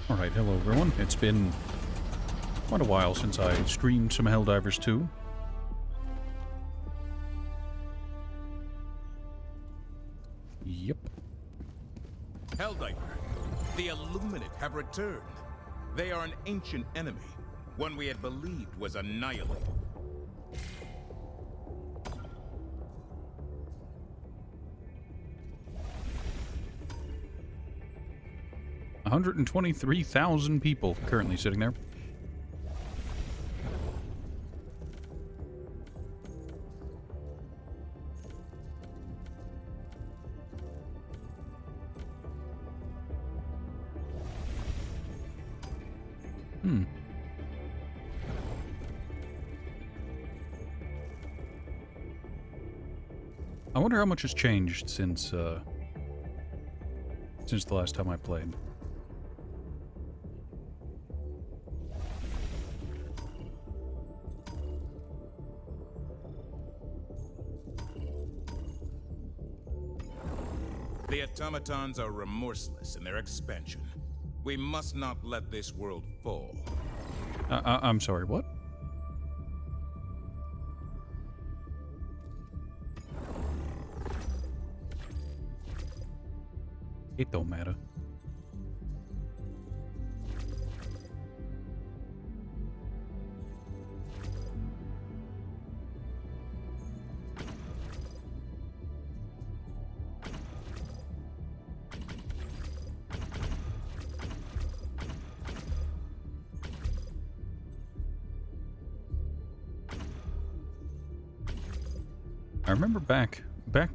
Alright, hello everyone. It's been quite a while since I streamed some Helldivers 2. Yep. Helldiver, the Illuminate have returned. They are an ancient enemy, one we had believed was annihilated. $123,000 people currently sitting there. I wonder how much has changed since the last time I played. The automatons are remorseless in their expansion. We must not let this world fall. I'm sorry, what? It don't matter. I remember back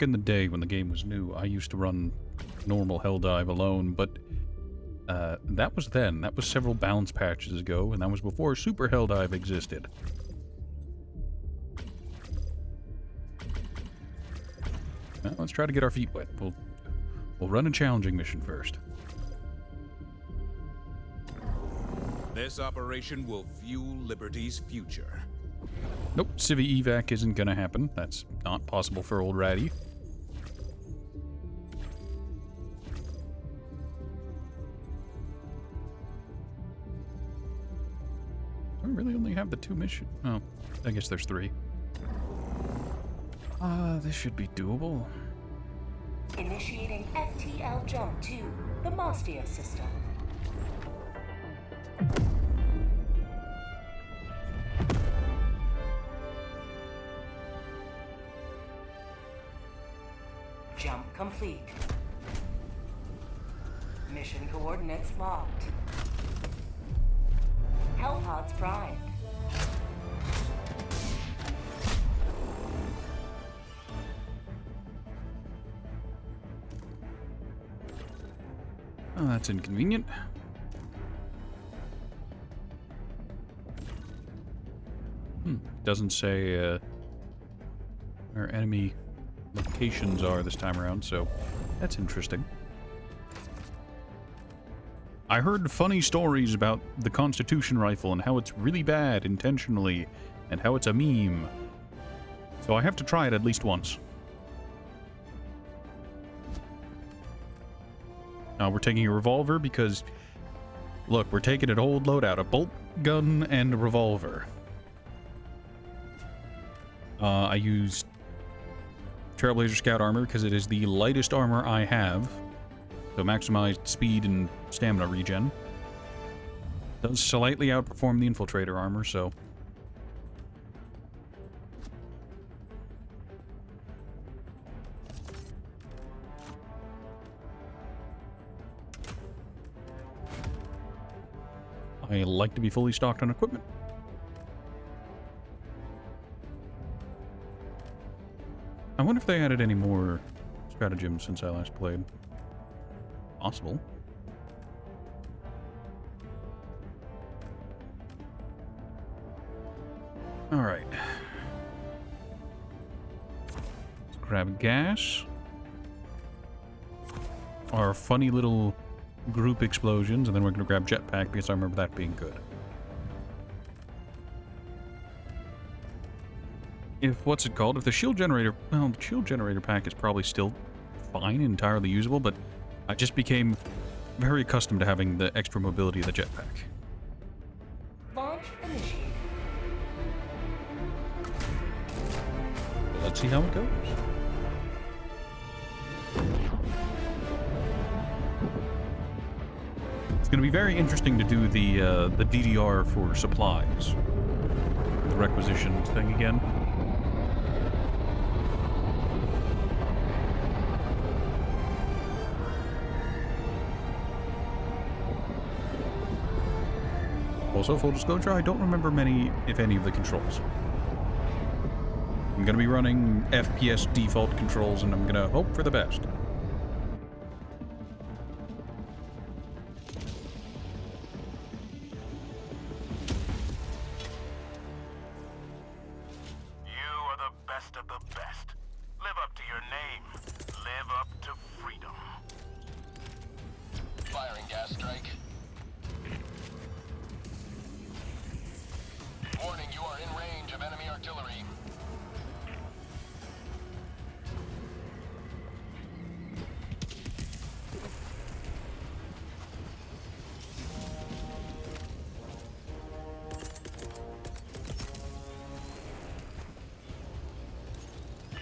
in the day when the game was new, I used to run normal Helldive alone, but that was then. That was several balance patches ago, and that was before Super Helldive existed. Well, let's try to get our feet wet. We'll run a challenging mission first. This operation will fuel Liberty's future. Nope, Civi evac isn't gonna happen. That's not possible for old Ratty. Do I really only have the 2 missions? Oh, I guess there's 3. This should be doable. Initiating FTL jump to the Mostia system. Jump complete. Mission coordinates locked. Hellpods primed. Oh, that's inconvenient. Doesn't say where enemy locations are this time around, so that's interesting. I heard funny stories about the Constitution rifle and how it's really bad intentionally and how it's a meme. So I have to try it at least once. We're taking a revolver because, look, we're taking an old loadout, a bolt gun and a revolver. I used Trailblazer Scout armor because it is the lightest armor I have. So maximized speed and stamina regen. Does slightly outperform the Infiltrator armor, so... I like to be fully stocked on equipment. I wonder if they added any more stratagems since I last played. Possible. Alright. Let's grab gas. Our funny little group explosions, and then we're going to grab jetpack because I remember that being good. If, what's it called? If the shield generator, well, the shield generator pack is probably still fine, entirely usable, but I just became very accustomed to having the extra mobility of the jetpack. Launch initiated. Let's see how it goes. It's going to be very interesting to do the DDR for supplies. The requisition thing again. Also, full disclosure, I don't remember many, if any, of the controls. I'm going to be running FPS default controls, and I'm going to hope for the best. You are the best of the best. Live up to your name. Live up to freedom. Firing gas strike. Warning, you are in range of enemy artillery.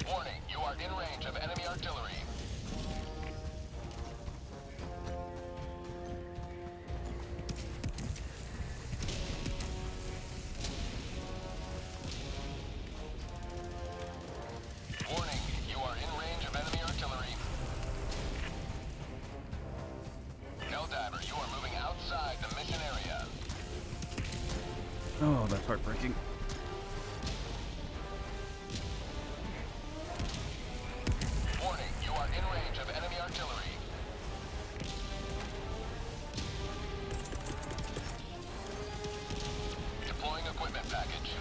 Warning, you are in range of enemy artillery. Warning, you are in range of enemy artillery. Helldiver, you are moving outside the mission area. Oh, that's heartbreaking. Warning, you are in range of enemy artillery. Deploying equipment package.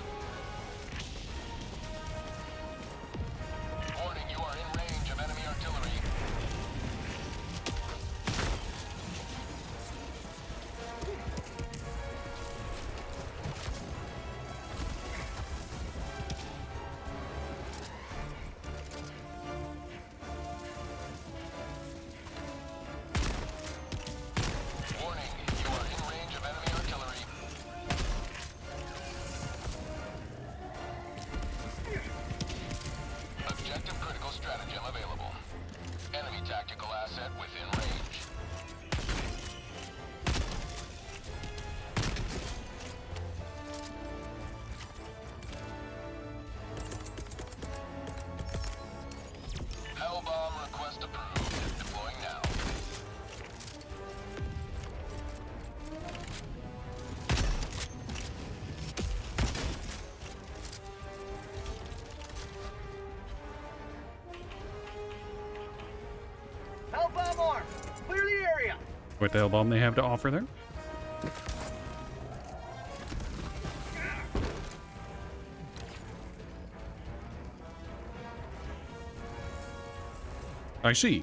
Warning, you are in range of enemy artillery. Warning, you are in range of enemy artillery. Objective critical stratagem available. Enemy tactical asset within range. Hellbomb request approved. Deploying now. Hellbomb arm! Clear the area! What the hell bomb they have to offer there? I see.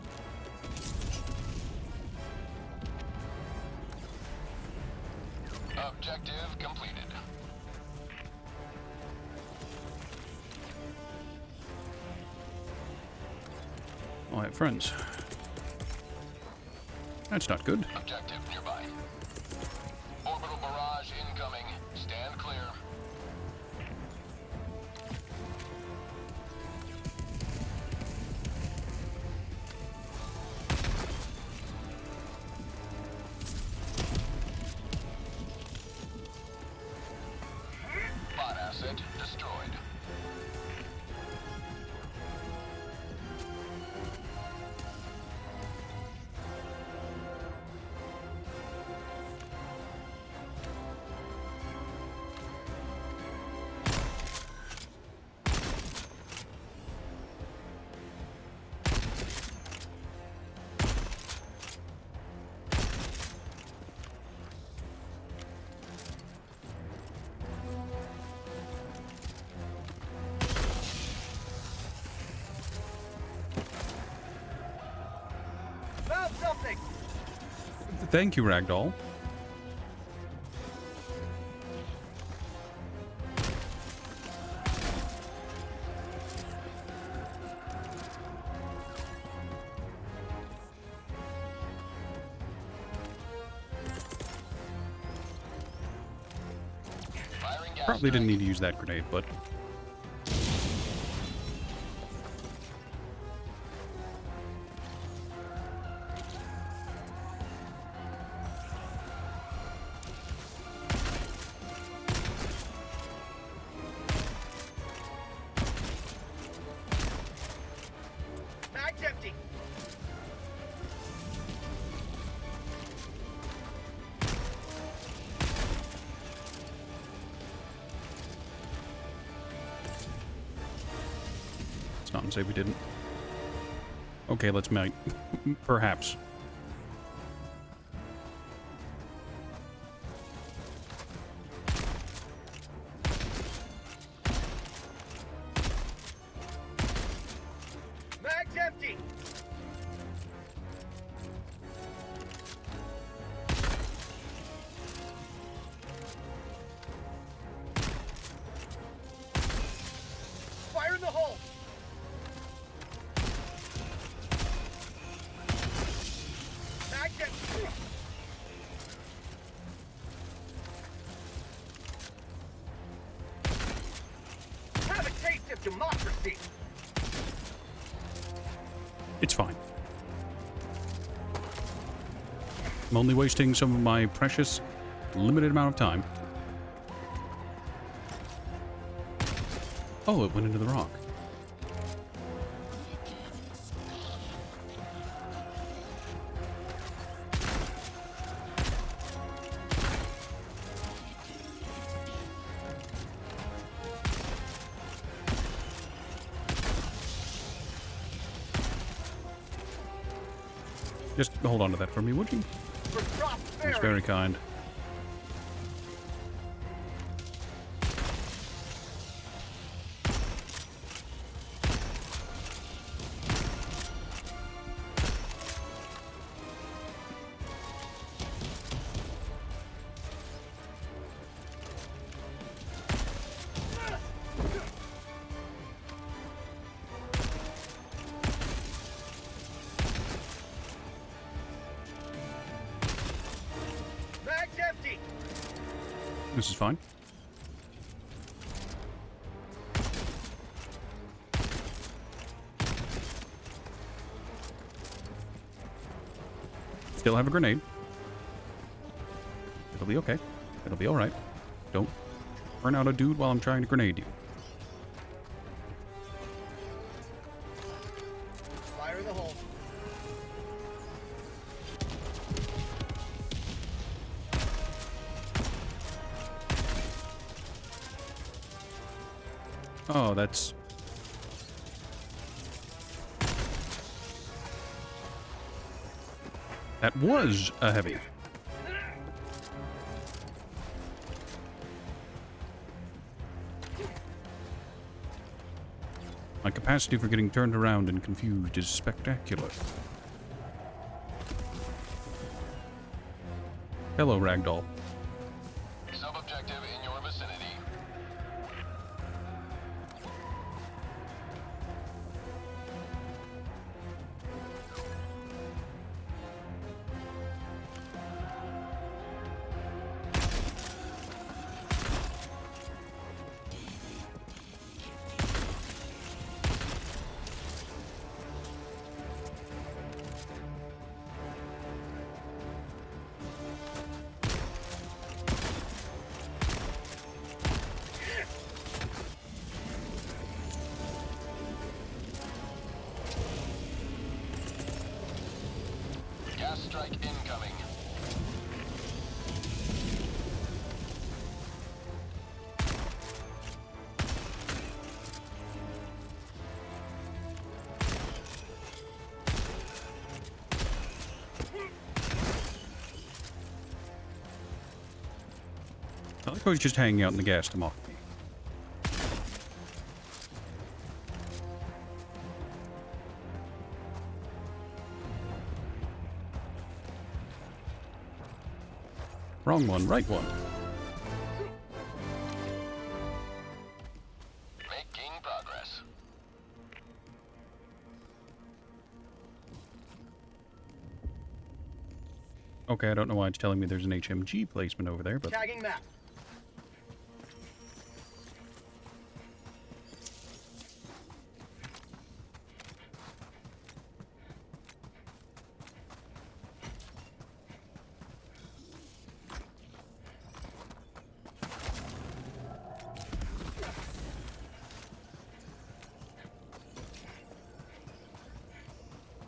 Objective completed. Oh, I have friends. That's not good. Objective nearby. Orbital barrage incoming. Stand clear. Bot asset destroyed. Found something! Thank you, Ragdoll. Probably didn't need to use that grenade, but... Mag's empty. It's not and say we didn't. Okay, let's make... Perhaps. Mag's empty. Fire in the hole. Mag's empty. Have a taste of democracy. It's fine. I'm only wasting some of my precious, limited amount of time. Oh, it went into the rock. Just hold on to that for me, would you? For It's prosperity. very kind. Mag's empty. This is fine. Still have a grenade. It'll be okay. It'll be alright. Don't burn out a dude while I'm trying to grenade you. Fire in the hole. Oh, that's... That was a heavy. My capacity for getting turned around and confused is spectacular. Hello, Ragdoll. Sub-objective in your vicinity. Gas strike incoming. I like how he's just hanging out in the gas to mock me. Wrong one, right one. Making progress. Okay, I don't know why it's telling me there's an HMG placement over there, but Tagging map.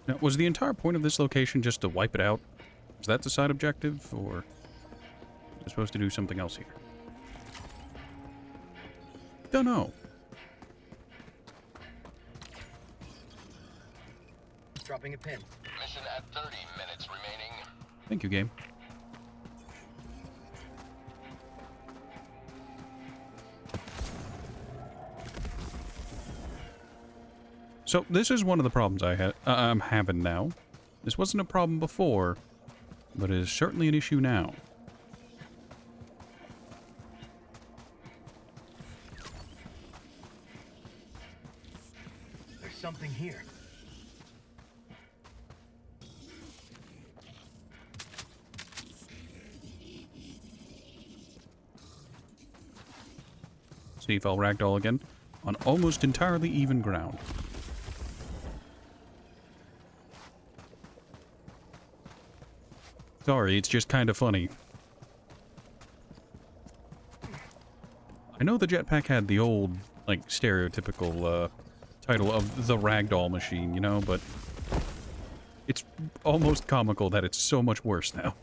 Now, was the entire point of this location just to wipe it out? Is that the side objective, or... We're supposed to do something else here? Don't know. Dropping a pin. Mission at 30 minutes remaining. Thank you, game. So, this is one of the problems I'm having now. This wasn't a problem before, but it is certainly an issue now. There's something here. See if I'll ragdoll again on almost entirely even ground. Sorry, it's just kind of funny. I know the jetpack had the old, like, stereotypical title of the ragdoll machine, you know, but it's almost comical that it's so much worse now.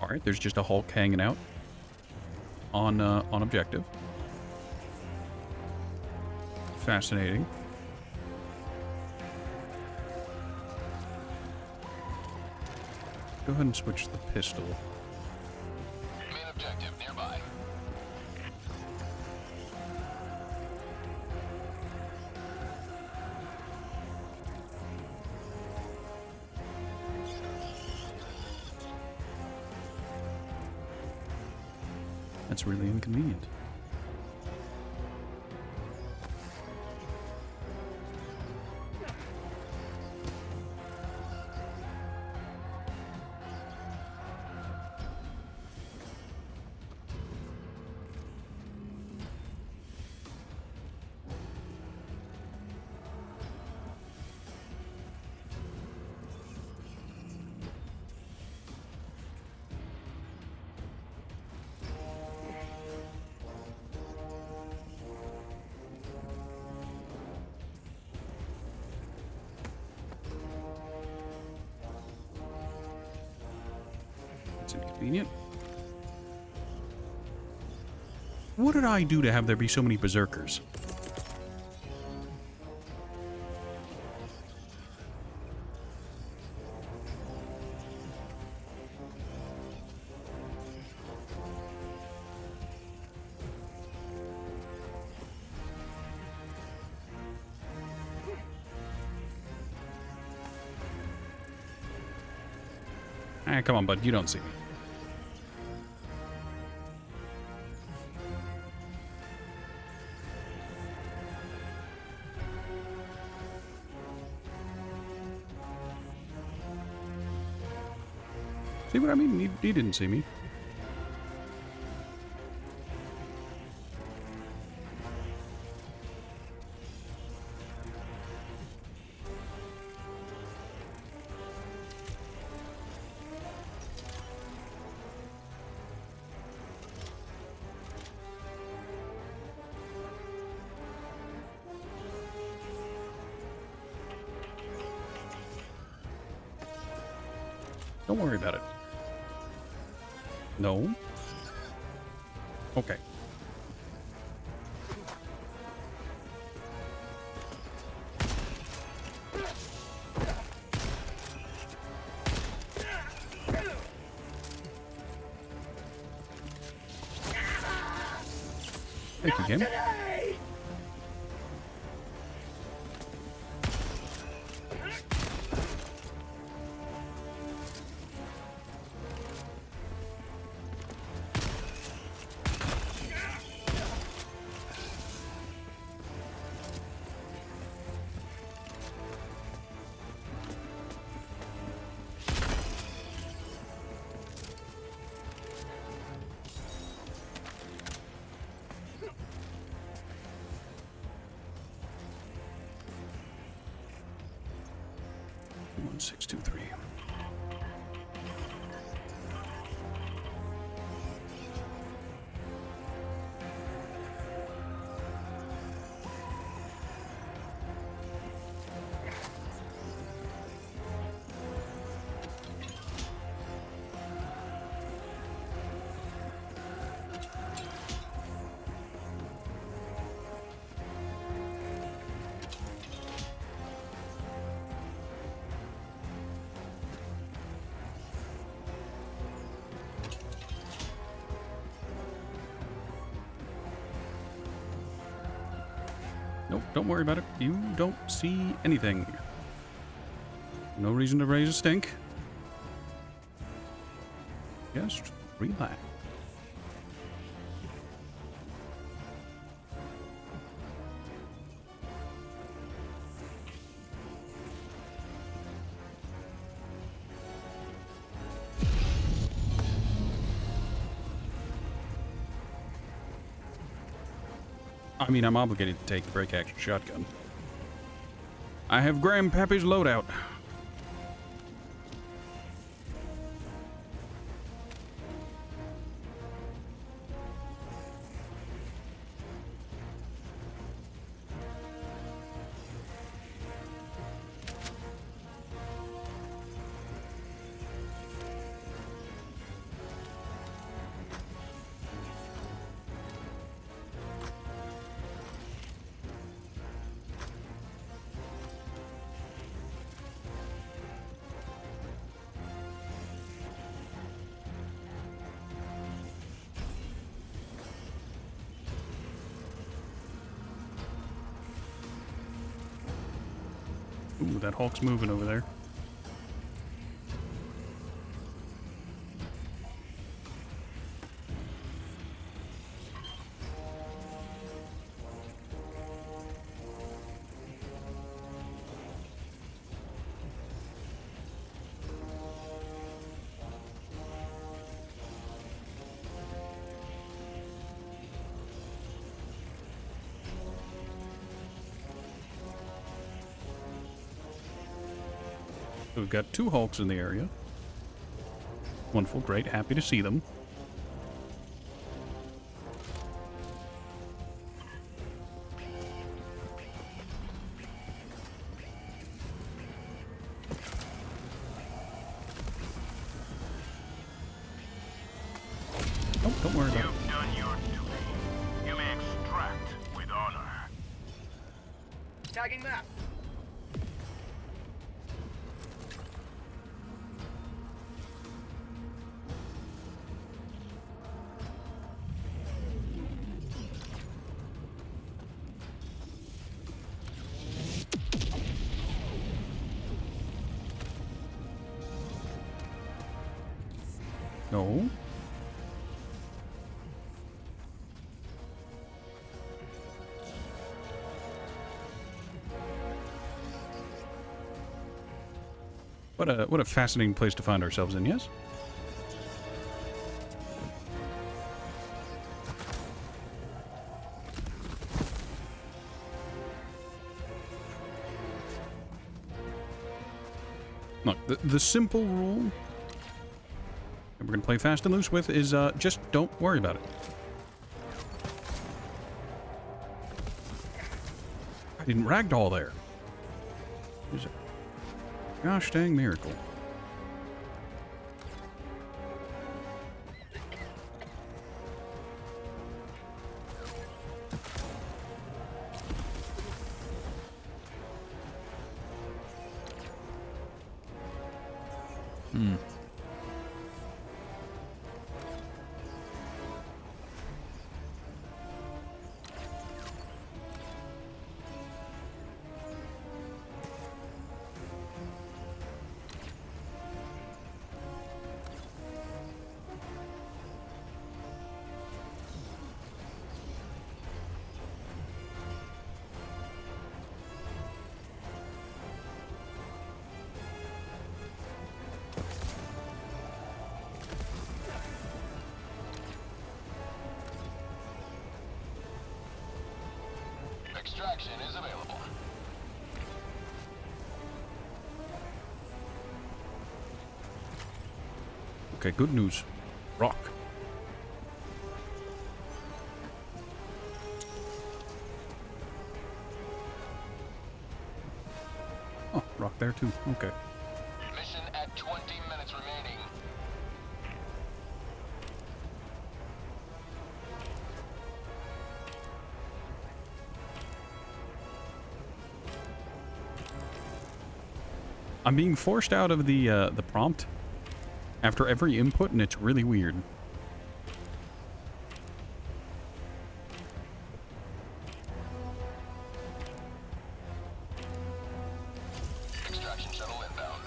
Alright, there's just a Hulk hanging out on objective. Fascinating. Go ahead and switch the pistol. Main objective nearby. That's really inconvenient. That's inconvenient. What did I do to have there be so many berserkers? Ah, come on, bud. You don't see me. See what I mean? He didn't see me. Don't worry about it. No? Okay. Thank you, game. 623. Nope, don't worry about it. You don't see anything. No reason to raise a stink. Just relax. I mean, I'm obligated to take the break action shotgun. I have Grandpappy's loadout. Ooh, that Hulk's moving over there. So we've got 2 Hulks in the area. Wonderful, great, happy to see them. Oh, don't worry about it. You've done your duty. You may extract with honor. Tagging map. No. What a fascinating place to find ourselves in, yes? Look, the simple rule that we're going to play fast and loose with is just don't worry about it. I didn't ragdoll there. It was a gosh dang miracle. Extraction is available. Okay, good news. Rock. Oh, rock there too. Okay. Mission at 20 minutes remaining. I'm being forced out of the prompt after every input, and it's really weird. Extraction shuttle inbound.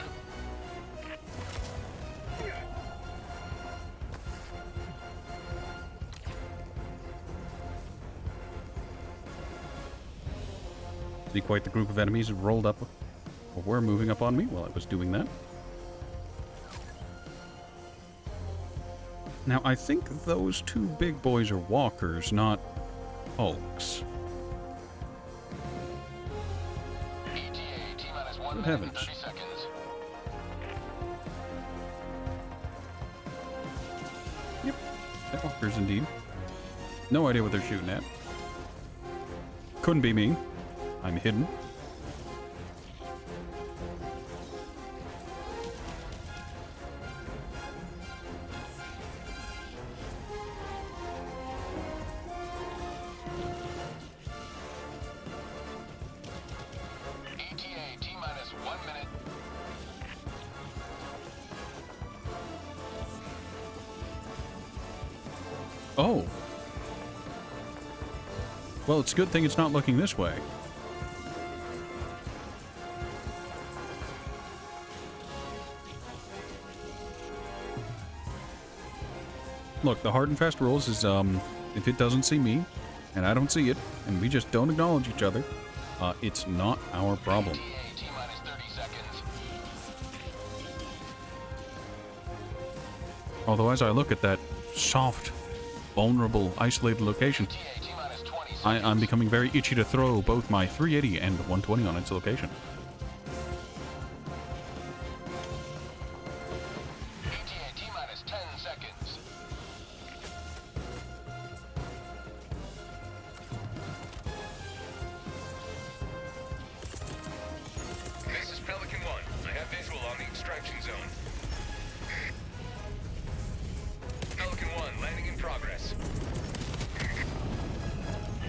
See quite the group of enemies who rolled up or were moving up on me while I was doing that. Now, I think those two big boys are walkers, not hulks. ETA T-minus 1 Good minute and heavens. 30 seconds. Yep, they're walkers indeed. No idea what they're shooting at. Couldn't be me. I'm hidden. ETA T-minus 1 minute. Oh. Well, it's a good thing it's not looking this way. Look, the hard and fast rules is, if it doesn't see me, and I don't see it, and we just don't acknowledge each other, it's not our problem. ETA T-minus 30 seconds. Although as I look at that soft, vulnerable, isolated location, ETA T-minus 20 seconds. I'm becoming very itchy to throw both my 380 and 120 on its location. ETA T-minus 10 seconds. This is Pelican 1. I have visual on the extraction zone. Pelican 1, landing in progress.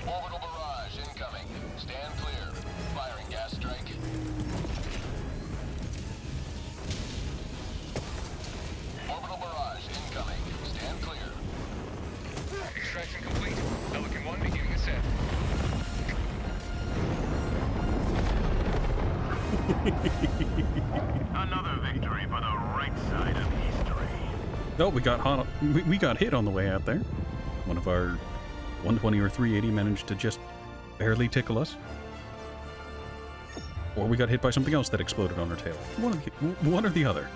Orbital barrage incoming. Stand clear. Firing gas strike. Orbital barrage incoming. Stand clear. Extraction complete. Pelican 1 beginning ascent. Another victory for the right side of history. Oh, we got hot. We got hit on the way out there. One of our 120 or 380 managed to just barely tickle us. Or we got hit by something else that exploded on our tail. One or the other.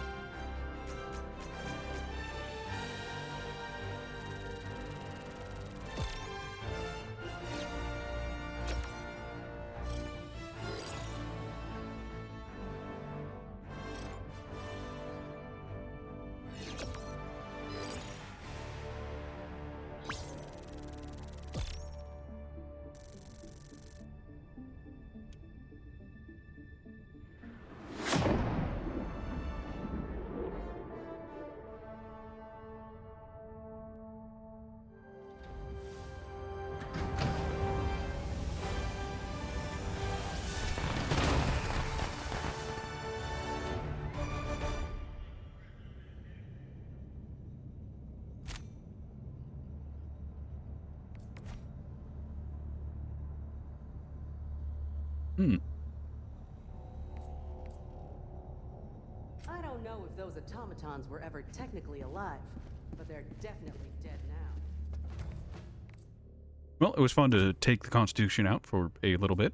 I don't know if those automatons were ever technically alive, but they're definitely dead now. Well, it was fun to take the Constitution out for a little bit.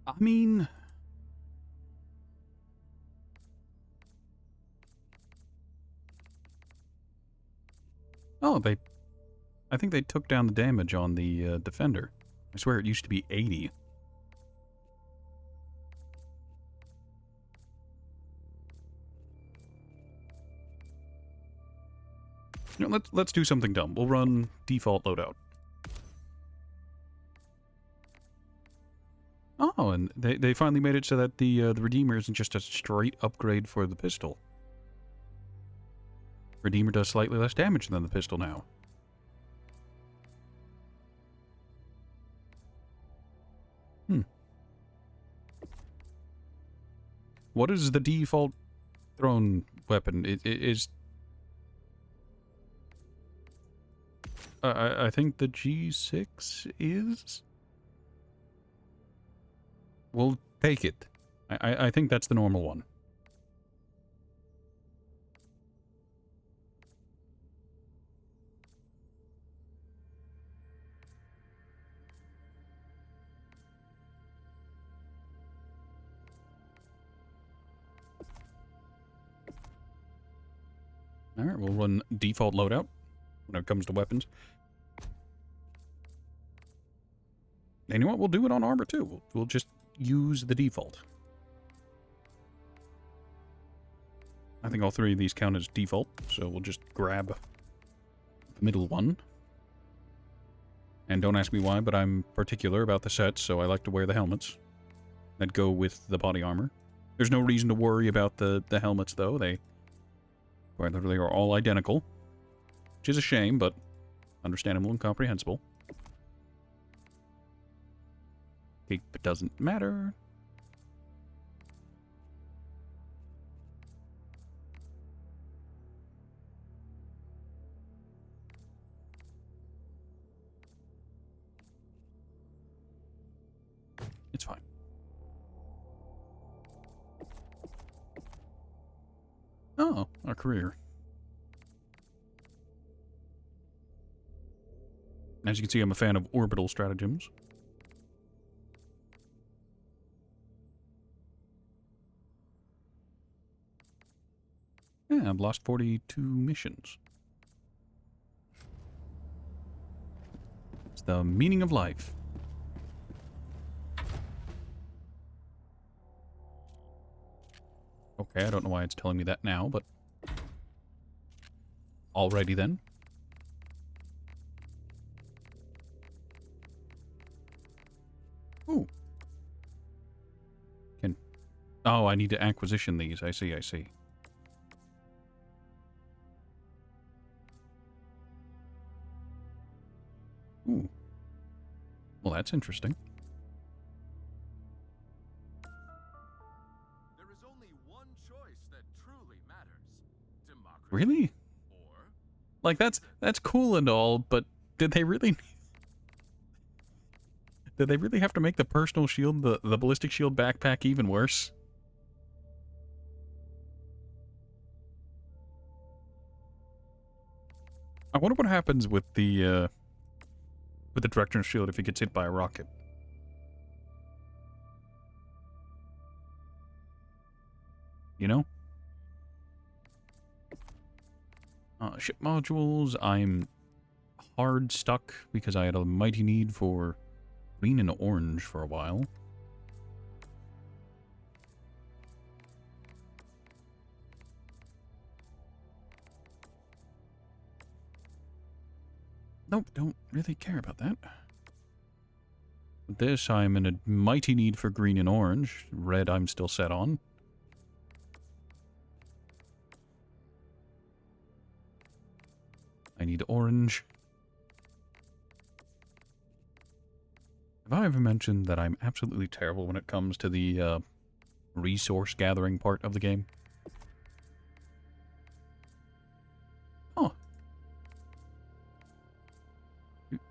I mean... Oh, I think they took down the damage on the Defender. I swear it used to be 80. You know, let's do something dumb. We'll run default loadout. Oh, and they finally made it so that the Redeemer isn't just a straight upgrade for the pistol. Redeemer does slightly less damage than the pistol now. What is the default thrown weapon? It is... I think the G6 is? We'll take it. I think that's the normal one. Alright, we'll run default loadout when it comes to weapons. And you know what? We'll do it on armor too. We'll just use the default. I think all three of these count as default, so we'll just grab the middle one. And don't ask me why, but I'm particular about the sets, so I like to wear the helmets that go with the body armor. There's no reason to worry about the helmets, though. They quite literally are all identical, which is a shame, but understandable and comprehensible. Cape doesn't matter. It's fine. Oh, our career. As you can see, I'm a fan of orbital stratagems. Yeah, I've lost 42 missions. It's the meaning of life. Okay, I don't know why it's telling me that now, but... Alrighty then. Ooh. Oh, I need to acquisition these. I see, I see. Ooh. Well, that's interesting. There is only one choice that truly matters. Democracy. Really? Or Like, that's cool and all, but did they really... Did they really have to make the personal shield, the ballistic shield backpack even worse? I wonder what happens with the directional shield if it gets hit by a rocket. You know? Ship modules, I'm hard stuck because I had a mighty need for green and orange for a while. Nope, don't really care about that. This, I'm in a mighty need for green and orange. Red, I'm still set on. I need orange. Have I ever mentioned that I'm absolutely terrible when it comes to the resource gathering part of the game? Oh.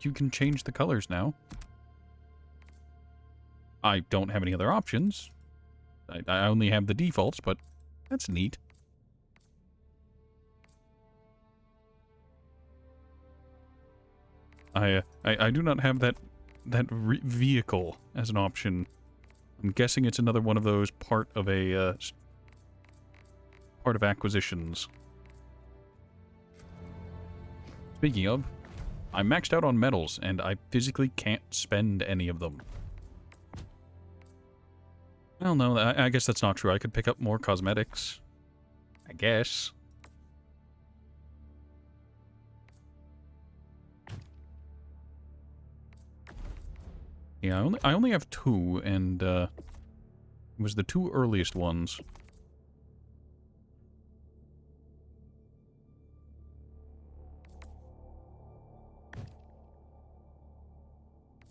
You can change the colors now. I don't have any other options. I only have the defaults, but that's neat. I do not have that vehicle as an option I'm guessing it's another one of those part of acquisitions. Speaking of, I'm maxed out on medals, and I physically can't spend any of them. Well, no, I guess that's not true. I could pick up more cosmetics. I guess. Yeah, I only have 2, and it was the 2 earliest ones.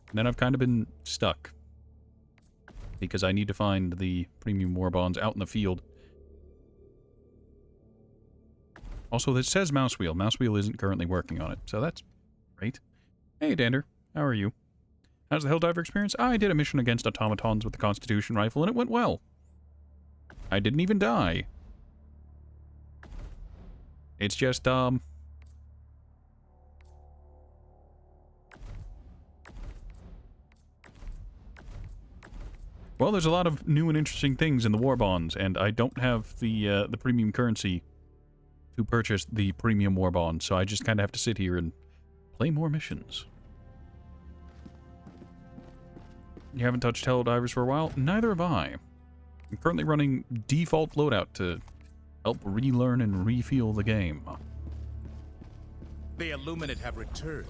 And then I've kind of been stuck. Because I need to find the premium war bonds out in the field. Also, this says mouse wheel. Mouse wheel isn't currently working on it, so that's great. Hey, Dander. How are you? How's the Helldiver experience? I did a mission against automatons with the Constitution rifle, and it went well. I didn't even die. It's just, well, there's a lot of new and interesting things in the war bonds, and I don't have the premium currency to purchase the premium war bonds, so I just kind of have to sit here and play more missions. You haven't touched Helldivers for a while? Neither have I. I'm currently running default loadout to help relearn and refeel the game. The Illuminate have returned,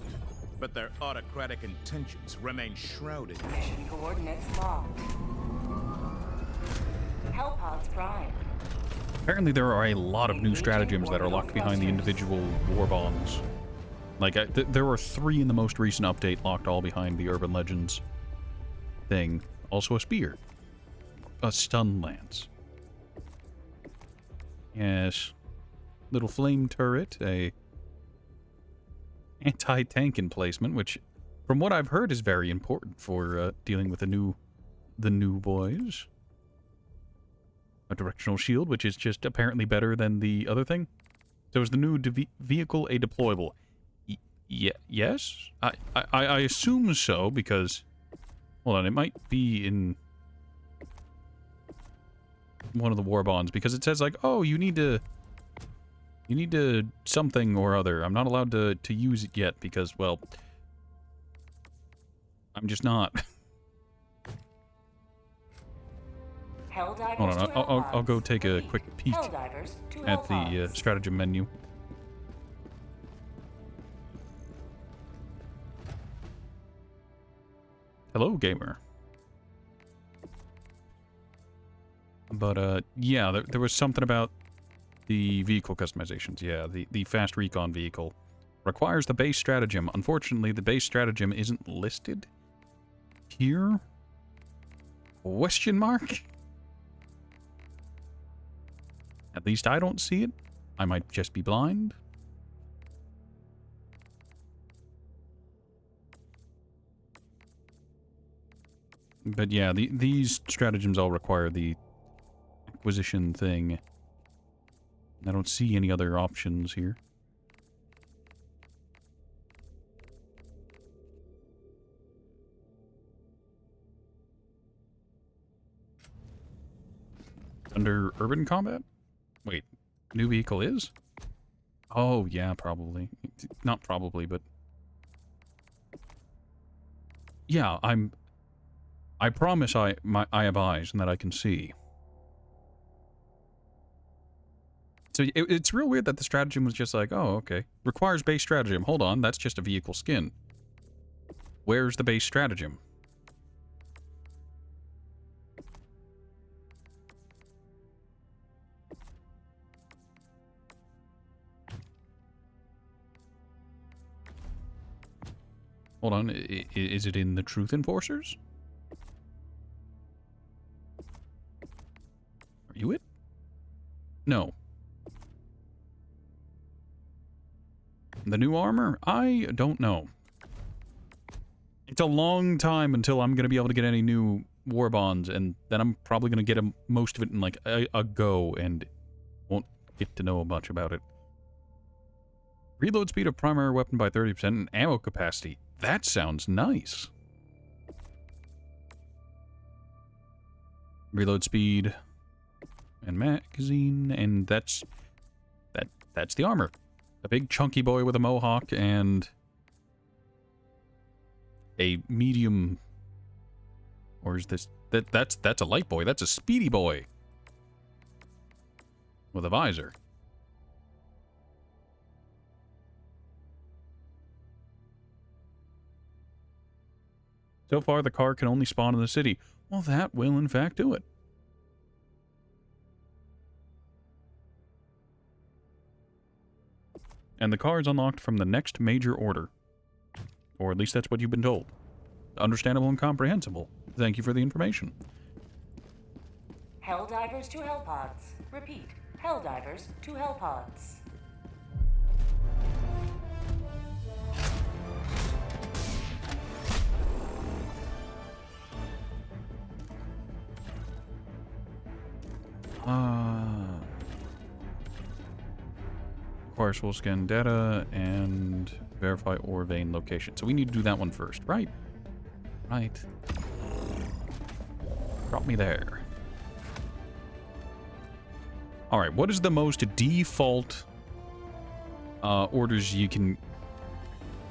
but their autocratic intentions remain shrouded. Mission coordinates locked. Hellpods prime. Apparently there are a lot of new stratagems that are locked behind the individual war bonds. Like, there were 3 in the most recent update locked all behind the Urban Legends thing. Also a spear. A stun lance. Yes. Little flame turret, a anti-tank emplacement, which, from what I've heard, is very important for dealing with the new boys. A directional shield, which is just apparently better than the other thing. So is the new vehicle a deployable? Yes? I assume so, because... Hold on, it might be in one of the war bonds, because it says, like, oh, you need to something or other. I'm not allowed to use it yet, because, well, I'm just not. Hold on, I'll go take a quick peek at the stratagem menu. Hello, gamer. But, yeah, there was something about the vehicle customizations. Yeah, the fast recon vehicle requires the base stratagem. Unfortunately, the base stratagem isn't listed here. Question mark? At least I don't see it. I might just be blind. But yeah, these stratagems all require the acquisition thing. I don't see any other options here. Under urban combat? Wait, new vehicle is? Oh, yeah, probably. Not probably, but... Yeah, I promise I have eyes and that I can see. So it's real weird that the stratagem was just like, oh, okay. Requires base stratagem. Hold on, that's just a vehicle skin. Where's the base stratagem? Hold on, is it in the Truth Enforcers? Are you it? No. The new armor? I don't know. It's a long time until I'm going to be able to get any new war bonds, and then I'm probably going to get most of it in, like, a go, and won't get to know much about it. Reload speed of primary weapon by 30% and ammo capacity. That sounds nice. Reload speed. And magazine. And that's the armor. A big chunky boy with a mohawk and a medium, or is this that's a light boy. That's a speedy boy with a visor. So far the car can only spawn in the city. Well, that will in fact do it. And the car is unlocked from the next major order. Or at least that's what you've been told. Understandable and comprehensible. Thank you for the information. Helldivers to Hellpods. Repeat. Helldivers to Hellpods. Requires full scan data and verify ore vein location. So we need to do that one first, right? Right. Drop me there. Alright, what is the most default orders you can...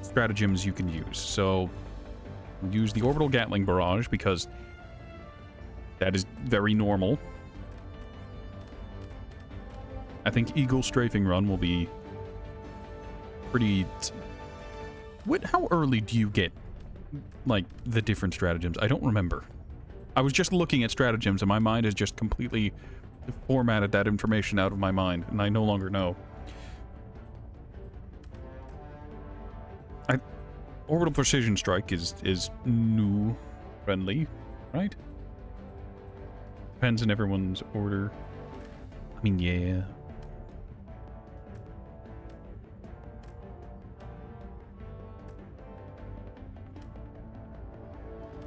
stratagems you can use? So, use the orbital Gatling barrage because that is very normal. I think Eagle Strafing Run will be pretty... How early do you get, like, the different stratagems? I don't remember. I was just looking at stratagems, and my mind has just completely formatted that information out of my mind, and I no longer know. Orbital Precision Strike is new friendly, right? Depends on everyone's order. I mean, yeah.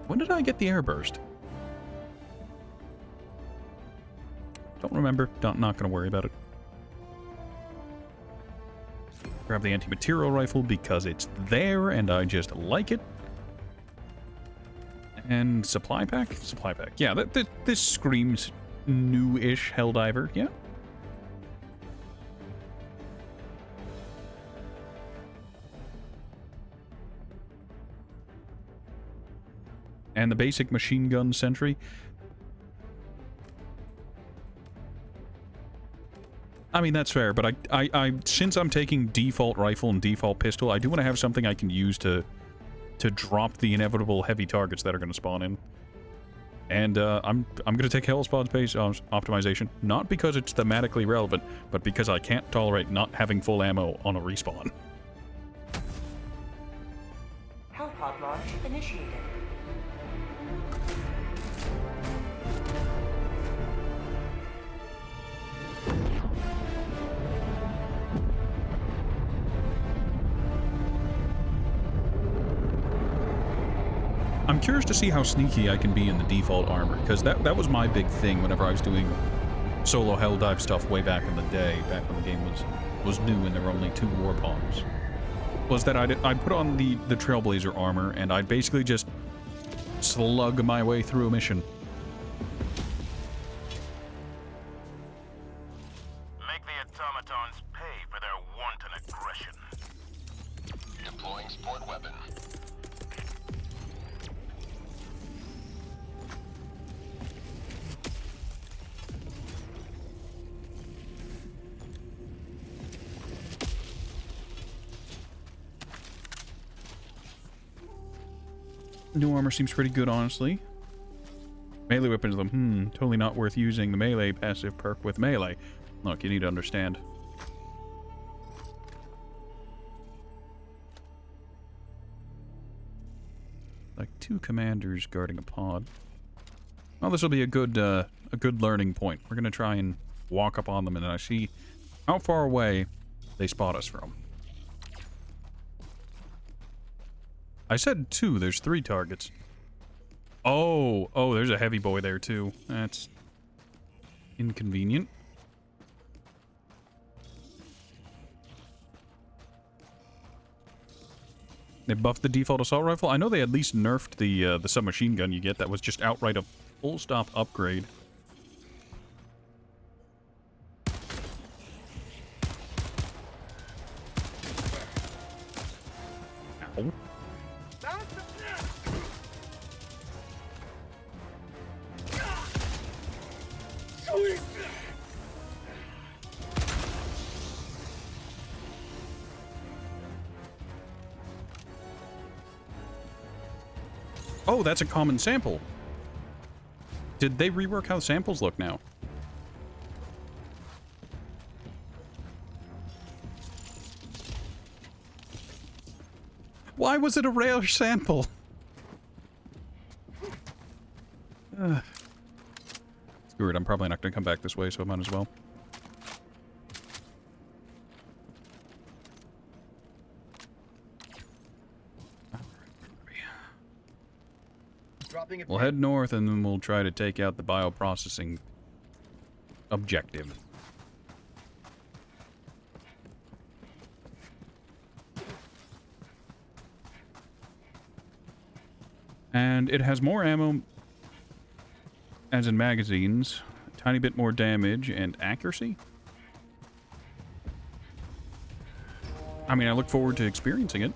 When did I get the airburst? Don't remember. Not going to worry about it. Grab the anti-material rifle because it's there and I just like it. And supply pack? Supply pack. Yeah, this screams new-ish Helldiver. Yeah. And the basic machine gun sentry. I mean, that's fair, but I since I'm taking default rifle and default pistol, I do want to have something I can use to drop the inevitable heavy targets that are going to spawn in. And I'm going to take Hellspawn Space optimization, not because it's thematically relevant, but because I can't tolerate not having full ammo on a respawn. Hellpod launch initiated. I'm curious to see how sneaky I can be in the default armor, because that was my big thing whenever I was doing solo Helldive stuff way back in the day, back when the game was new and there were only 2 war bombs. Was that I'd put on the Trailblazer armor and I'd basically just slug my way through a mission. Make the automatons pay for their wanton aggression. Deploying support weapon. New armor seems pretty good, honestly. Melee weapons, totally not worth using the melee passive perk with melee. Look, you need to understand. Like 2 commanders guarding a pod. Well, this will be a good learning point. We're gonna try and walk up on them, and then I see how far away they spot us from. I said 2, there's 3 targets. Oh, there's a heavy boy there too. That's inconvenient. They buffed the default assault rifle. I know they at least nerfed the submachine gun you get. That was just outright a full stop upgrade. Ow. Oh, that's a common sample. Did they rework how samples look now? Why was it a rare sample? Screw it, I'm probably not going to come back this way, so I might as well. Dropping it. We'll head north and then we'll try to take out the bioprocessing objective. And it has more ammo, as in magazines, a tiny bit more damage and accuracy. I mean, I look forward to experiencing it.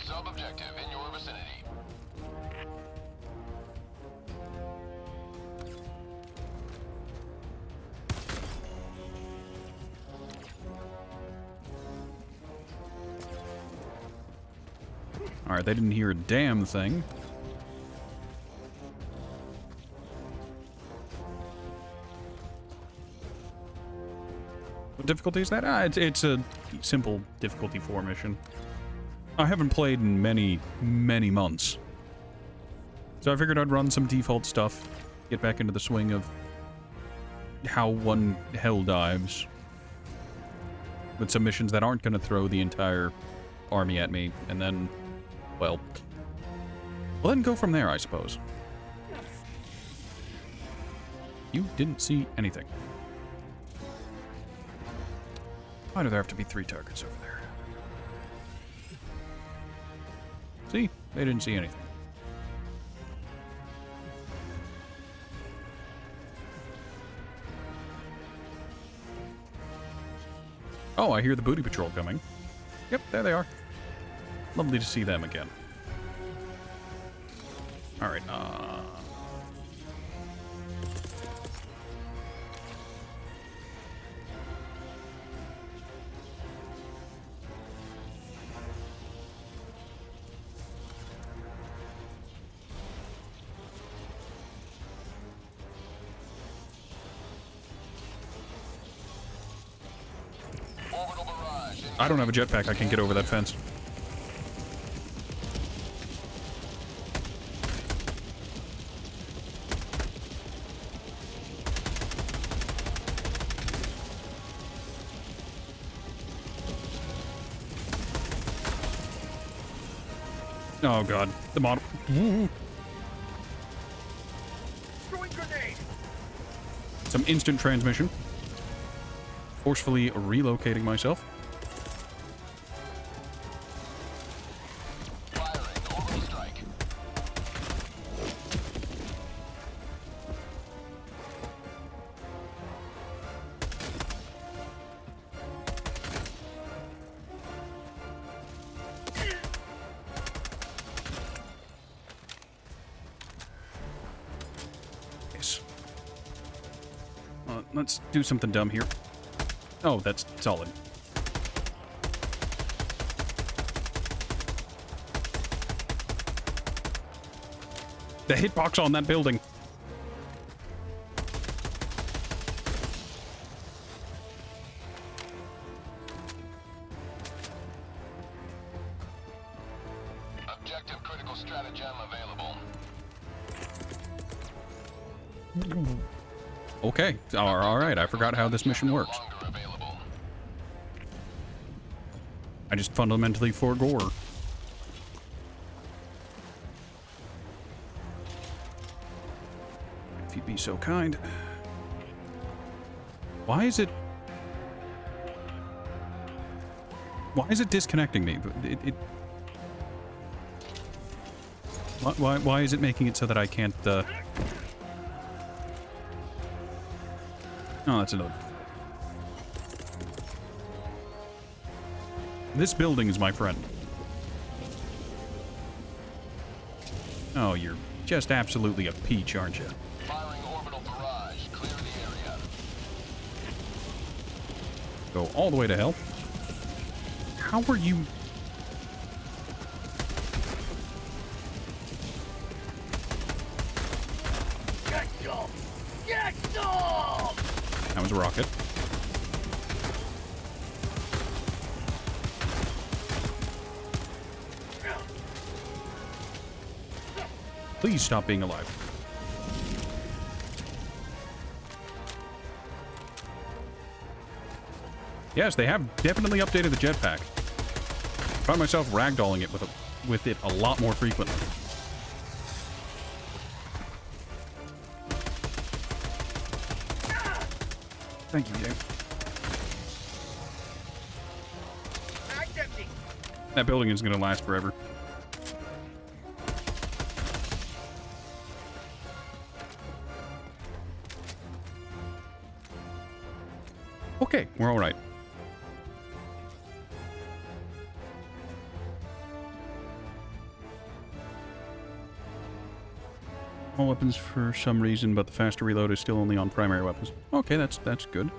Sub-objective in your vicinity. Alright, they didn't hear a damn thing. What difficulty is that? It's a simple difficulty 4 mission. I haven't played in many, many months. So I figured I'd run some default stuff, get back into the swing of how one hell dives. With some missions that aren't going to throw the entire army at me, and then, well, then go from there, I suppose. You didn't see anything. Why do there have to be 3 targets over there? See? They didn't see anything. Oh, I hear the booty patrol coming. Yep, there they are. Lovely to see them again. Alright, Orbital barrage. I don't have a jetpack. I can't get over that fence. Oh god, the model. Throwing grenade. Some instant transmission. Forcefully relocating myself. Firing orbital strike. Yes. Let's do something dumb here. Oh, that's solid. The hitbox on that building. Objective critical stratagem available. Okay, all right. I forgot how this mission works. No longer available. I just fundamentally forgore. If you'd be so kind. Why is it disconnecting me? Why is it making it so that I can't, Oh, that's another. This building is my friend. Oh, you're just absolutely a peach, aren't you? Firing orbital barrage. Clear the area. Go all the way to hell. How are you... Get some! Get some! That was a rocket. Please stop being alive. Yes, they have definitely updated the jetpack. I find myself ragdolling it with it a lot more frequently. Thank you, game. Mag's empty. That building is going to last forever. Okay, we're all right. All weapons for some reason, but the faster reload is still only on primary weapons. Okay, that's good.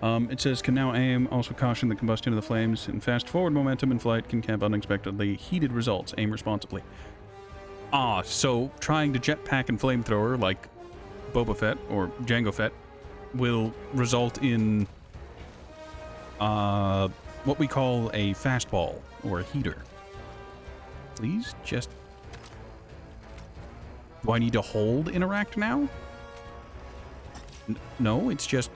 It says, can now aim, also caution the combustion of the flames, and fast forward momentum in flight can camp unexpectedly heated results. Aim responsibly. Ah, so trying to jetpack and flamethrower, like Boba Fett or Jango Fett, will result in what we call a fastball or a heater. Please just... Do I need to hold interact now? No, it's just...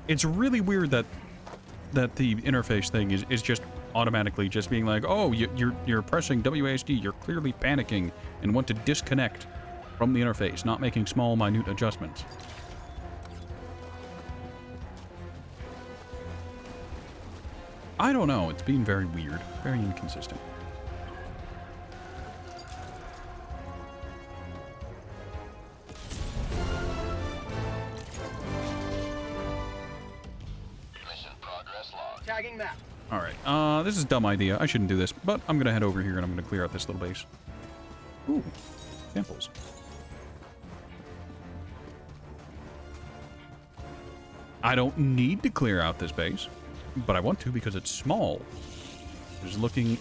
It's really weird that the interface thing is just automatically just being like, oh, you're pressing WASD, you're clearly panicking and want to disconnect from the interface, not making small, minute adjustments. I don't know, it's being very weird, very inconsistent. Mission progress log. Tagging map. Alright, this is a dumb idea. I shouldn't do this, but I'm gonna head over here and I'm gonna clear out this little base. Ooh, samples. I don't need to clear out this base, but I want to because it's small. Just looking...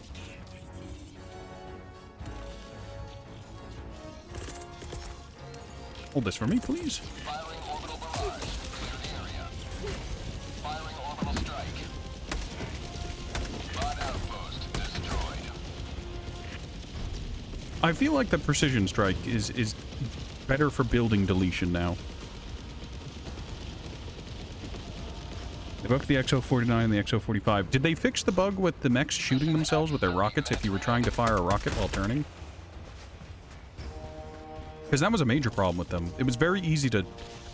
Hold this for me, please. Firing orbital barrage. Clear the area. Firing orbital strike. Mod outpost destroyed. I feel like the precision strike is better for building deletion now. They bugged the XO-49 and the XO-45. Did they fix the bug with the mechs shooting themselves with their rockets if you were trying to fire a rocket while turning? Because that was a major problem with them. It was very easy to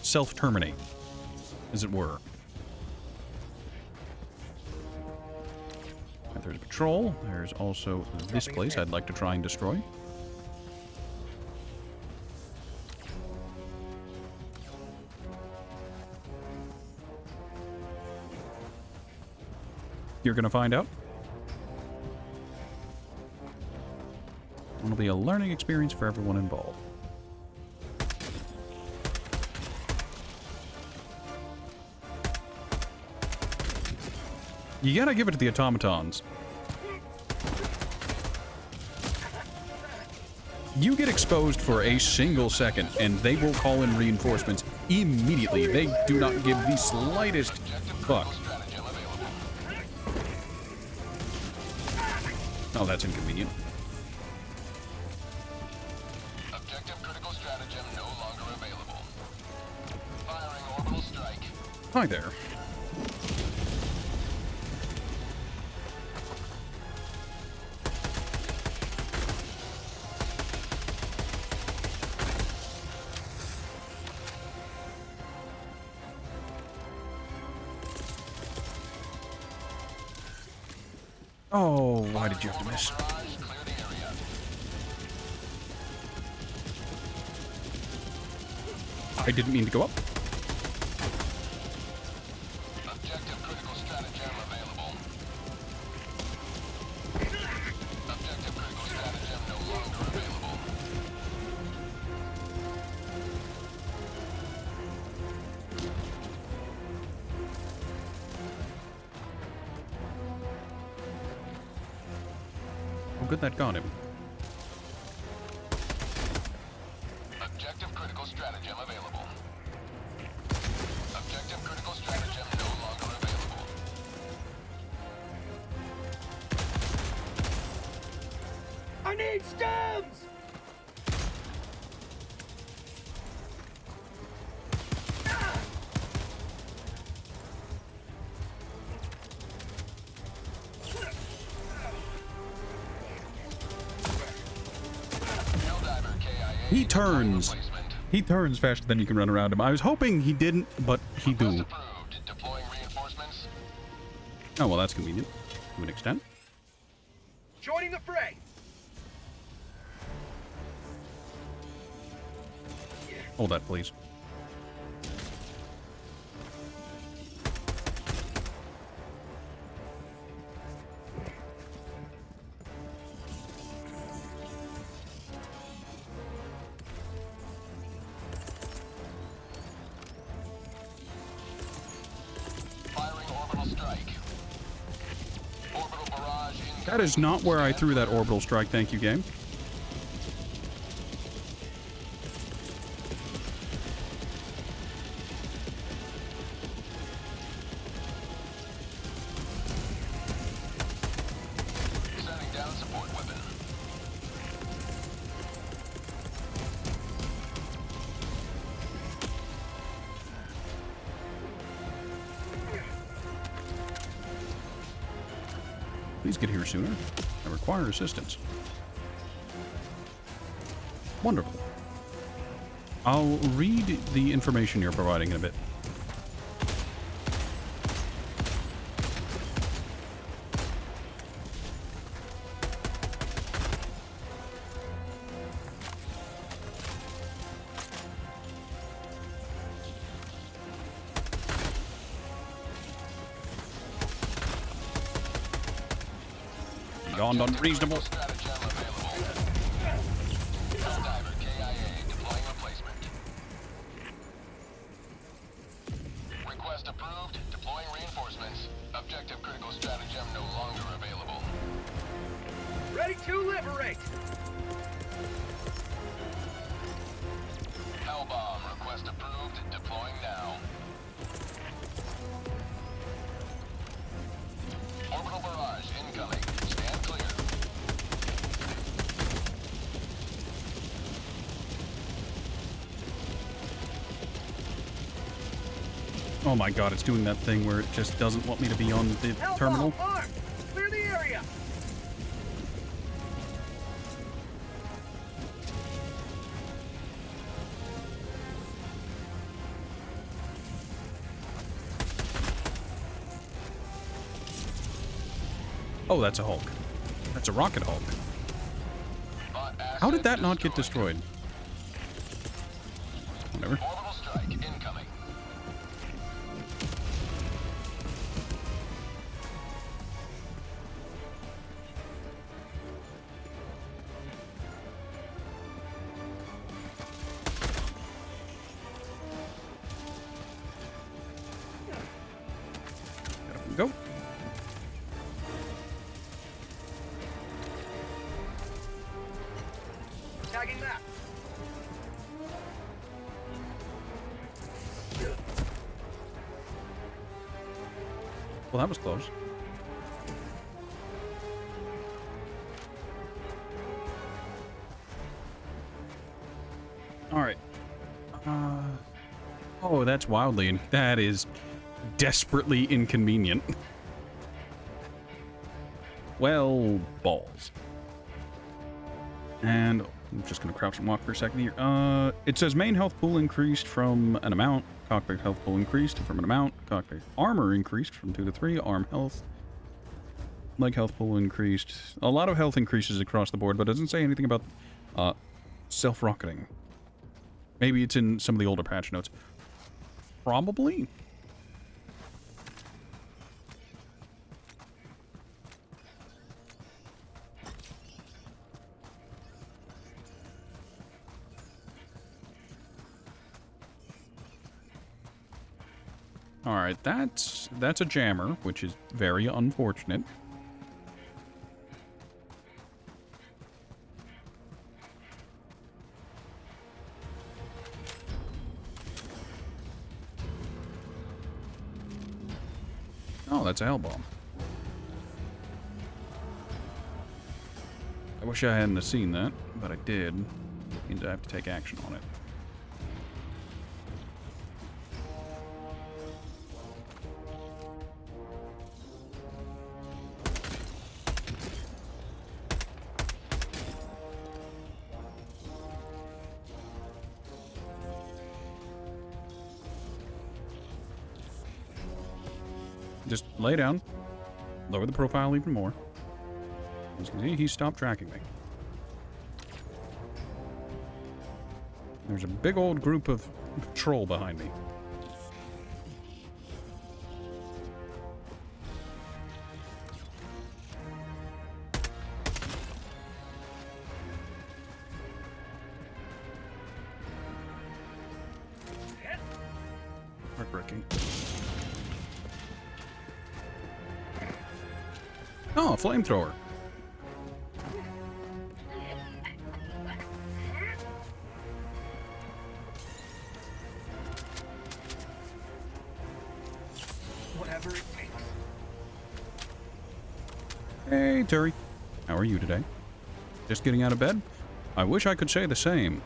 self-terminate, as it were. And there's a patrol. There's also this place I'd like to try and destroy. You're gonna find out. It'll be a learning experience for everyone involved. You gotta give it to the automatons. You get exposed for a single second, and they will call in reinforcements immediately. They do not give the slightest fuck. Oh, that's inconvenient. Objective critical stratagem no longer available. Firing orbital strike. Hi there. Oh, why did you have to miss? Barrage. Clear the area. I didn't mean to go up. Objective critical stratagem available. Objective critical stratagem no longer available. Oh, good, that got him. Objective critical stratagem available. Objective critical stratagem no longer available. I need stems! Helldiver KIA. He turns. Replacement. He turns faster than you can run around him. I was hoping he didn't, but he Request do. approved. Deploying reinforcements. Oh, well, that's convenient. To an extent. Joining the fray! Hold that, please. Firing orbital strike. Orbital barrage incoming. That is not where I threw that orbital strike, thank you, game. Sending down support weapon. Please get here sooner. I require assistance. Wonderful. I'll read the information you're providing in a bit. Beyond unreasonable. Stratagem available. Helldiver KIA deploying replacement. Request approved. Deploying reinforcements. Objective critical stratagem no longer available. Ready to liberate! Hellbomb request approved. Deploying now. Orbital barrage incoming. Stand clear. Oh my god, it's doing that thing where it just doesn't want me to be on the terminal. Armed! Clear the area! Oh, that's a Hulk. That's a rocket Hulk. Bot How did assets that not get destroyed? Whatever. Orbital strike incoming. Go. Tagging map. Well, that was close. All right. Oh, that's wildly. That is desperately inconvenient. Well, balls. And I'm just going to crouch and walk for a second here. It says main health pool increased from an amount. Cockpit health pool increased from an amount. Cockpit armor increased from 2 to 3. Arm health. Leg health pool increased. A lot of health increases across the board, but it doesn't say anything about self-rocketing. Maybe it's in some of the older patch notes. Probably. Alright, that's a jammer, which is very unfortunate. Oh, that's a hell bomb. I wish I hadn't have seen that, but I did. Means I have to take action on it. Just lay down. Lower the profile even more. As you can see, he stopped tracking me. There's a big old group of troll behind me. Heartbreaking. Oh, a flamethrower. Whatever it takes. Hey, Terry. How are you today? Just getting out of bed? I wish I could say the same.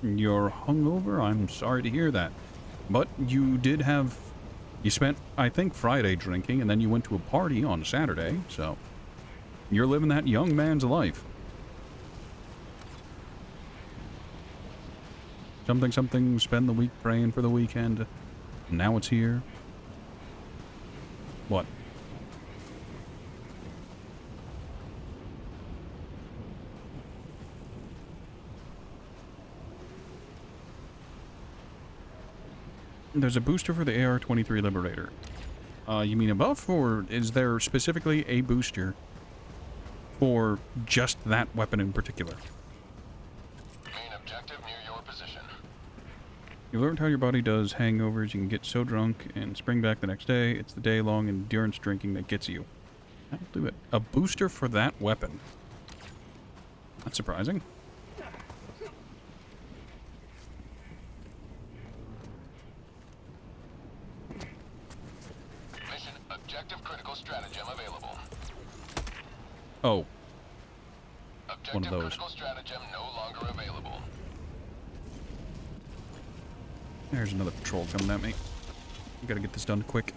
You're hungover? I'm sorry to hear that. But you did have... You spent, I think, Friday drinking, and then you went to a party on Saturday, so... You're living that young man's life. Something, something, spend the week praying for the weekend. Now it's here. What? There's a booster for the AR-23 Liberator. You mean a buff, or is there specifically a booster for just that weapon in particular? Main objective near your position. You learned how your body does hangovers. You can get so drunk and spring back the next day. It's the day-long endurance drinking that gets you. That'll do it. A booster for that weapon. That's surprising. Mission objective critical stratagem available. Oh. Objective One of those. critical stratagem no longer available. There's another patrol coming at me. I gotta get this done quick.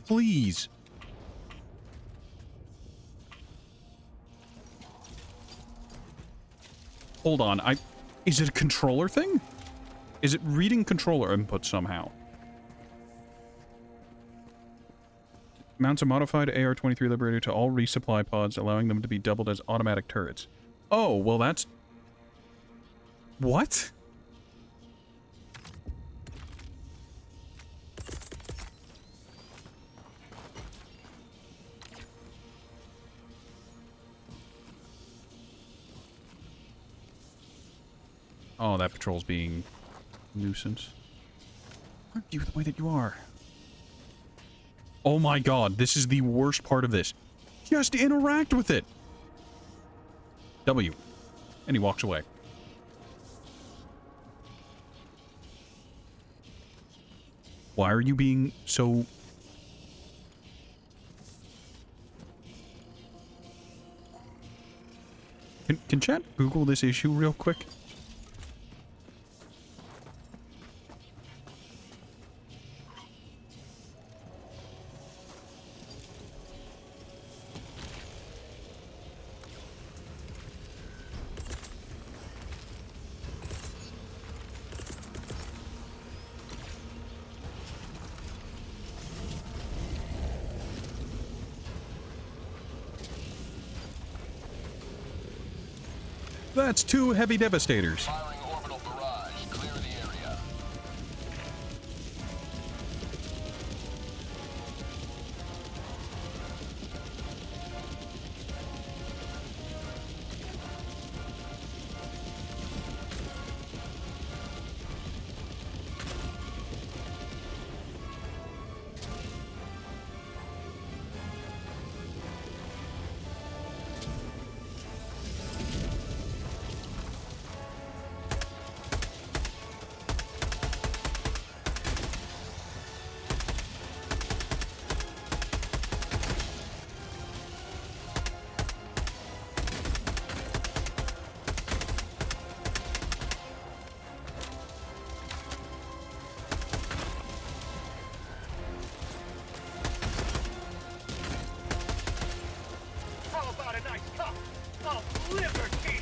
Please. Hold on. Is it a controller thing? Is it reading controller input somehow? Mounts a modified AR-23 Liberator to all resupply pods, allowing them to be doubled as automatic turrets. Oh, well that's... What? Oh, that patrol's being nuisance. Aren't you the way that you are? Oh my god, this is the worst part of this. Just interact with it. W. And he walks away. Why are you being so... Can chat Google this issue real quick? That's 2 heavy devastators. Firing orbital barrage. Clear the area. How about a nice cup of liberty?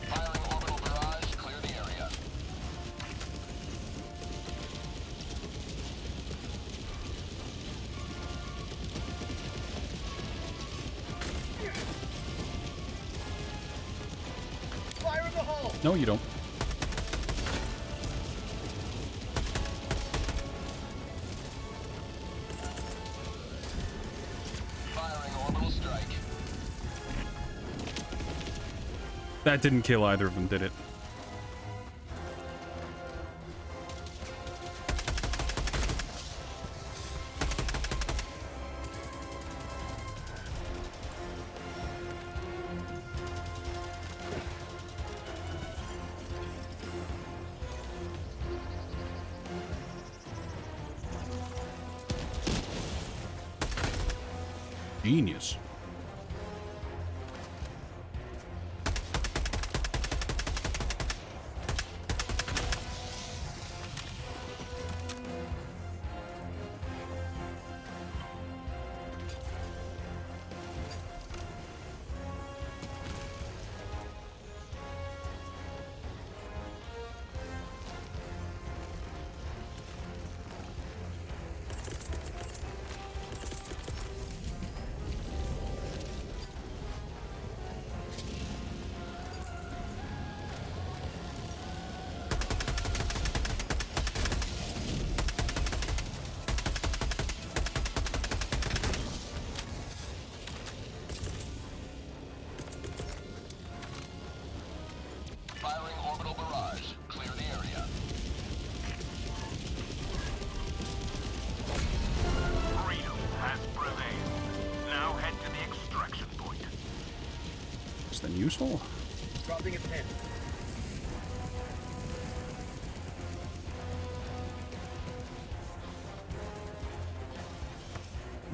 Firing orbital barrage. Clear the area. Fire in the hole! No, you don't. Firing orbital strike. That didn't kill either of them, did it? Genius. Firing orbital barrage. Clear the area. Freedom has prevailed. Now head to the extraction point. Is that useful? Dropping a pin.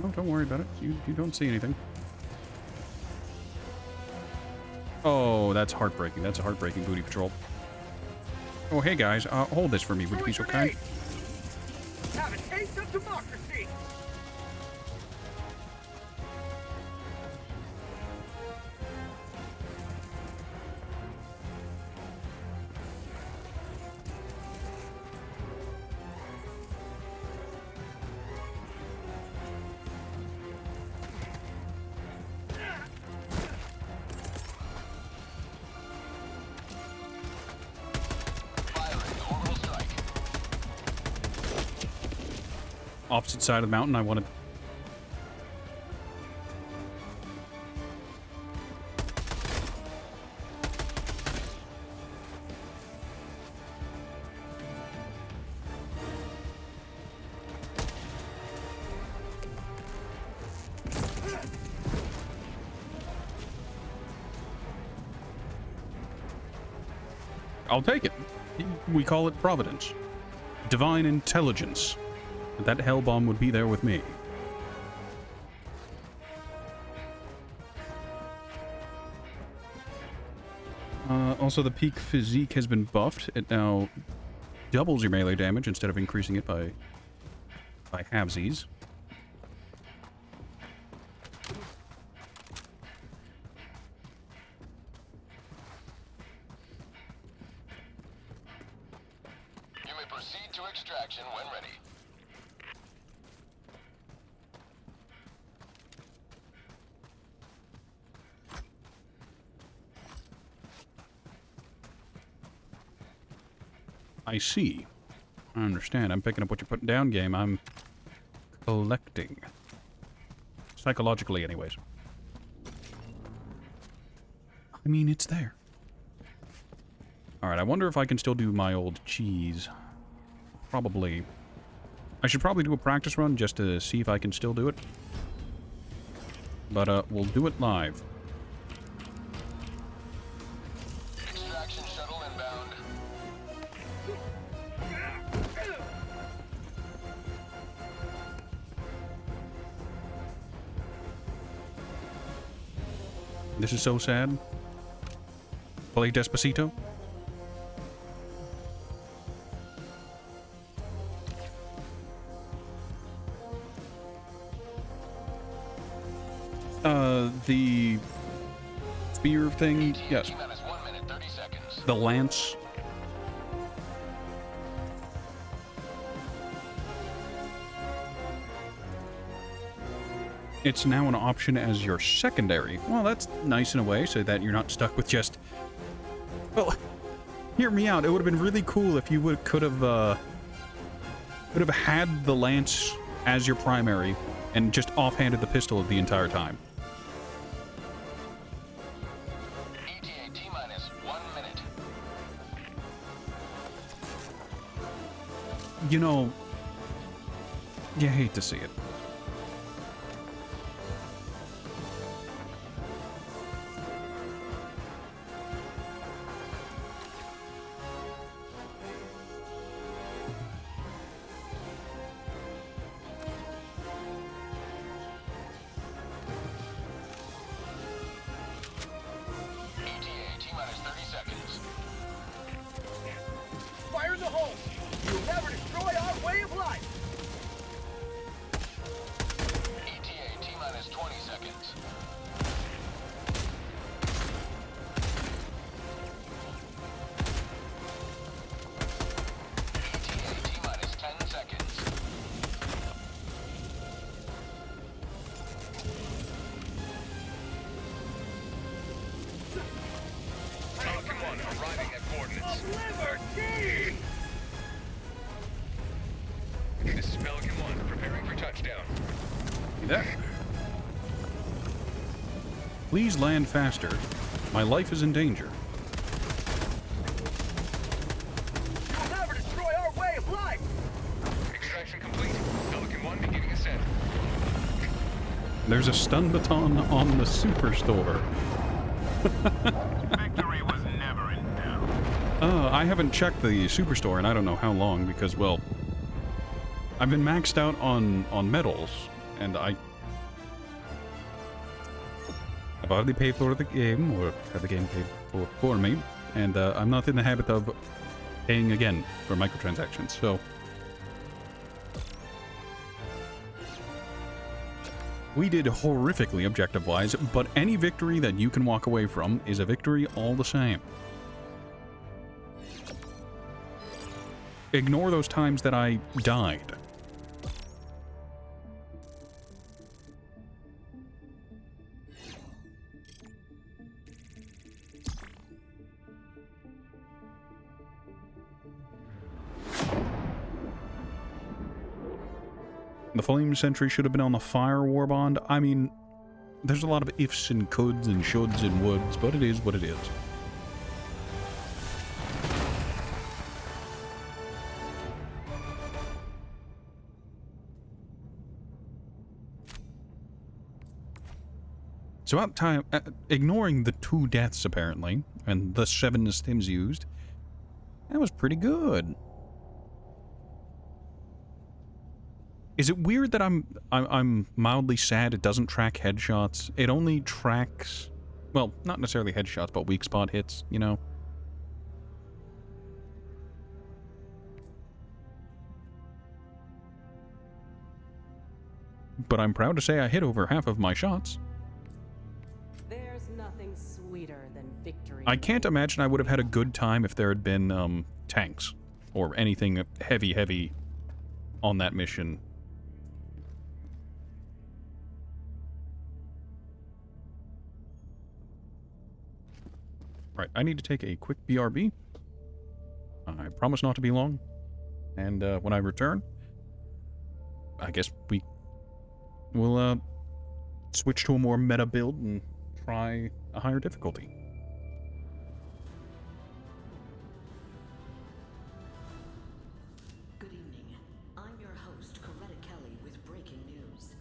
No, don't worry about it. You don't see anything. Oh, that's heartbreaking. That's a heartbreaking booty patrol. Oh, hey guys, hold this for me. Would you be so kind? Have a taste of democracy! Opposite side of the mountain, I wanted... I'll take it. We call it Providence. Divine intelligence. That hell bomb would be there with me. Also, the peak physique has been buffed. It now doubles your melee damage instead of increasing it by halvesies. You may proceed to extraction when ready. I see. I understand. I'm picking up what you're putting down, game. I'm collecting. Psychologically, anyways. I mean, it's there. Alright, I wonder if I can still do my old cheese. Probably. I should probably do a practice run just to see if I can still do it. But, we'll do it live. Extraction shuttle inbound. This is so sad. Play Despacito. The spear thing, yes. T-minus 1 minute, 30 seconds. The lance. It's now an option as your secondary. Well, that's nice in a way, so that you're not stuck with just... Well, hear me out. It would have been really cool if you could have had the lance as your primary and just offhanded the pistol the entire time. ETA T-minus 1 minute. You know, you hate to see it. ETA T-minus 30 seconds. Fire in the hole! You'll never destroy our way of life! ETA T-minus 20 seconds. ETA T-minus 10 seconds. Falcon 1 arriving at coordinates. Liberty! This is Pelican 1 preparing for touchdown. See that? Please land faster. My life is in danger. You'll never destroy our way of life! Extraction complete. Pelican 1 beginning ascent. There's a stun baton on the superstore. Victory was never in doubt. I haven't checked the superstore in I don't know how long because, well, I've been maxed out on medals, and I've already paid for the game, or had the game paid for me, and I'm not in the habit of paying again for microtransactions, so... We did horrifically objective-wise, but any victory that you can walk away from is a victory all the same. Ignore those times that I died. The Flame Sentry should have been on the Fire Warbond. I mean, there's a lot of ifs and coulds and shoulds and woulds, but it is what it is. So ignoring the 2 deaths apparently, and the 7 stims used, That was pretty good. Is it weird that I'm mildly sad it doesn't track headshots? It only tracks, well, not necessarily headshots, but weak spot hits, you know? But I'm proud to say I hit over half of my shots. There's nothing sweeter than victory. I can't imagine I would have had a good time if there had been, tanks. Or anything heavy on that mission. Right, I need to take a quick BRB. I promise not to be long. And, when I return, I guess we'll switch to a more meta build and try a higher difficulty. Good evening. I'm your host, Coretta Kelly, with breaking news.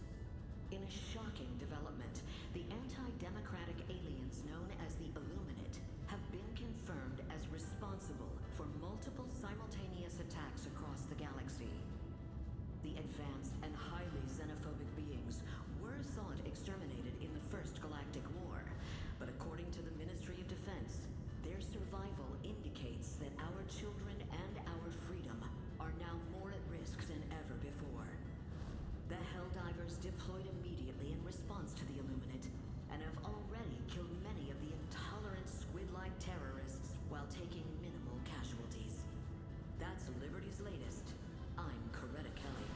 In a shocking development, the anti-democratic aliens known as the Illuminate have been confirmed as responsible for multiple simultaneous attacks across the galaxy. The advanced and highly xenophobic beings were thought exterminated in the First Galactic War, but according to the Ministry of Defense, their survival indicates that our children and our freedom are now more at risk than ever before. The Helldivers deployed immediately in response to the Illuminate, and have already killed many of the intolerant squid-like terrorists while taking minimal casualties. That's Liberty's latest. I'm Coretta Kelly.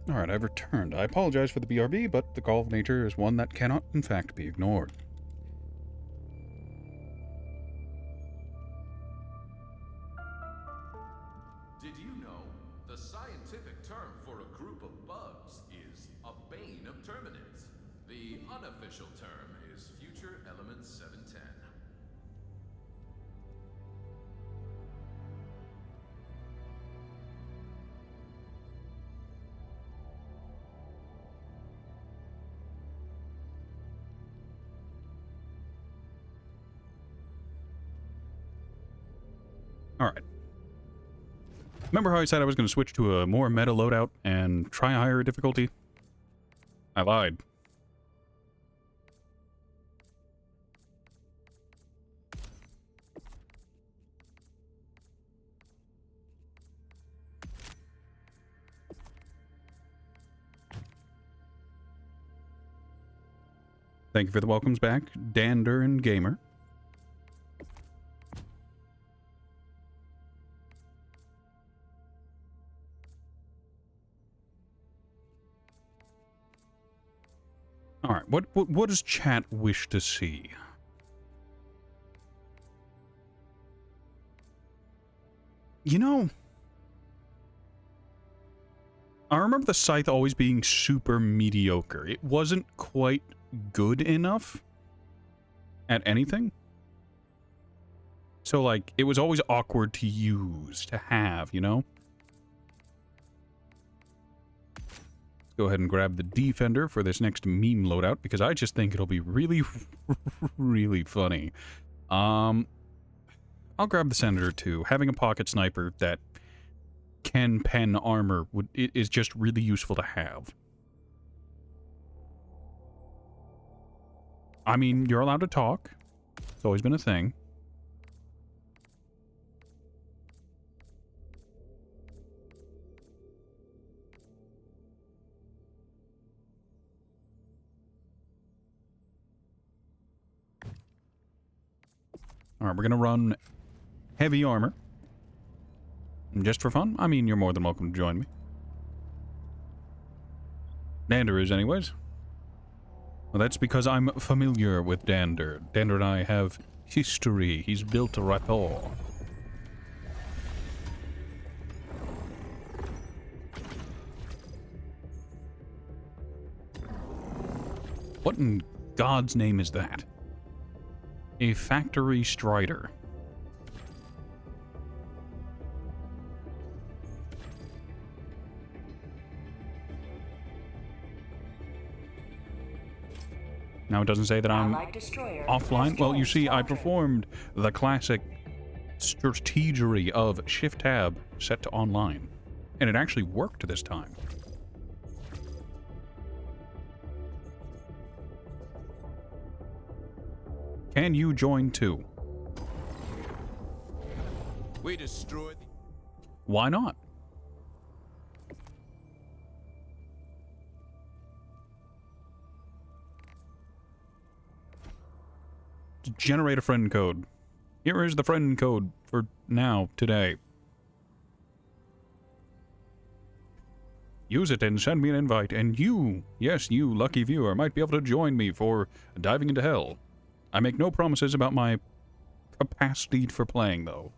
Alright, I've returned. I apologize for the BRB, but the call of nature is one that cannot, in fact, be ignored. Did you know the scientific term for a group of bugs is a bane of terminids? The unofficial term is Future Element 710. Alright. Remember how I said I was going to switch to a more meta loadout and try a higher difficulty? I lied. Thank you for the welcomes back, Dander and Gamer. All right, what does chat wish to see? You know, I remember the Scythe always being super mediocre. It wasn't quite good enough at anything. So, like, it was always awkward to use, to have, you know? Let's go ahead and grab the Defender for this next meme loadout, because I just think it'll be really, really funny. I'll grab the Senator too. Having a pocket sniper that can pen armor is just really useful to have. I mean, you're allowed to talk. It's always been a thing. Alright, we're gonna run heavy armor. Just for fun? I mean, you're more than welcome to join me. Dander is, anyways. Well, that's because I'm familiar with Dander. Dander and I have history. He's built a rapport. What in God's name is that? A factory strider. Now it doesn't say that I'm offline. Well, you see, I performed the classic strategery of Shift-Tab set to online. And it actually worked this time. Can you join too? We destroyed. Why not? Generate a friend code. Here is the friend code for now, today. Use it and send me an invite, and you, yes, you lucky viewer, might be able to join me for diving into hell. I make no promises about my capacity for playing, though.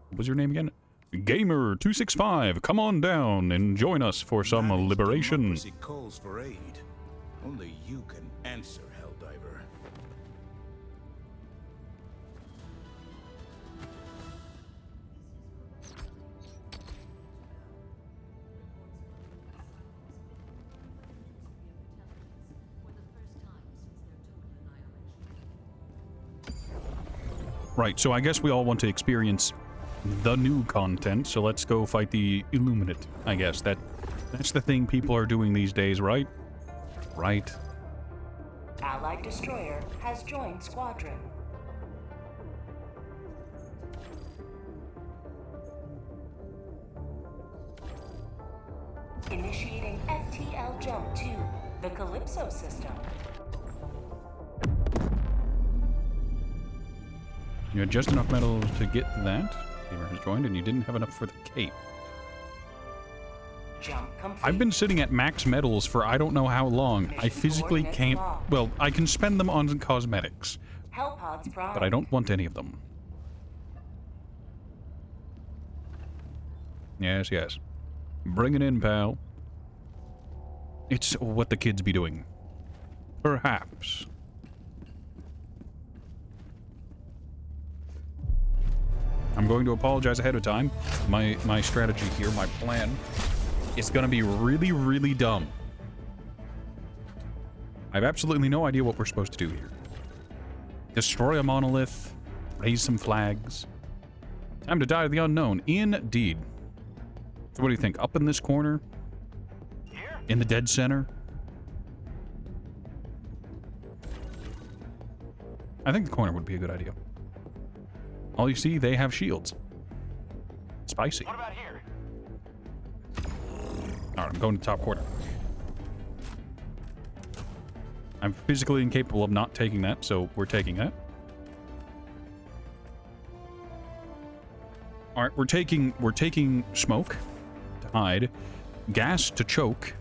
What was your name again? Gamer265, come on down and join us for some liberation. Democracy calls for aid. Only you can answer, Helldiver. Right, so I guess we all want to experience the new content, so let's go fight the Illuminate, I guess. That's the thing people are doing these days, right? Right. Allied destroyer has joined squadron. Initiating FTL jump to the Calypso system. You had just enough metal to get that. Gamer has joined, and you didn't have enough for the cape. Jump complete. I've been sitting at max medals for I don't know how long. I physically can't... Well, I can spend them on cosmetics, Hellpods prime. but I don't want any of them. Yes, yes. Bring it in, pal. It's what the kids be doing. Perhaps. I'm going to apologize ahead of time. My strategy here, my plan, is going to be really, really dumb. I have absolutely no idea what we're supposed to do here. Destroy a monolith, raise some flags. Time to die to the unknown. Indeed. So what do you think? Up in this corner? Here? In the dead center? I think the corner would be a good idea. All you see, they have shields. Spicy. What about here? Alright, I'm going to the top corner. I'm physically incapable of not taking that, so we're taking that. Alright, we're taking smoke to hide, gas to choke.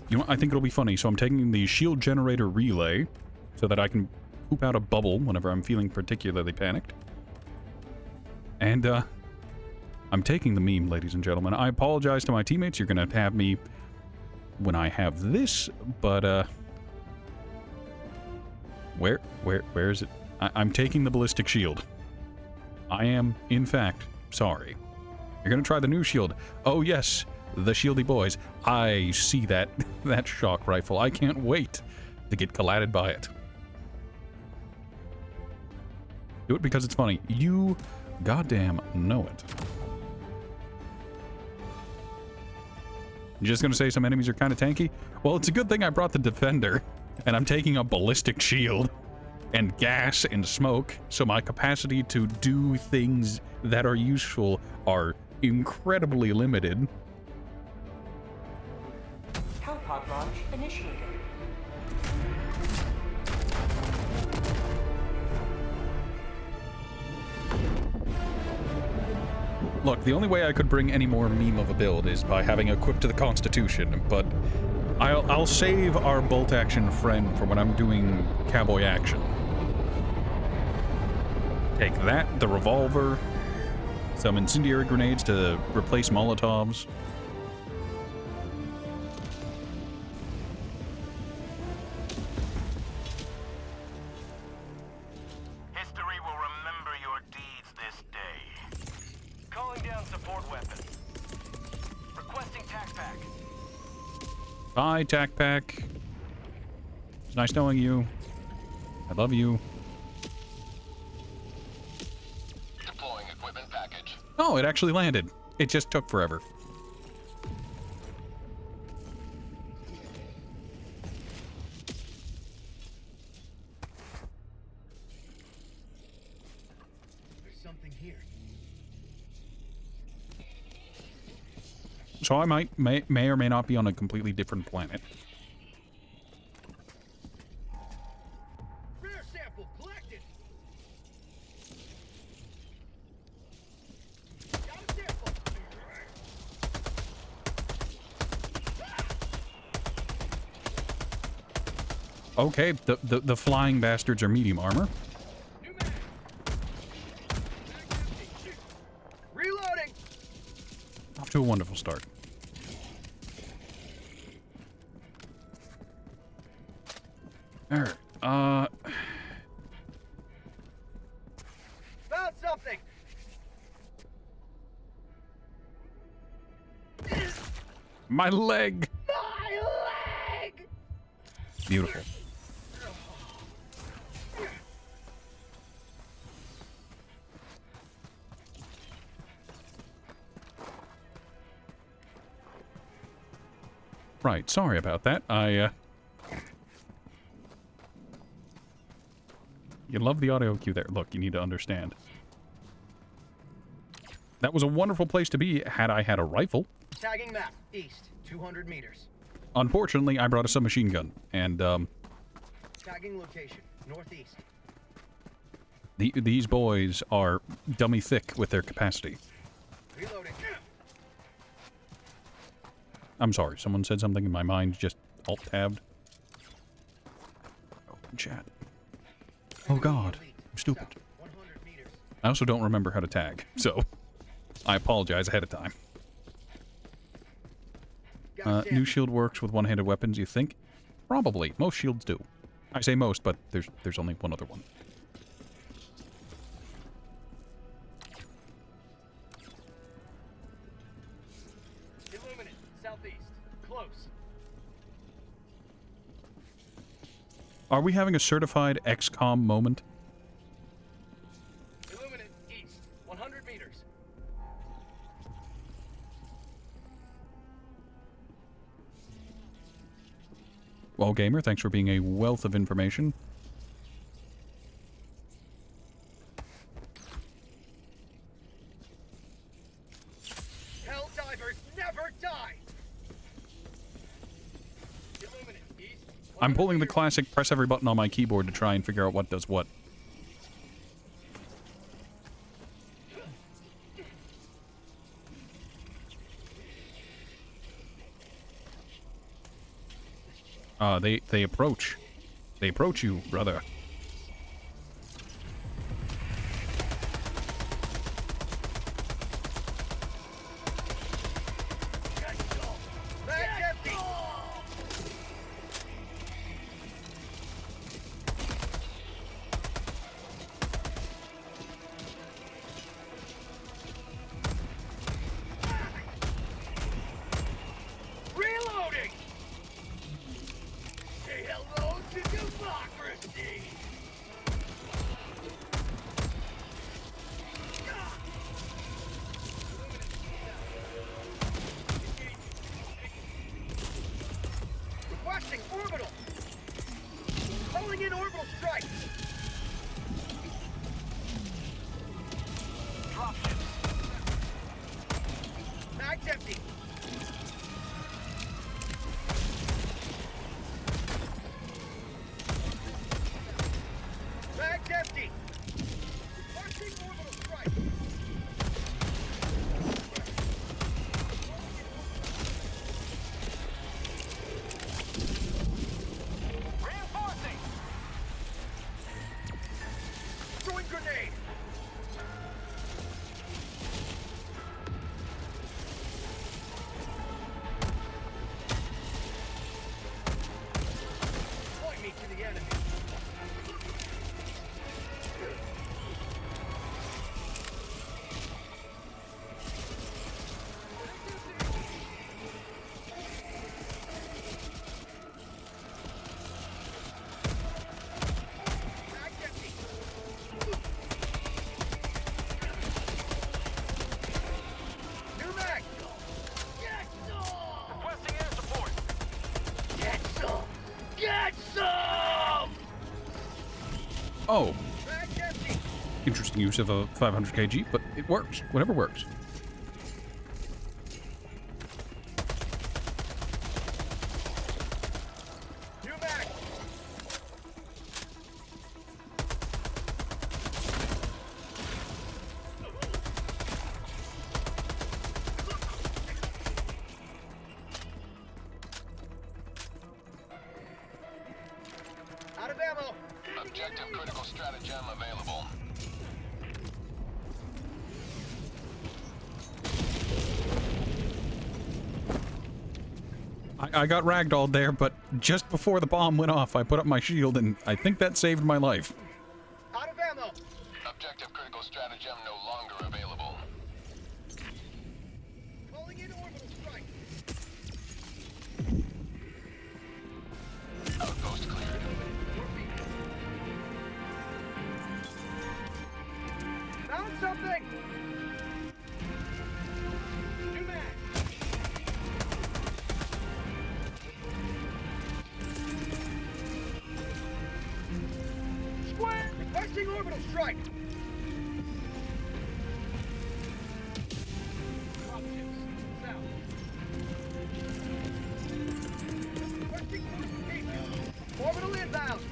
You know, I think it'll be funny. So I'm taking the shield generator relay so that I can poop out a bubble whenever I'm feeling particularly panicked. And, I'm taking the meme, ladies and gentlemen. I apologize to my teammates. You're gonna have me when I have this, but, where is it? I'm taking the ballistic shield. I am, in fact, sorry. You're gonna try the new shield. Oh, yes. The shieldy boys. I see that shock rifle. I can't wait to get collided by it. Do it because it's funny. You goddamn know it. You're just gonna say some enemies are kind of tanky? Well, it's a good thing I brought the defender, and I'm taking a ballistic shield and gas and smoke, so my capacity to do things that are useful are incredibly limited. Hellpod launch initiated. Look, the only way I could bring any more meme of a build is by having equipped to the Constitution, but I'll save our bolt action friend for when I'm doing cowboy action. Take that, the revolver, some incendiary grenades to replace Molotovs. History will remember your deeds this day. Calling down support weapon. Requesting tac pack. Bye, Tac Pack. It's nice knowing you. I love you. Deploying equipment package. Oh, it actually landed. It just took forever. There's something here. So I may or may not be on a completely different planet. Rare sample collected. Got a sample. Okay, the flying bastards are medium armor. New mag. Mag empty. Shoot. Reloading. Off to a wonderful start. Alright, Found something. my leg! My leg. Beautiful. Right, sorry about that. You love the audio cue there. Look, you need to understand. That was a wonderful place to be had I had a rifle. Tagging map. East. 200 meters. Unfortunately, I brought a submachine gun, and, Tagging location. Northeast. these boys are dummy thick with their capacity. Reloading. I'm sorry, someone said something in my mind, just alt-tabbed. Open chat. Oh god, I'm stupid. I also don't remember how to tag, so I apologize ahead of time. New shield works with one-handed weapons, you think? Probably. Most shields do. I say most, but there's only one other one. Illuminate, southeast. Close. Are we having a certified XCOM moment? Illuminate, east. 100 meters. Well, Gamer, thanks for being a wealth of information. Helldivers never die! Illuminate, east. I'm 100 pulling the meters. classic press every button on my keyboard to try and figure out what does what. They approach. They approach you, brother. Mag's empty! Reloading! Say hello to democracy! Requesting orbital! Calling in orbital strike! Dropships! Mag's empty! Mag's empty! Requesting orbital strike! Reinforcing! Throwing grenade! Point me to the enemy. Mag's empty! New mag! Get some! Requesting air support! Get some! Get some! Oh, Mag's empty! interesting use of a 500 kg, but it works. Whatever works. New mag! Out of ammo! Objective critical stratagem available. I got ragdolled there, but just before the bomb went off, I put up my shield, and I think that saved my life. Out of ammo! Objective critical stratagem no longer available. Calling in orbital strike! Outpost cleared. Found something! New mag! Square! Requesting orbital strike! Dropships, south. Requesting orbital inbound!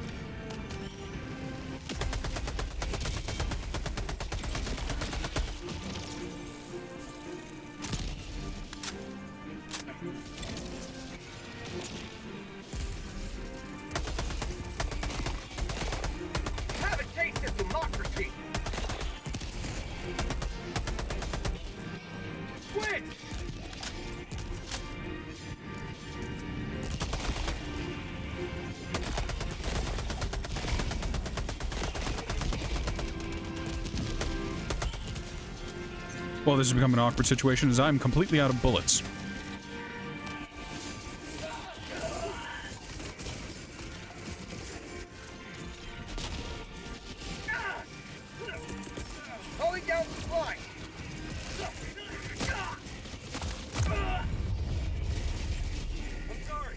Have it! Well, this has become an awkward situation as I'm completely out of bullets. Pulling down supply. I'm sorry.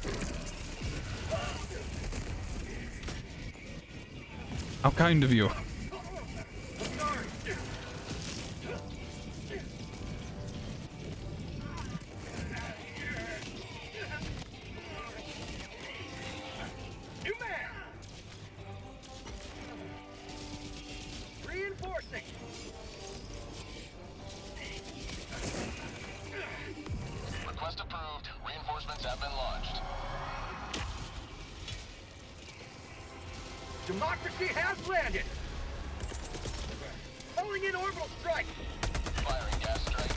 How kind of you. New man. Reinforcing. Request approved. Reinforcements have been launched. Democracy has landed. Pulling in orbital strike. Firing gas strike.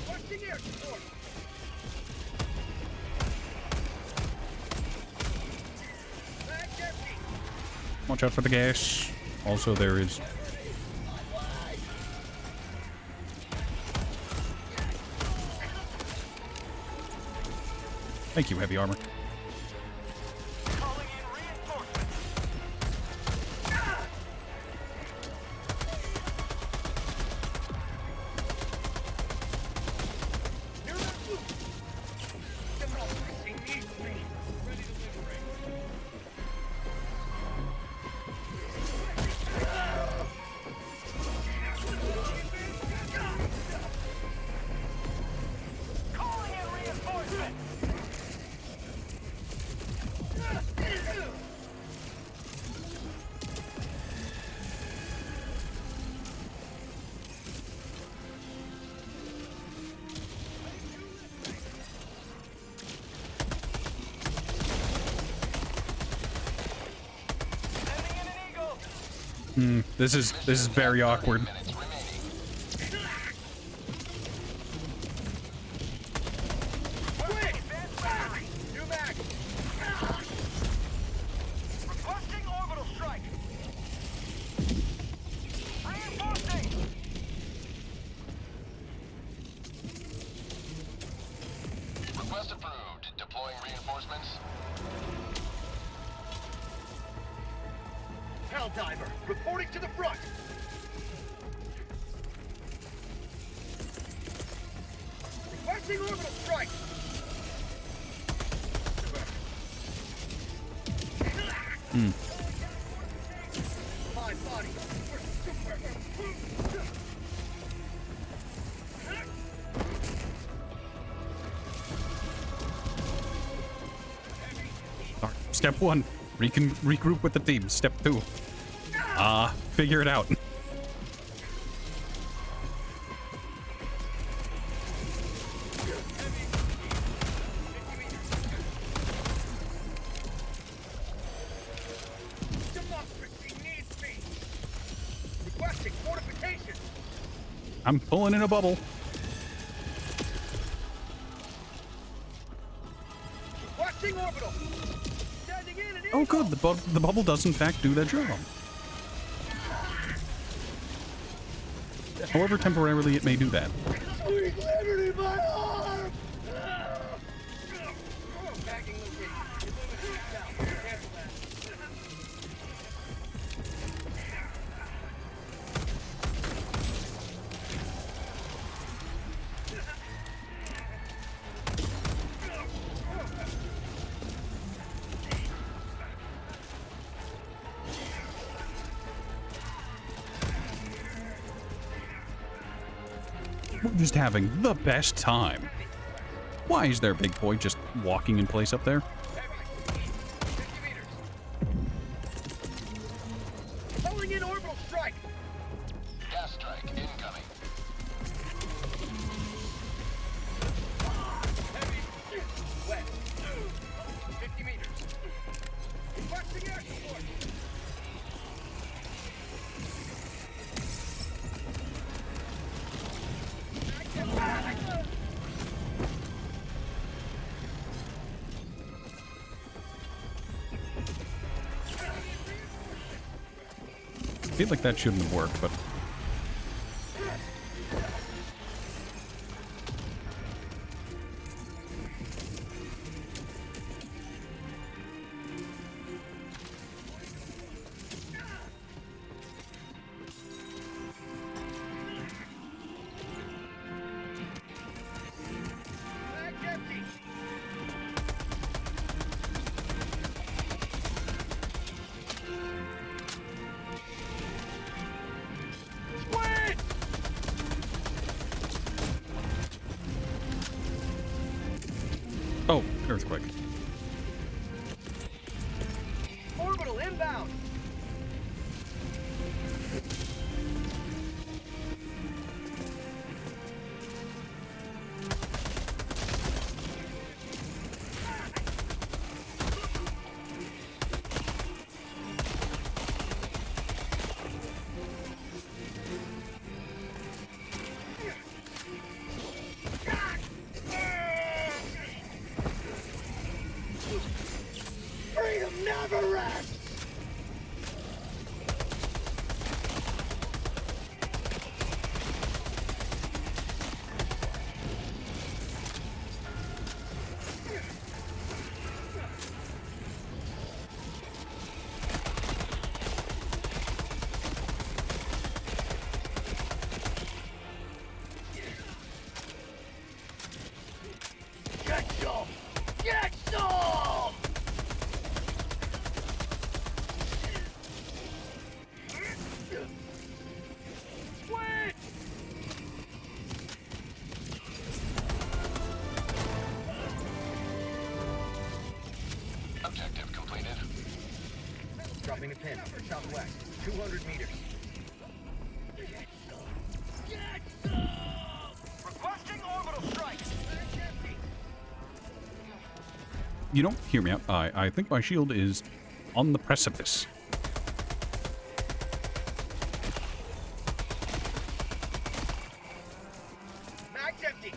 Requesting air support. Bag's empty. Watch out for the gas. Also, there is... Thank you, heavy armor. Calling in reinforcements. Near that loop. Democracy needs me. Ready to liberate. Calling in reinforcements. Sending in an eagle. This is very awkward. Minutes remaining. Quick! New mag! Requesting orbital strike! Reinforcing! Request approved. Deploying reinforcements. Helldiver, reporting to the front! Requesting orbital strike! My body! Alright, Step 1. Regroup with the team. Step 2. Figure it out. Democracy needs me! Requesting fortifications! I'm pulling in a bubble. Requesting orbital! Sending in an Oh, eagle! good. The bubble does, in fact, do their job. However temporarily it may do that. Sweet liberty, my arm! Bagging location. Illuminate south. Cancel that. We're just having the best time. Why is there Big Boy just walking in place up there? 50 meters. Pulling in orbital strike. Gas strike incoming. Heavy. West. 50 meters. Requesting air support. feel like that shouldn't have worked, but... Oh, earthquake. Orbital inbound. Freedom never rests. Get some! Get some! Wait! Objective completed. Dropping a pin, southwest, 200 meters. Requesting orbital strike. You don't hear me out. I think my shield is on the precipice. Mag's empty.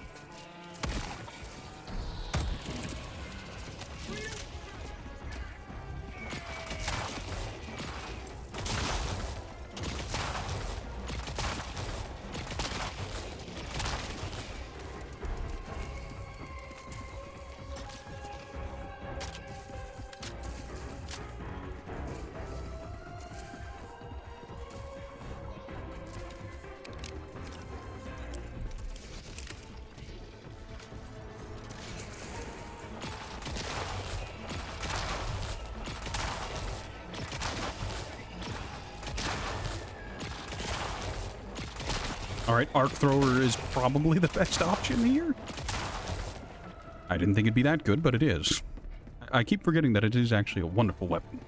Alright, arc thrower is probably the best option here. I didn't think it'd be that good, but it is. I keep forgetting that it is actually a wonderful weapon.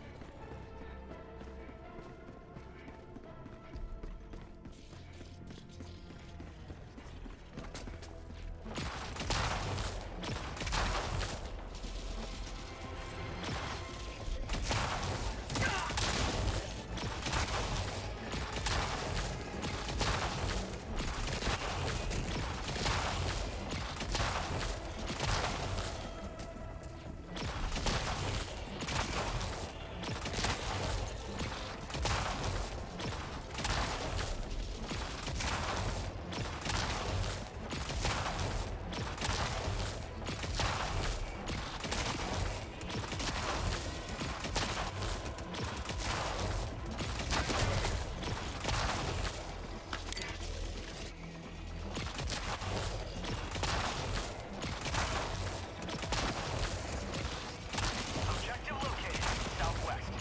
Objective located, southwest.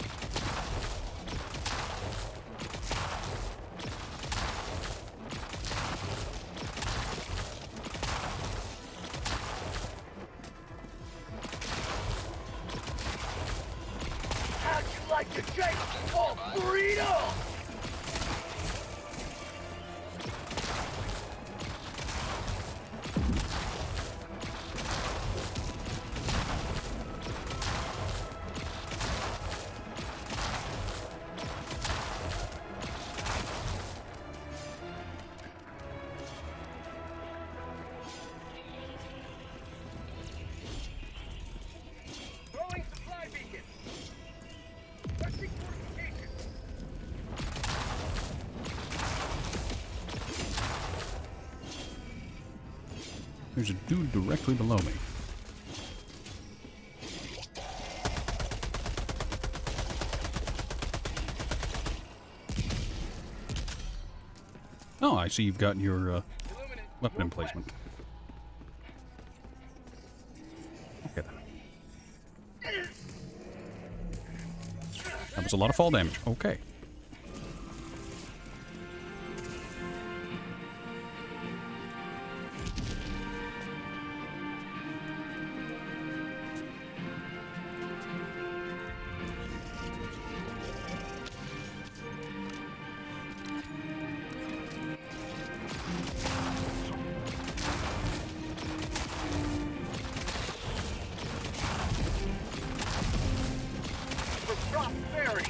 How'd you like to taste of freedom? Throwing supply beacon. Testing fortifications. There's a dude directly below me. Oh, I see you've got your weapon emplacement. Okay then. That was a lot of fall damage. Okay. For prosperity.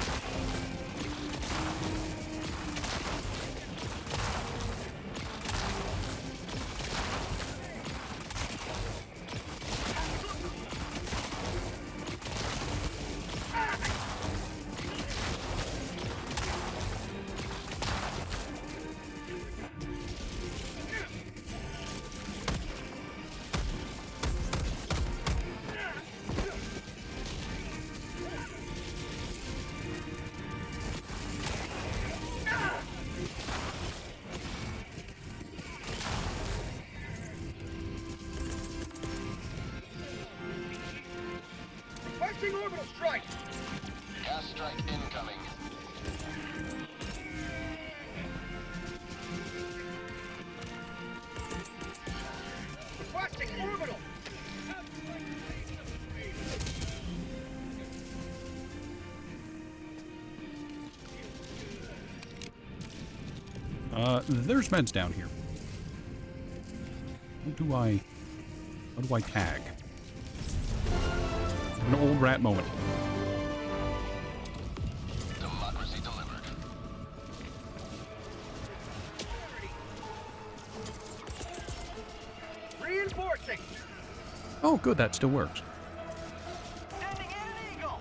Requesting orbital strike. Gas strike incoming. Requesting orbital. There's meds down here. How do I tag? An old rat moment. Democracy delivered. Reinforcing. Oh, good, that still works. Sending in an eagle.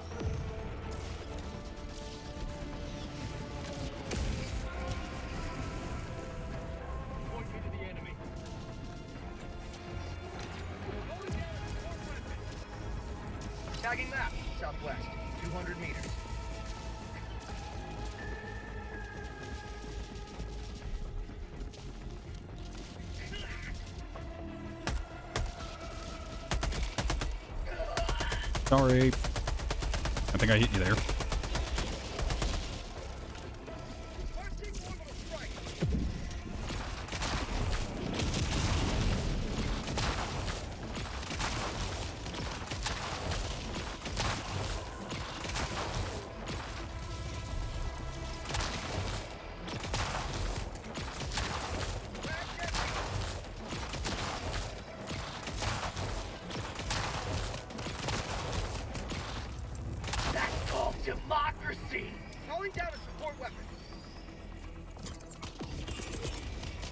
Point me to the enemy. Tagging map, southwest, 200 meters. Sorry. I think I hit you there. Requesting orbital strike. That's called democracy! Calling down a support weapon.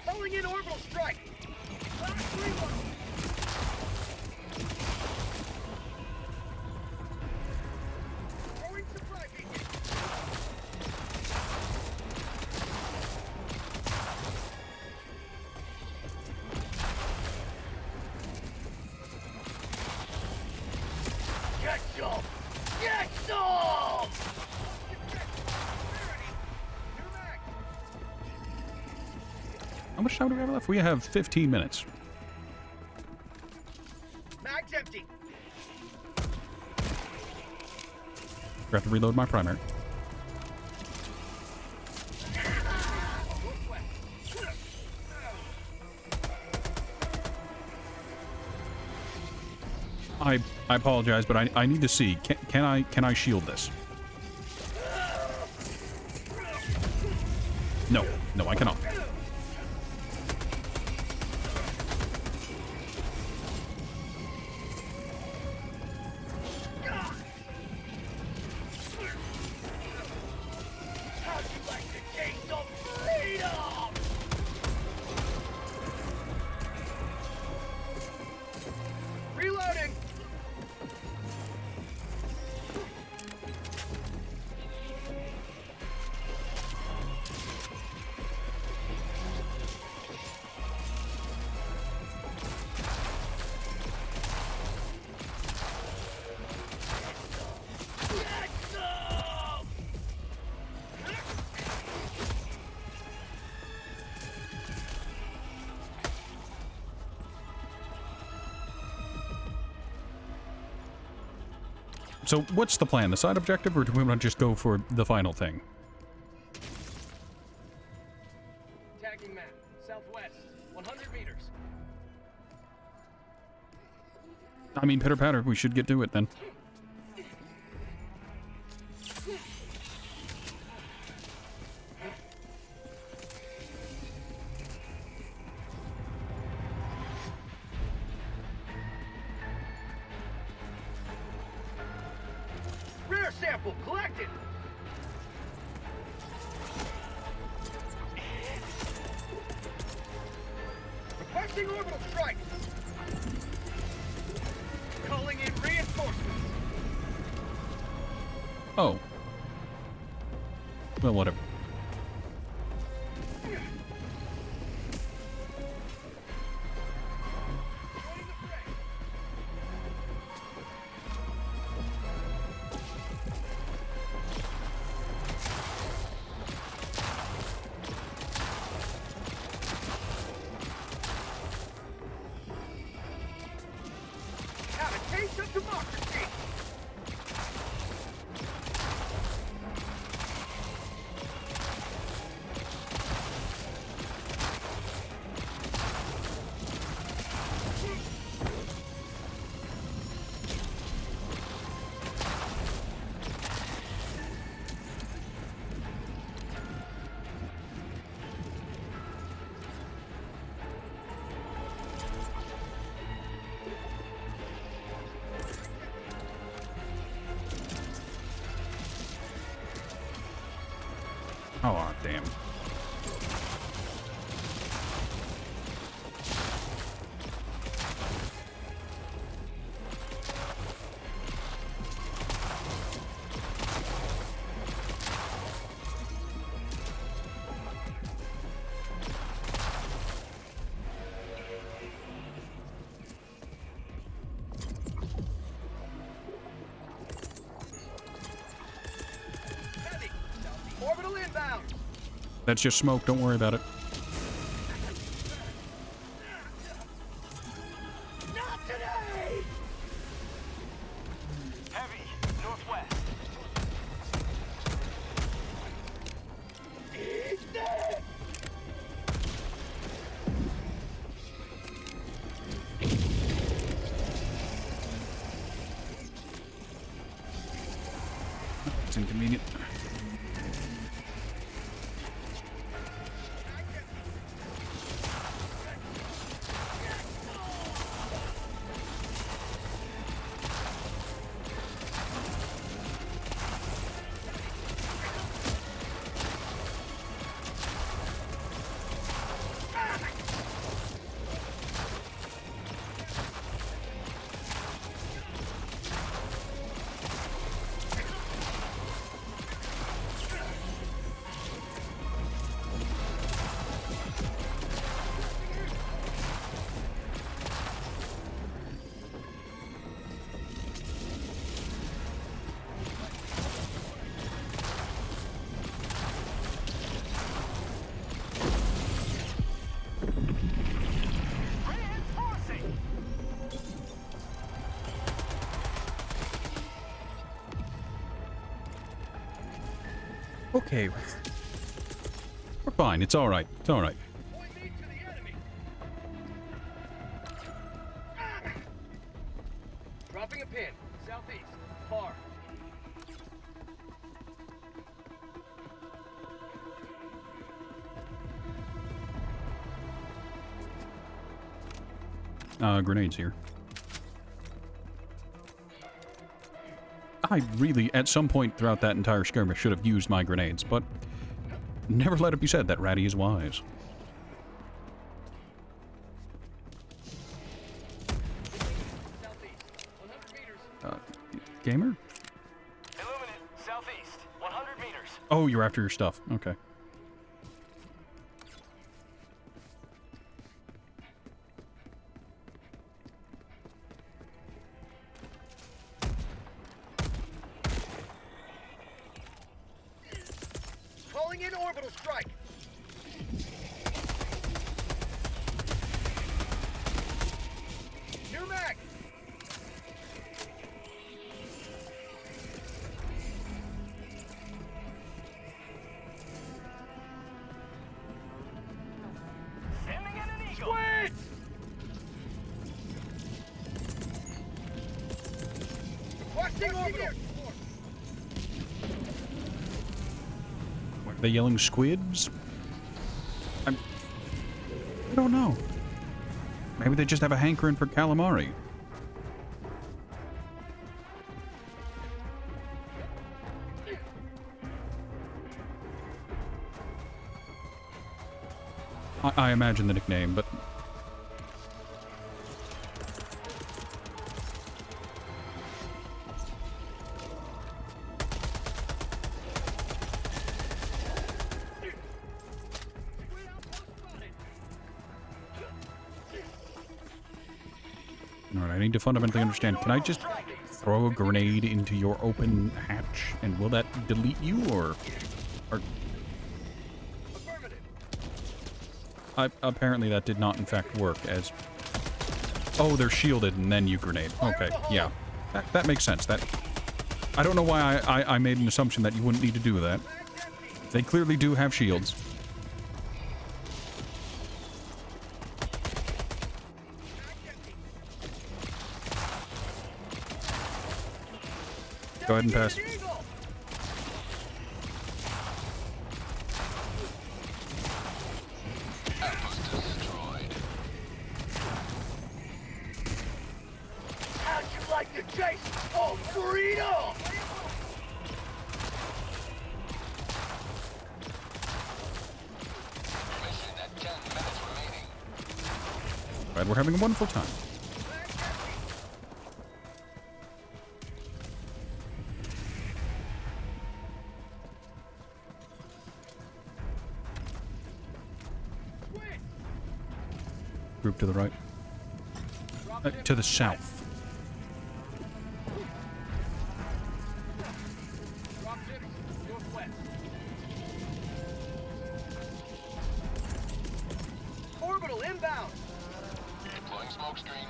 Calling in orbital strike. Last reload. Throwing supply beacon. Get some! Get some! How much time do we have left? We have 15 minutes. Mag's empty. Forgot to reload my primary. I apologize, but I need to see. Can I shield this? No, I cannot. How'd you like to taste some freedom? Reloading. So what's the plan? The side objective, or do we want to just go for the final thing? Tagging map. Southwest. 100 meters. I mean, pitter patter, we should get to it then. Rare sample collected. Requesting orbital strike. Calling in reinforcements. Oh. Well, whatever. Joining the fray. Have a taste of democracy. Oh, damn. Heavy. Orbital inbound. That's just smoke, don't worry about it. Not today. Heavy, northwest. Eat this. It's inconvenient. Reinforcing. Okay. We're fine. It's alright. It's alright. Point me to the enemy. Dropping a pin. Southeast. Far. Grenades here. I really, at some point throughout that entire skirmish, should have used my grenades, but never let it be said that Ratty is wise. Southeast. 100 meters. Gamer? Illuminate, southeast. 100 meters. Oh, you're after your stuff. Okay. Calling in orbital strike. New mag. Requesting orbital. What, are they yelling squids? I don't know. Maybe they just have a hankering for calamari. I imagine the nickname, but... Alright, I need to fundamentally understand. Can I just throw a grenade into your open hatch, and will that delete you, or... apparently that did not, in fact, work as... Oh, they're shielded, and then you grenade. Okay, yeah. That makes sense. That... I don't know why I made an assumption that you wouldn't need to do that. They clearly do have shields. Go ahead and pass. How'd you like to chase? Oh, burrito! Mission at 10 minutes remaining. Right, we're having a wonderful time. Group to the right. To the south. Orbital inbound. Deploying smoke screen.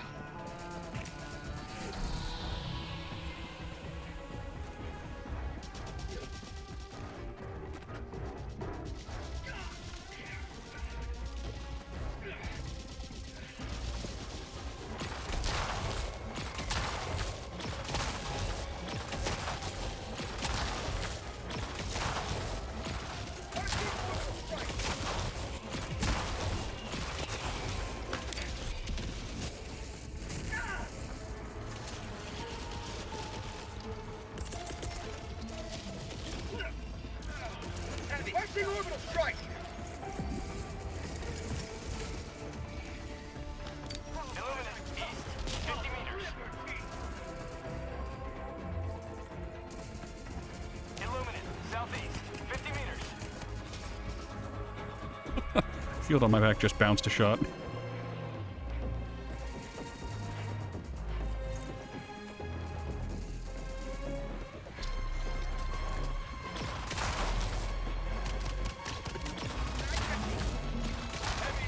Requesting orbital strike. Illuminate east, 50 meters. Illuminate southeast, 50 meters. Field on my back just bounced a shot.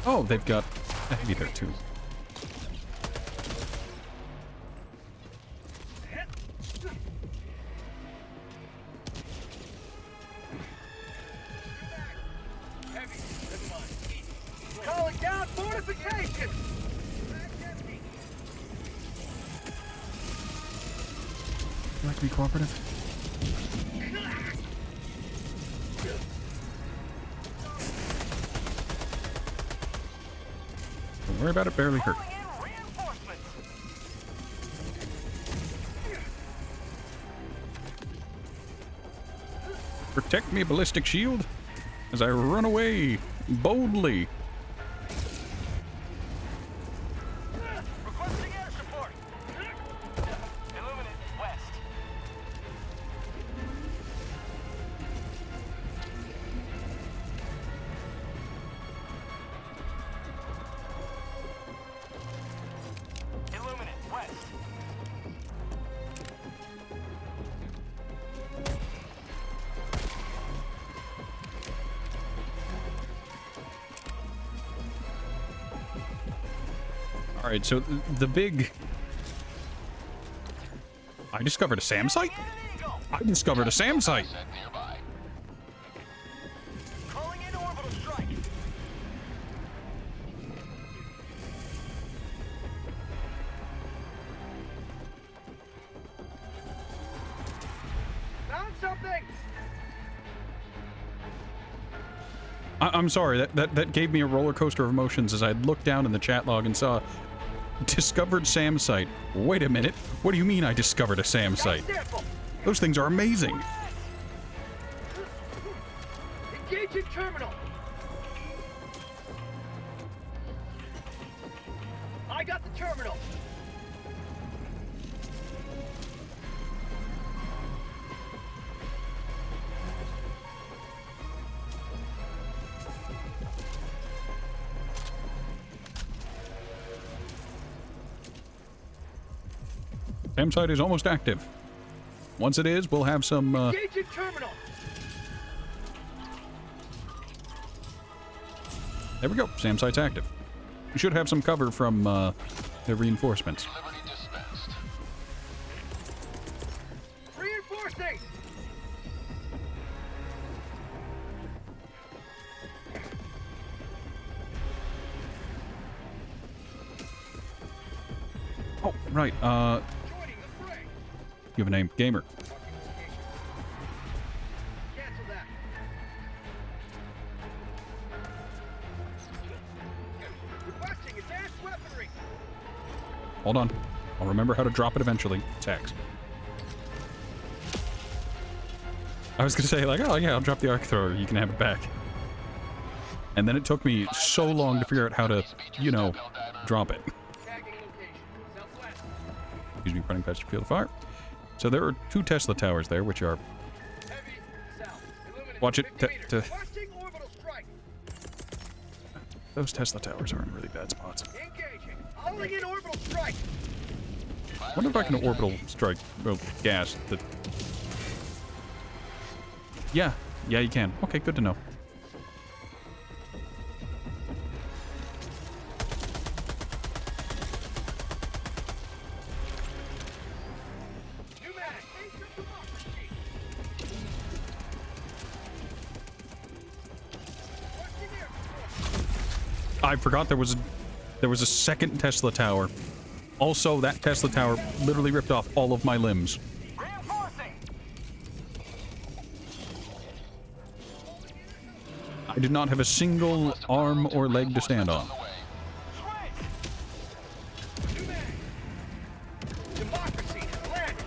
Oh, they've got a heavy there too. Calling down fortification. You like to be cooperative? Don't worry about it, barely hurt. Calling in reinforcements. Protect me, ballistic shield, as I run away boldly. Requesting air support. Illuminate west. Illuminate west. All right, so the big... I discovered a SAM site? I discovered a SAM site! Set nearby. Calling in orbital strike. something? I'm sorry, that gave me a roller coaster of emotions as I looked down in the chat log and saw discovered SAM site. Wait a minute, what do you mean I discovered a SAM site? Those things are amazing. Engaging terminal. I got the terminal. SAM site is almost active. Once it is, we'll have some, Engaging terminal. There we go. SAM site's active. We should have some cover from, the reinforcements. Liberty dispensed. Reinforcing. Oh, right, Joining the fray. you have a name. Gamer. Cancel that. Requesting advanced weaponry. Hold on. I'll remember how to drop it eventually. Text. I was gonna say, like, oh yeah, I'll drop the arc thrower. You can have it back. And then it took me so long to figure out how to, you know, drop it. Tagging location. Southwest. Excuse me, running past your field of fire. So there are 2 Tesla towers there, which are... Heavy south. Illuminate Watch it. 50 meters. To Requesting orbital strike. those Tesla towers are in really bad spots. Engaging. Holding in orbital strike. I wonder if I can orbital strike gas that... Yeah, you can. Okay, good to know. New mag. Ancient democracy. Requesting air support. I forgot there was a second Tesla tower. Also, that Tesla tower literally ripped off all of my limbs. Reinforcing. I did not have a single arm or leg to stand on. New mag. Democracy has landed.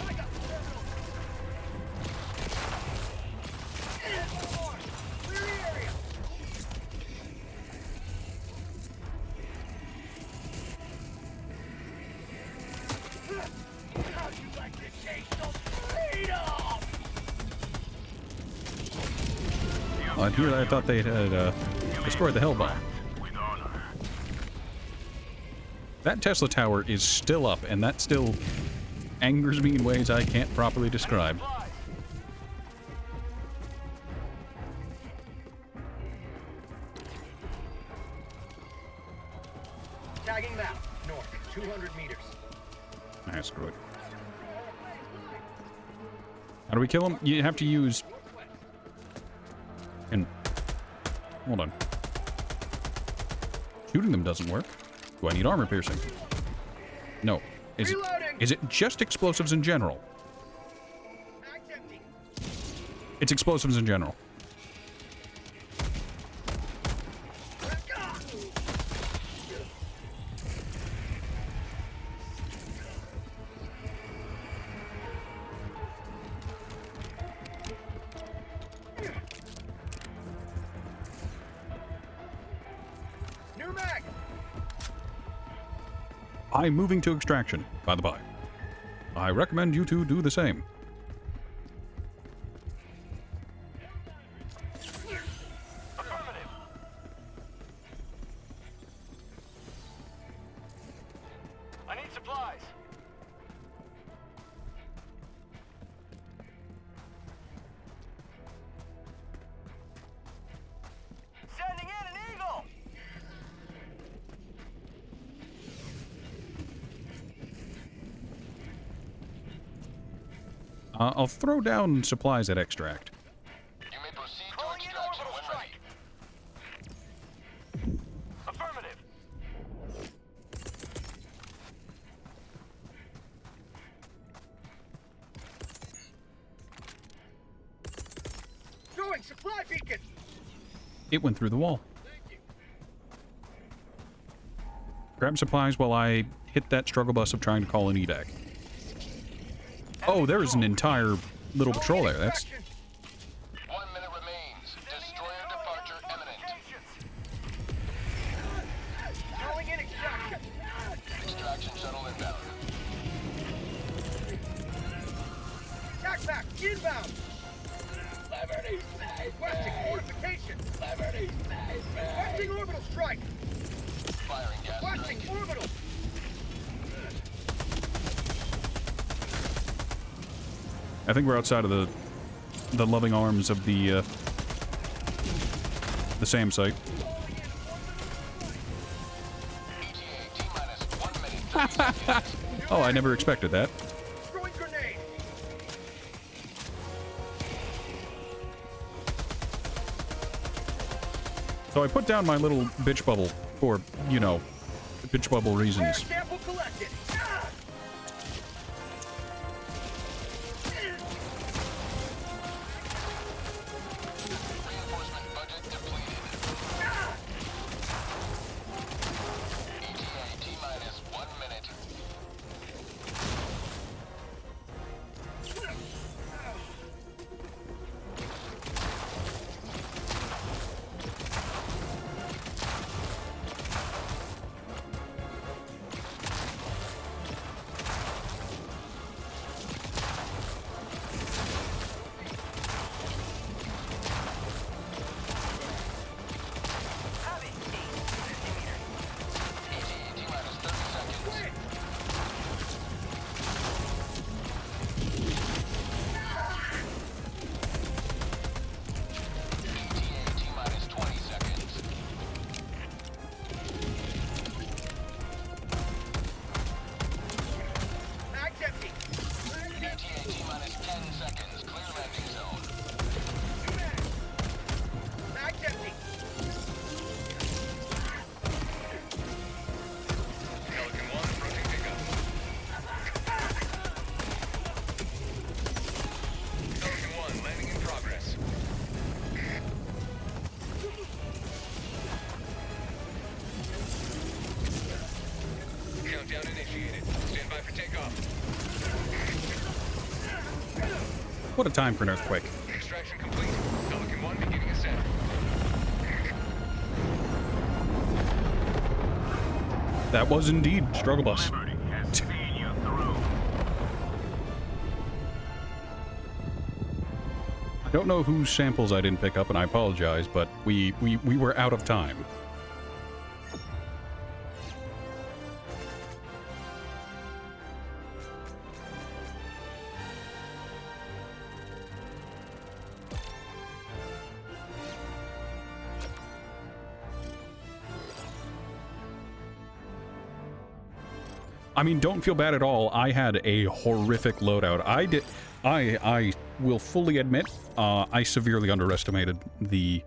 I got the terminal. Clear the area. How'd you like to taste of freedom? On here, I thought they had destroyed the Hellbomb. With honor. That Tesla tower is still up, and that still angers me in ways I can't properly describe. Tagging map. North. 200 meters. Ah, screw it. How do we kill him? You have to use... And... Hold on. Shooting them doesn't work. Do I need armor piercing? No. Is it just explosives in general? Mag's empty. It's explosives in general. New mag. I'm moving to extraction, by the by. I recommend you two do the same. Affirmative. I need supplies. Sending in an eagle. I'll throw down supplies at extract. You may proceed to Calling in extraction orbital when ready. strike. Affirmative. Going supply beacon. It went through the wall. Thank you. Grab supplies while I hit that struggle bus of trying to call an evac. Oh, there is an entire little patrol there. That's... 1 minute remains. Destroyer departure imminent. Calling in extraction. Extraction shuttle inbound. Attack back. Inbound. Liberty space. Requesting fortification. Liberty space. Requesting orbital strike. Firing gas Requesting strike. orbital. I think we're outside of the loving arms of the SAM site. ETA T-minus 1 minute. 30 seconds. Oh, I never expected that. Throwing grenade. So I put down my little bitch bubble for, you know, bitch bubble Air reasons. sample collected. Reinforcement budget depleted. ETA T-minus 1 minute. ETA T-minus 30 seconds. ETA T-minus 20 seconds. Mag's empty. ETA T-minus 10 seconds. Clear landing zone. Mag's empty. Pelican 1 approaching pickup. Pelican 1 landing in progress. Countdown initiated. Stand by for takeoff. What a time for an earthquake. Extraction complete. Pelican 1 beginning ascent. That was indeed struggle bus. Liberty has seen you through. I don't know whose samples I didn't pick up, and I apologize, but we were out of time. I mean, don't feel bad at all. I had a horrific loadout. I will fully admit, I severely underestimated the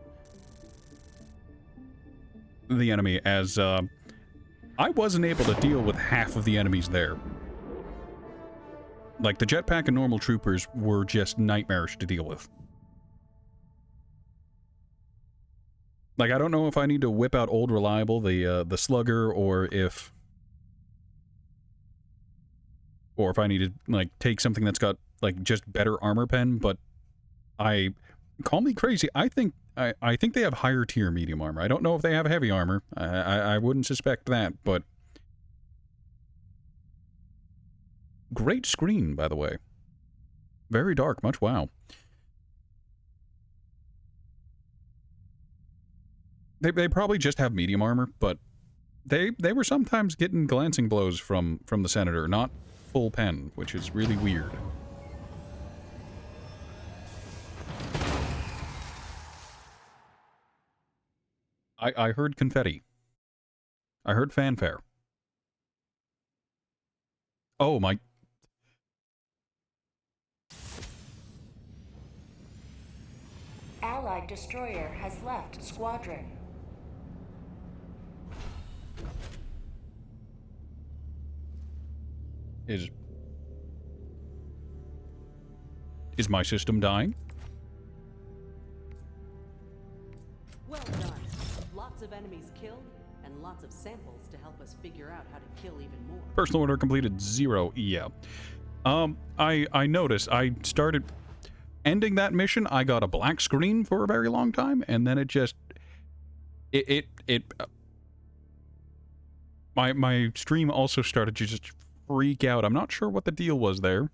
enemy, as I wasn't able to deal with half of the enemies there. Like, the jetpack and normal troopers were just nightmarish to deal with. Like, I don't know if I need to whip out Old Reliable, the Slugger, or if I need to, like, take something that's got, like, just better armor pen, but call me crazy, I think they have higher tier medium armor. I don't know if they have heavy armor. I wouldn't suspect that, but great screen, by the way. Very dark, much wow. They probably just have medium armor, but they were sometimes getting glancing blows from the Senator, not full pen, which is really weird. I heard confetti. I heard fanfare. Oh my... Allied destroyer has left squadron. Is my system dying? Well done. Lots of enemies killed, and lots of samples to help us figure out how to kill even more. Personal order completed 0. Yeah. I noticed I started ending that mission. I got a black screen for a very long time, and then it just my stream also started to just freak out. I'm not sure what the deal was there,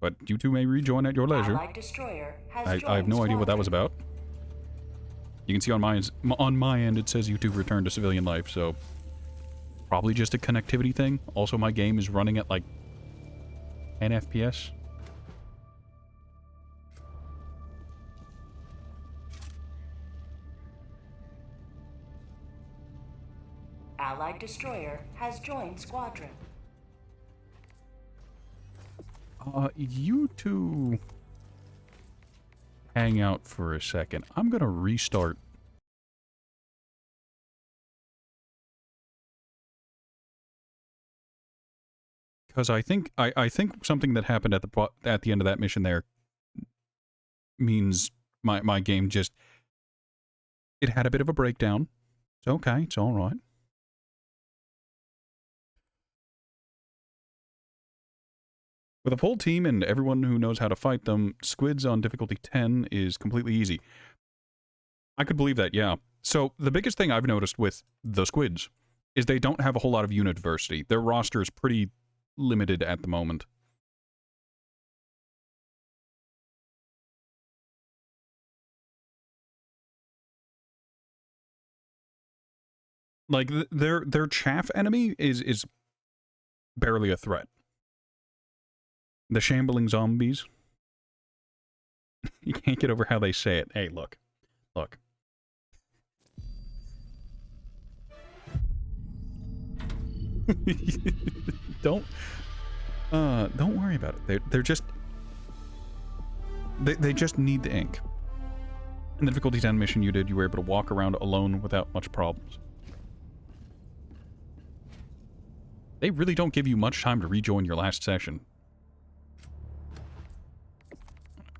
but you two may rejoin at your leisure. Allied destroyer has I have no idea what that was about. You can see on my end it says YouTube returned to civilian life, so probably just a connectivity thing. Also, my game is running at like 10 FPS. Allied destroyer has joined squadron. You two hang out for a second. I'm gonna restart. Because I think something that happened at the end of that mission there means my game just, it had a bit of a breakdown. It's okay, it's all right. With a full team and everyone who knows how to fight them, squids on difficulty 10 is completely easy. I could believe that, yeah. So the biggest thing I've noticed with the squids is they don't have a whole lot of unit diversity. Their roster is pretty limited at the moment. Like, their chaff enemy is barely a threat. The shambling zombies. You can't get over how they say it. Hey, look. Look. Don't worry about it. They're just... They just need the ink. In the difficulty 10 mission you did, you were able to walk around alone without much problems. They really don't give you much time to rejoin your last session.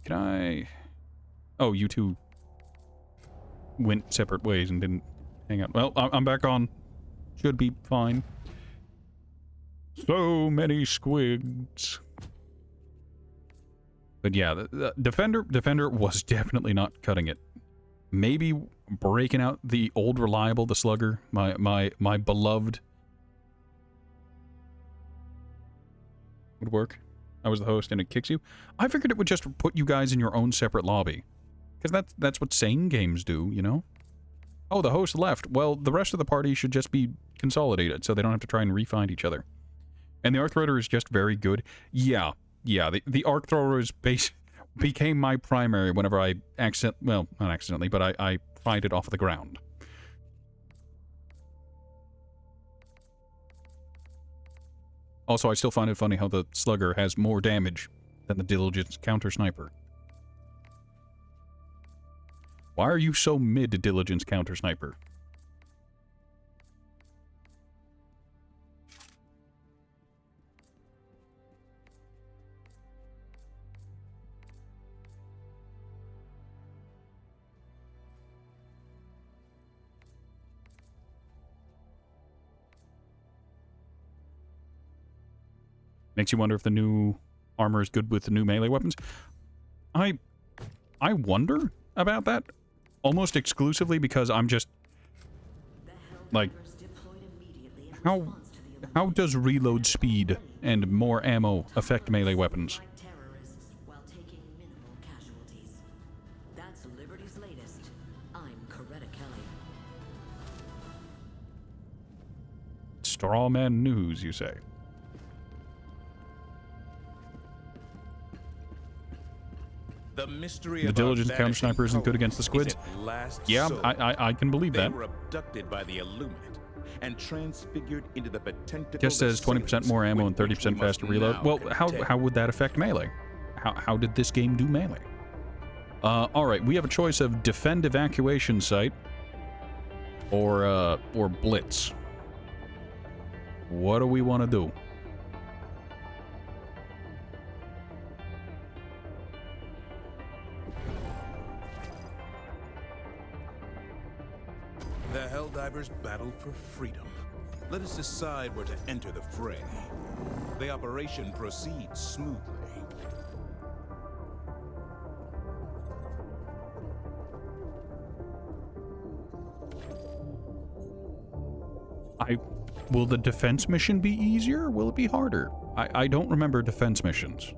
Can I... Oh, you two went separate ways and didn't hang out. Well, I'm back on. Should be fine. So many squids. But yeah, the Defender was definitely not cutting it. Maybe breaking out the old reliable, the Slugger, my beloved, would work. I was the host and it kicks you. I figured it would just put you guys in your own separate lobby. Because that's what sane games do, you know? Oh, the host left. Well, the rest of the party should just be consolidated so they don't have to try and re-find each other. And the Arc Thrower is just very good. Yeah, the Arc Thrower became my primary whenever I well, not accidentally, but I pried it off the ground. Also, I still find it funny how the Slugger has more damage than the Diligence Counter Sniper. Why are you so mid, Diligence Counter Sniper? Makes you wonder if the new armor is good with the new melee weapons. I wonder about that almost exclusively because I'm just like, how does reload speed and more ammo affect melee weapons? That's Liberty's latest. I'm Coretta Kelly. Strawman news, you say? The mystery The of Diligence our Counter Sniper isn't good vanishing against the squids. Yeah, I can believe that. They were abducted by the Illuminate and transfigured into the potential. Just says 20% more ammo and 30% faster reload. Well, how would that affect melee? How did this game do melee? Alright, we have a choice of defend evacuation site or blitz. What do we want to do? The Helldivers battle for freedom. Let us decide where to enter the fray. The operation proceeds smoothly. Will the defense mission be easier or will it be harder? I don't remember defense missions.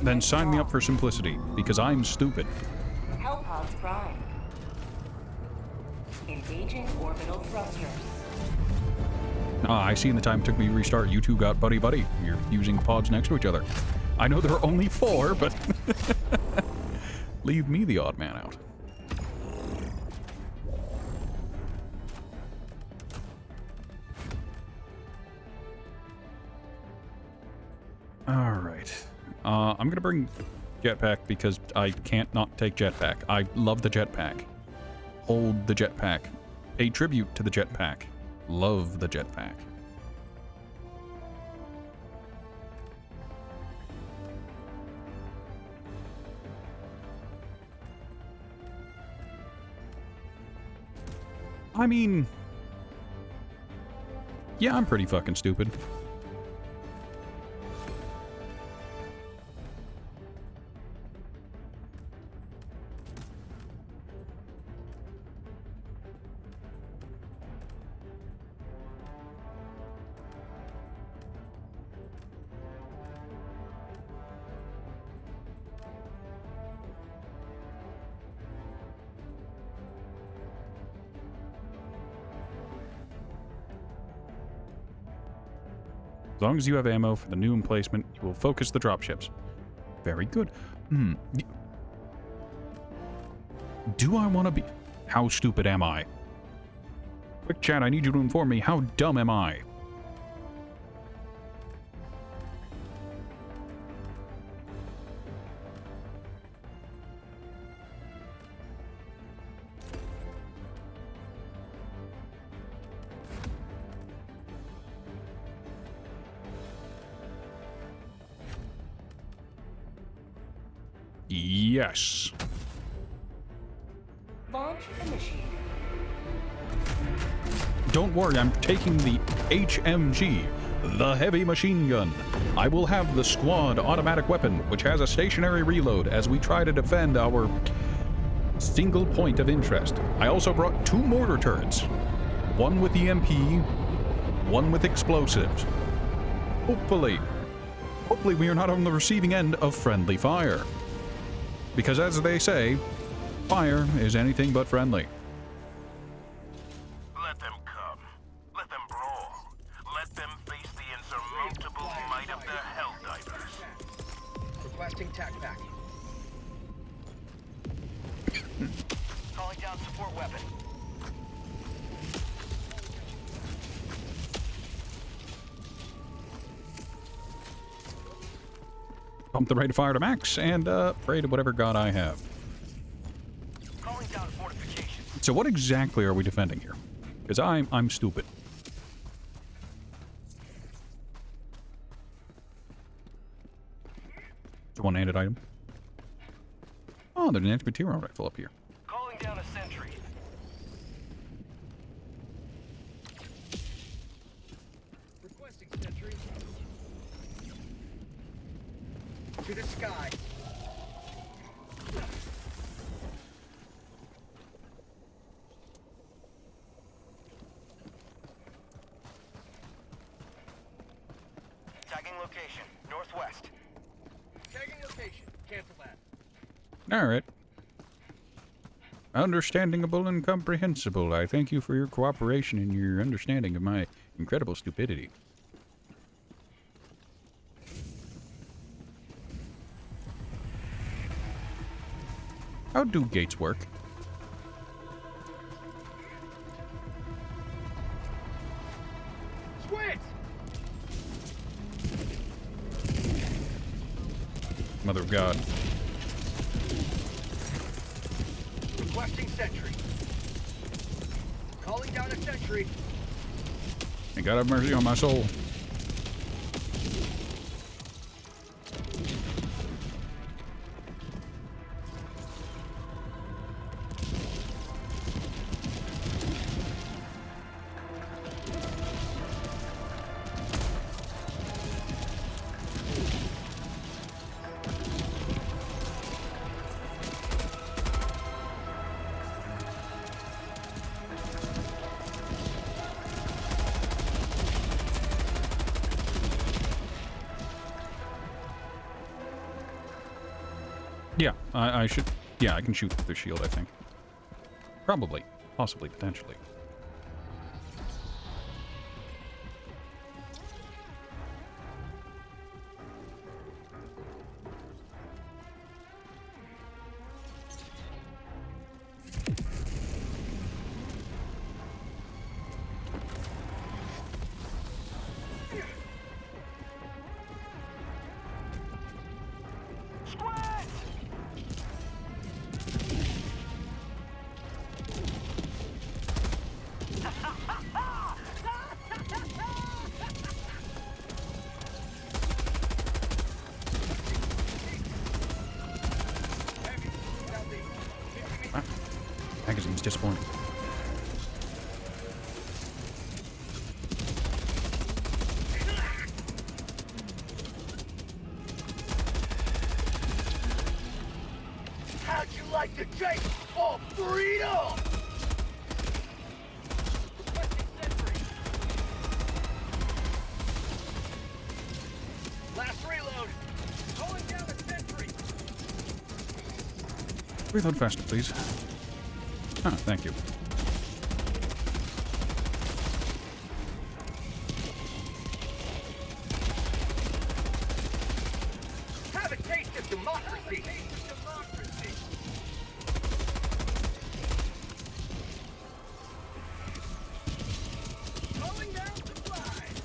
Then sign me up for simplicity, because I'm stupid. Hellpods prime. Engaging orbital thrusters. Ah, I see in the time it took me to restart, you two got buddy-buddy. You're using pods next to each other. I know there are only 4, but... leave me the odd man out. Alright. I'm gonna bring jetpack because I can't not take jetpack. I love the jetpack. Hold the jetpack. Pay tribute to the jetpack. Love the jetpack. I mean... yeah, I'm pretty fucking stupid. As long as you have ammo for the new emplacement, you will focus the dropships. Very good. Do I want to be... how stupid am I? Quick chat, I need you to inform me, how dumb am I? Yes. Launch initiated. Don't worry, I'm taking the HMG, the heavy machine gun. I will have the squad automatic weapon, which has a stationary reload as we try to defend our single point of interest. I also brought 2 mortar turrets, one with EMP, one with explosives. Hopefully we are not on the receiving end of friendly fire. Because as they say, fire is anything but friendly. Let them come. Let them brawl. Let them face the insurmountable might of the Helldivers. Requesting TAC-PAC. Calling down support weapon. Pump the rate of fire to max, and pray to whatever god I have. Calling down fortifications. So what exactly are we defending here? Because I'm stupid. It's a one-handed item. Oh, there's an anti-material rifle up here. Calling down a sentry. Requesting sentry. To the sky. Tagging location, northwest. Tagging location, cancel that. Alright. Understandable and comprehensible. I thank you for your cooperation and your understanding of my incredible stupidity. How do gates work? Squids! Mother of God. Requesting sentry. Calling down a sentry. And God have mercy on my soul. Yeah, I should... Yeah, I can shoot the shield, I think. Probably. Possibly. Potentially. Magazine's disappointing. How'd you like to take all freedom? Requesting sentry. Last reload. Calling down a sentry. Reload faster, please. Ah, thank you. Have a taste of democracy. Calling down supplies.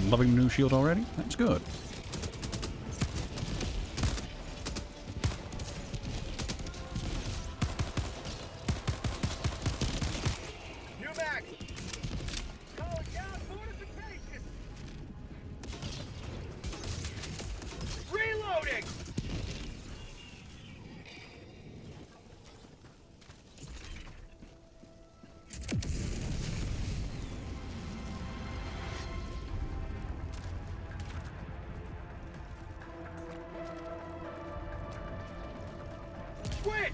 Loving the new shield already? That's good. New mag. Calling down fortification. Reloading. Quit!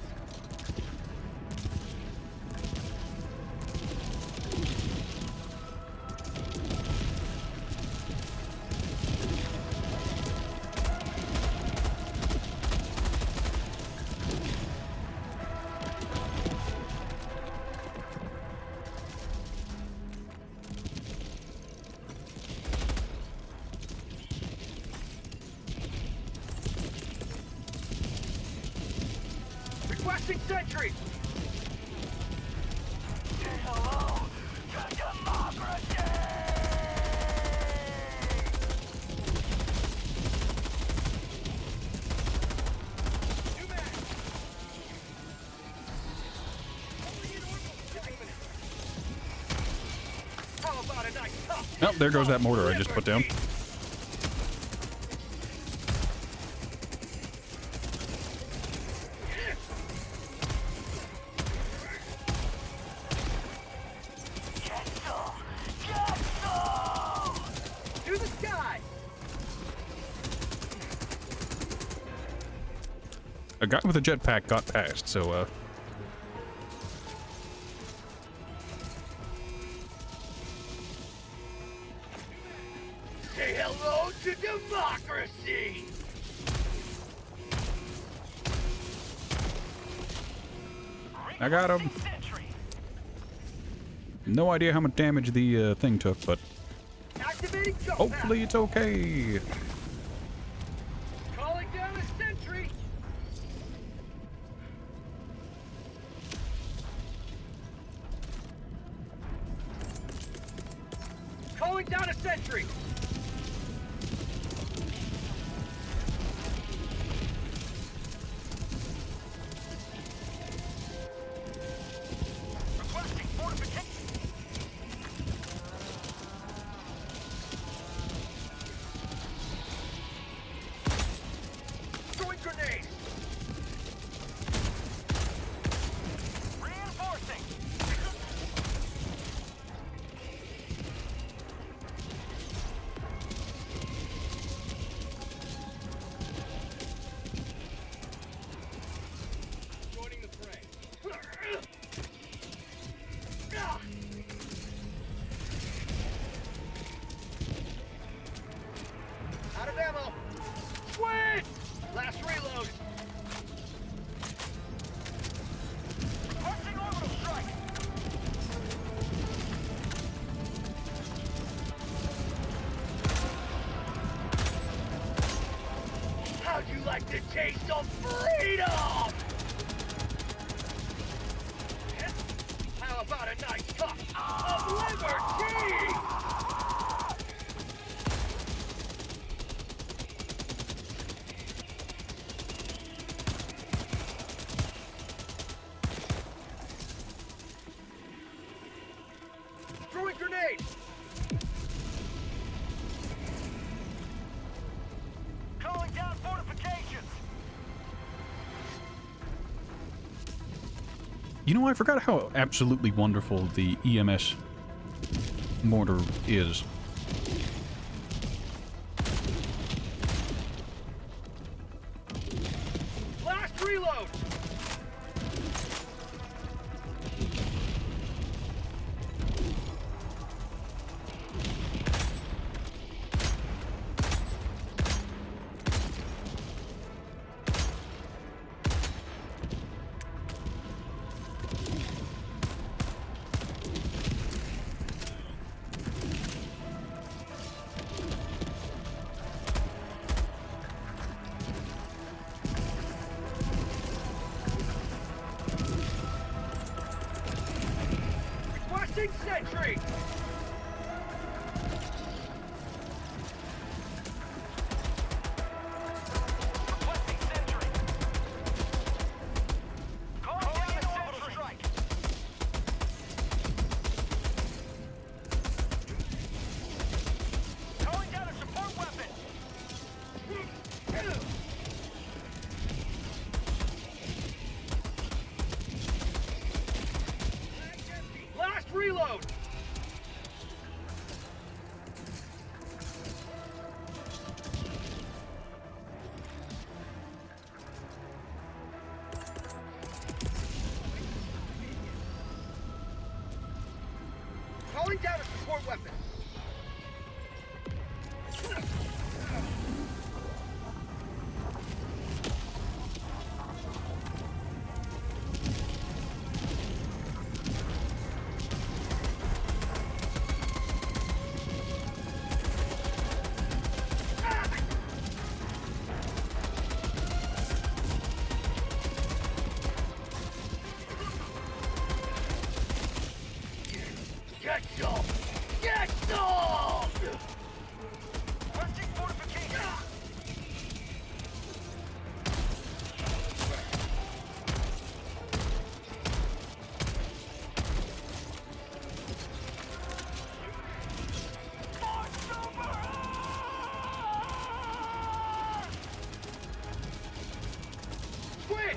Requesting sentry! Hello to democracy! New man! Holding in orbital segment. How about a nice tough... Oh, there goes that mortar I just put down. To the sky! A guy with a jetpack got past, so, Say hello to democracy! I got him. No idea how much damage the thing took, but Activating jump hopefully it's okay. Calling down a sentry! down a sentry! Requesting fortification. Throwing grenade! Reinforcing. Joining the fray. Out of ammo! Quit! Last reload! Requesting orbital strike. How'd you like the taste of freedom? How about a nice cup of liberty? Throwing grenade! Calling down fortifications. You know, I forgot how absolutely wonderful the EMS mortar is. Last reload! Requesting sentry! Requesting sentry. Calling down an orbital strike. Calling down a support weapon. Last reload! Calling down a support weapon. Get some! Get some! Requesting fortifications. Quit!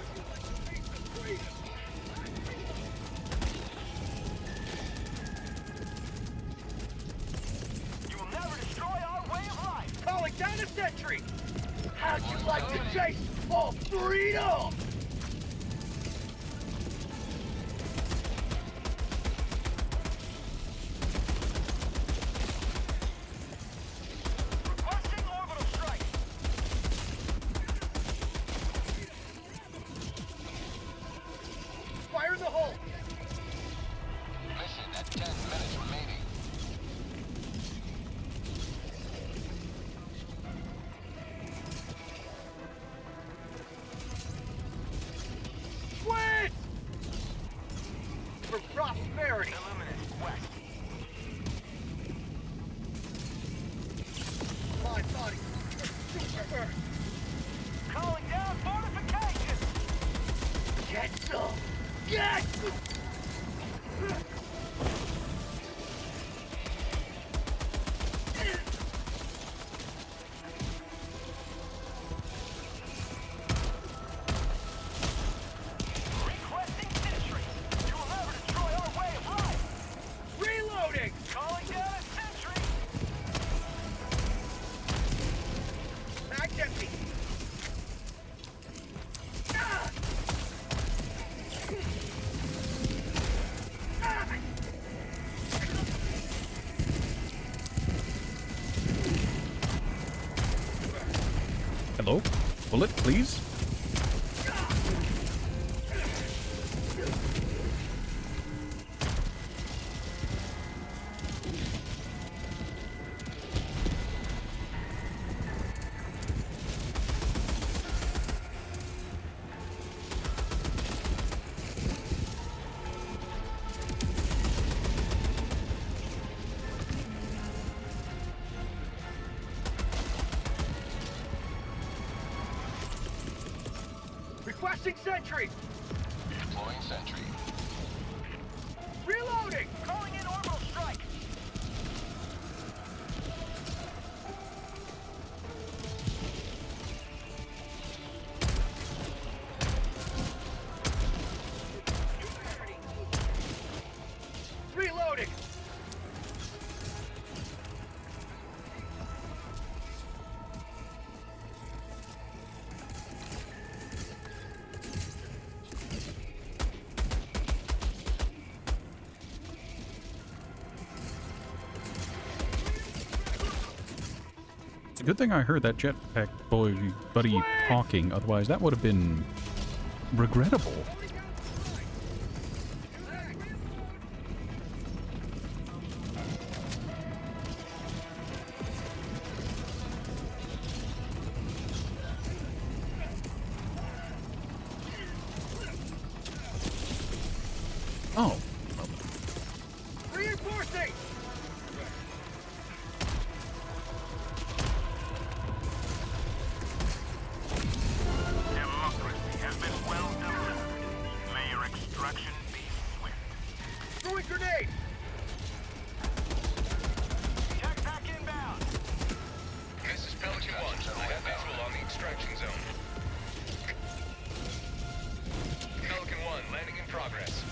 You will never destroy our way of life. Calling down a sentry! How'd you like the taste of freedom? Requesting orbital strike. Fire in the hole! Mission at 10 minutes remaining. Quit! For prosperity! Illuminate west. Requesting sentry. You will never destroy our way of life. Reloading. Calling down a sentry. Mag's empty. Hello? Bullet, please? Requesting sentry. Deploying sentry. Reloading. Calling in orbital strike. Reloading. It's a good thing I heard that jetpack boy buddy talking, otherwise that would have been regrettable. Oh. Reinforcing. Democracy has been well delivered. May your extraction be swift. Throwing grenade. Jetpack inbound. This is Pelican 1. I have visual on the extraction zone. Pelican 1, landing in progress.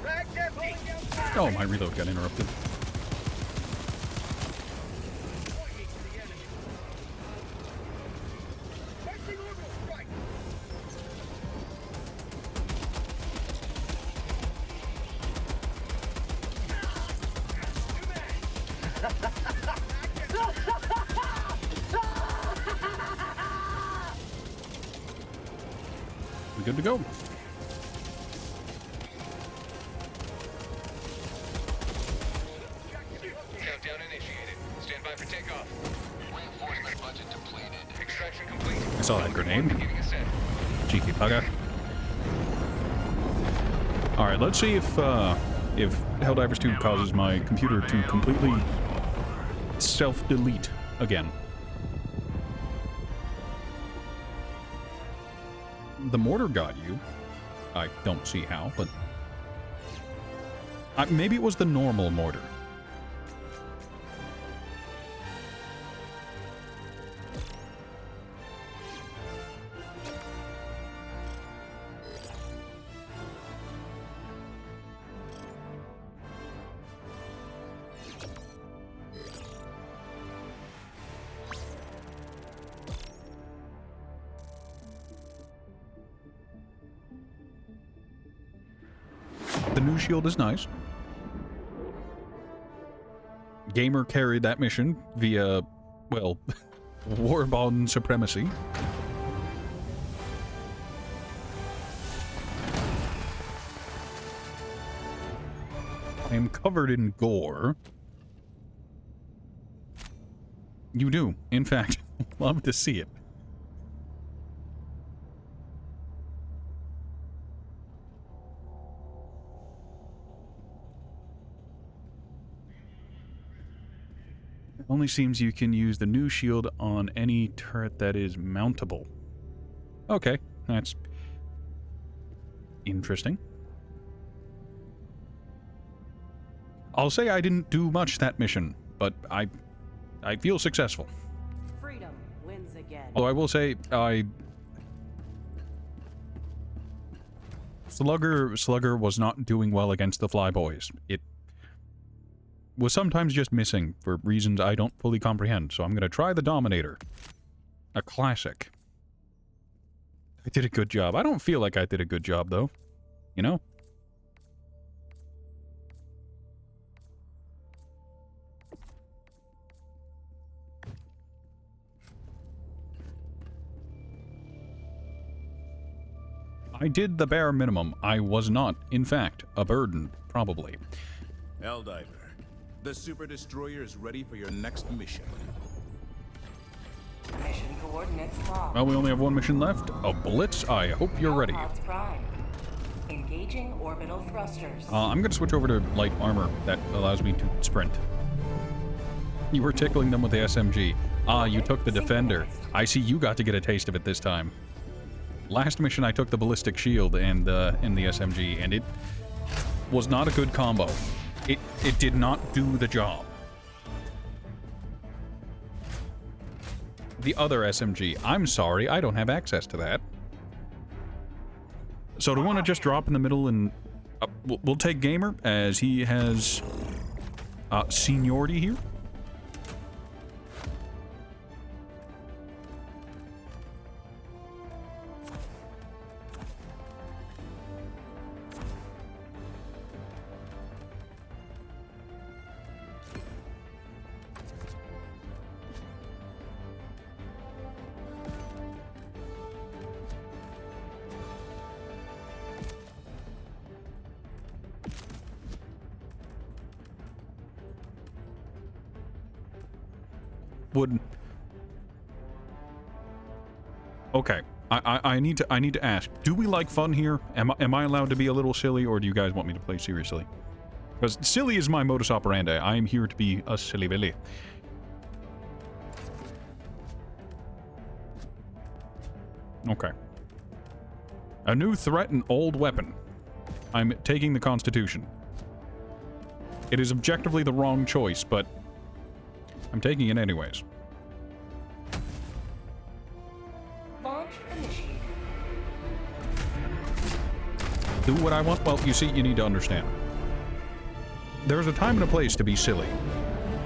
Mag's empty. Oh, my reload got interrupted. Pointing to the enemy. Requesting orbital strike. We good to go? Countdown initiated. Stand by for takeoff. Reinforcement budget depleted. Extraction complete. I saw that grenade. Beginning ascent. Cheeky bugger. Alright, let's see if Helldivers 2 causes my computer to completely self-delete again. The mortar got you. I don't see how, but... maybe it was the normal mortar. The new shield is nice. Gamer carried that mission via, well, Warbond supremacy. I am covered in gore. You do, in fact. Love to see it. Only seems you can use the new shield on any turret that is mountable. Okay, that's interesting. I'll say I didn't do much that mission, but I feel successful. Freedom wins again. Although I will say, Slugger was not doing well against the Flyboys. It was sometimes just missing for reasons I don't fully comprehend, so I'm going to try the Dominator. A classic. I did a good job. I don't feel like I did a good job, though. You know? I did the bare minimum. I was not, in fact, a burden, probably. Helldiver, the Super Destroyer is ready for your next mission. Mission coordinates locked. Well, we only have one mission left. A Blitz. I hope you're ready. Hellpods prime. Engaging orbital thrusters. I'm going to switch over to light armor. That allows me to sprint. You were tickling them with the SMG. Ah, you took the Defender. I see you got to get a taste of it this time. Last mission I took the ballistic shield and the SMG, and it was not a good combo. It did not do the job. The other SMG, I'm sorry, I don't have access to that. So do we want to just drop in the middle and we'll take Gamer as he has seniority here. Okay, I need to ask, do we like fun here? Am I allowed to be a little silly, or do you guys want me to play seriously? Because silly is my modus operandi. I am here to be a silly Billy. Okay. A new threat, an old weapon. I'm taking the Constitution. It is objectively the wrong choice, but I'm taking it anyways. Launch initiated. Do what I want? Well, you see, you need to understand. There's a time and a place to be silly.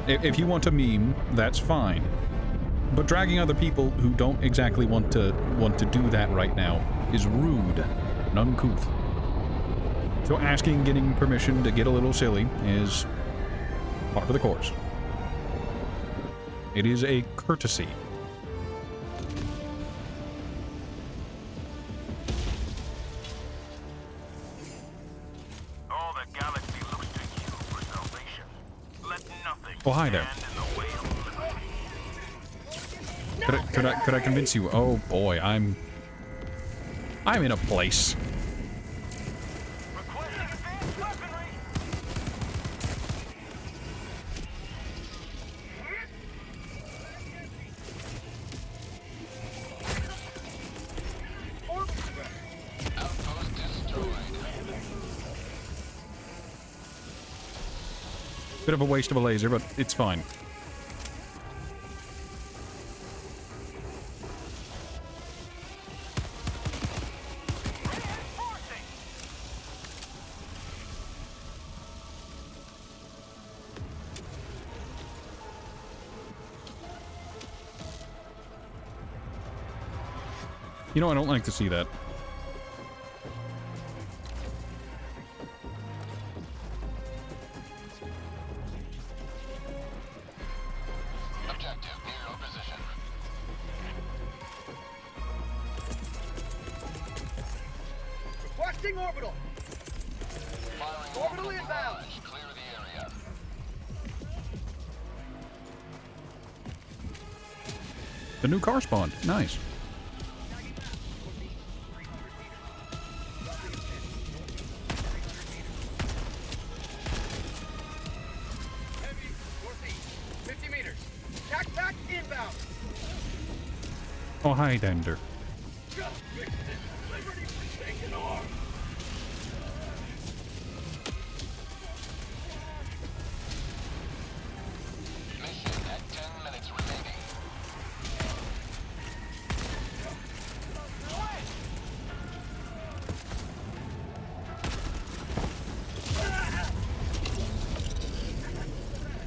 If you want to meme, that's fine. But dragging other people who don't exactly want to do that right now is rude and uncouth. So asking, getting permission to get a little silly is part of the course. It is a courtesy. All the galaxy looks to you for salvation. Let nothing Oh, hi there. stand in the way of Could I convince you? Oh boy, I'm in a place. Requesting advanced weaponry. Outpost destroyed. Bit of a waste of a laser, but it's fine. You know, I don't like to see that. Objective near your position. Requesting orbital. Firing Orbital inbound. barrage. Clear the area. The new car spawned. Nice. Heavy northeast. 50 meters. Oh, hi, Dender. Just fix this Liberty Forsaken arm! Mission at 10 minutes remaining.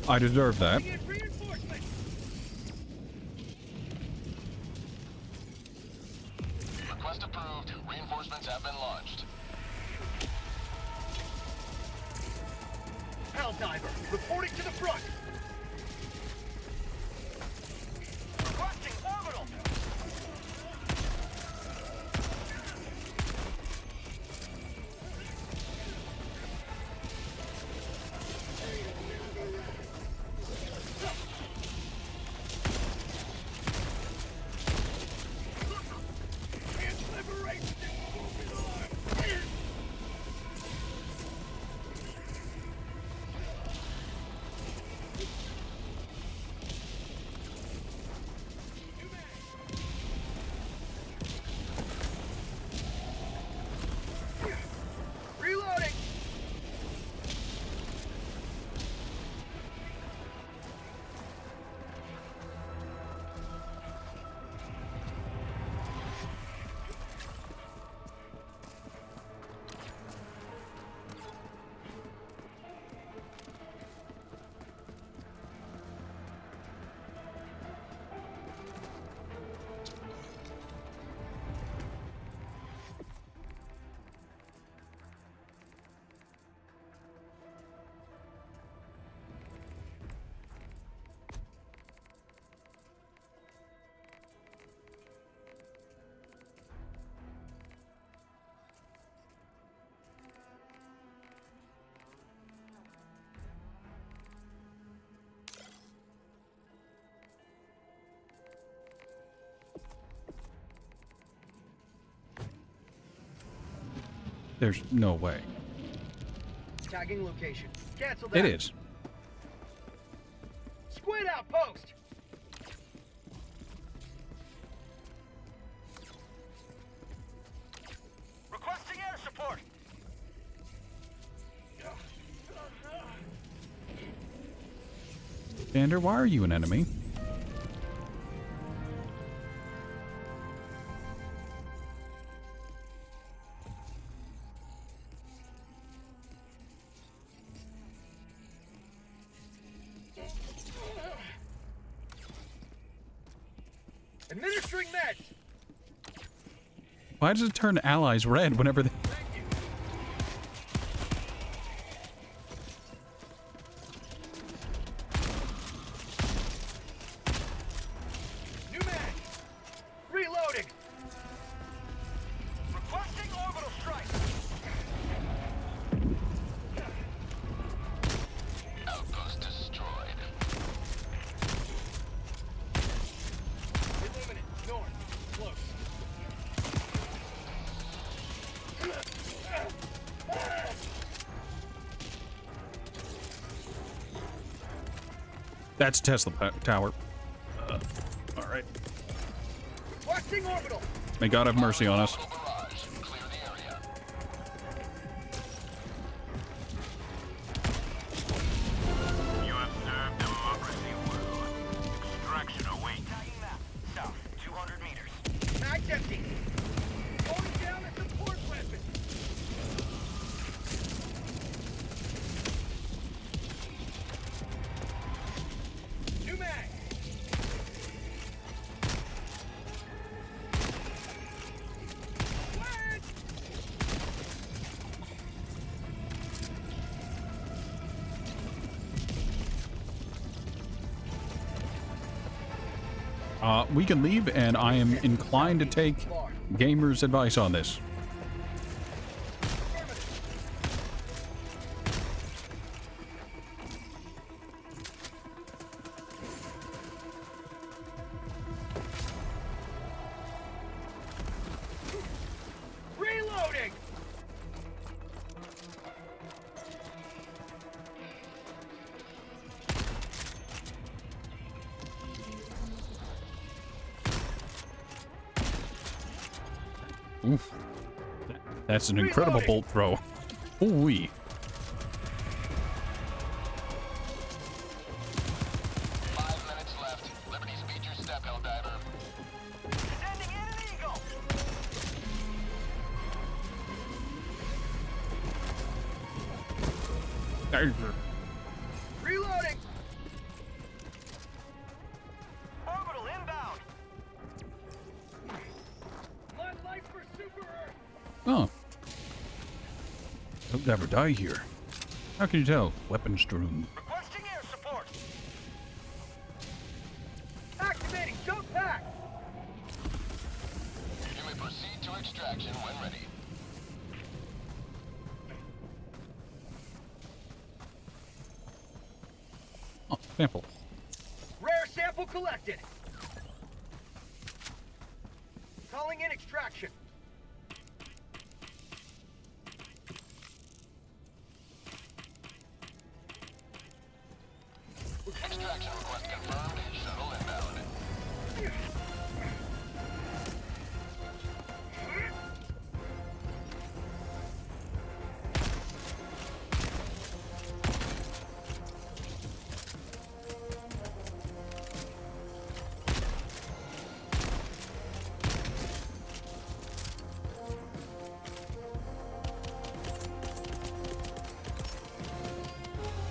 I deserve that. Get reinforcements! Request approved. Reinforcements have been launched. Helldiver, reporting to the front! Requesting orbital! Can't liberate this moving arm! Reloading! There's no way. Tagging location. Cancel that. It is. Squid outpost! Requesting air support! Dander, why are you an enemy? Administering meds! Why does it turn allies red whenever they... New mag! Reloading! Requesting orbital strike! Outpost destroyed. Eliminate. North. Close. That's Tesla Tower. Alright. Requesting orbital! May God have mercy on us. Orbital barrage. Clear the area. You have served democracy well. Extraction awaits. Tagging map. South. 200 meters. Mag's empty. Going down a support weapon. New mag. Flash! We can leave, and I am inclined to take Gamer's advice on this. Reloading! Oof. That's an incredible bolt throw. Ooh-wee. Reloading! Orbital inbound! One life for Super Earth! Oh. Don't ever die here. How can you tell? Weapon strewn. Requesting air support! Activating jump pack! You may proceed to extraction when ready. Oh, sample. Rare sample collected! Calling in extraction. Extraction request confirmed. Shuttle inbound.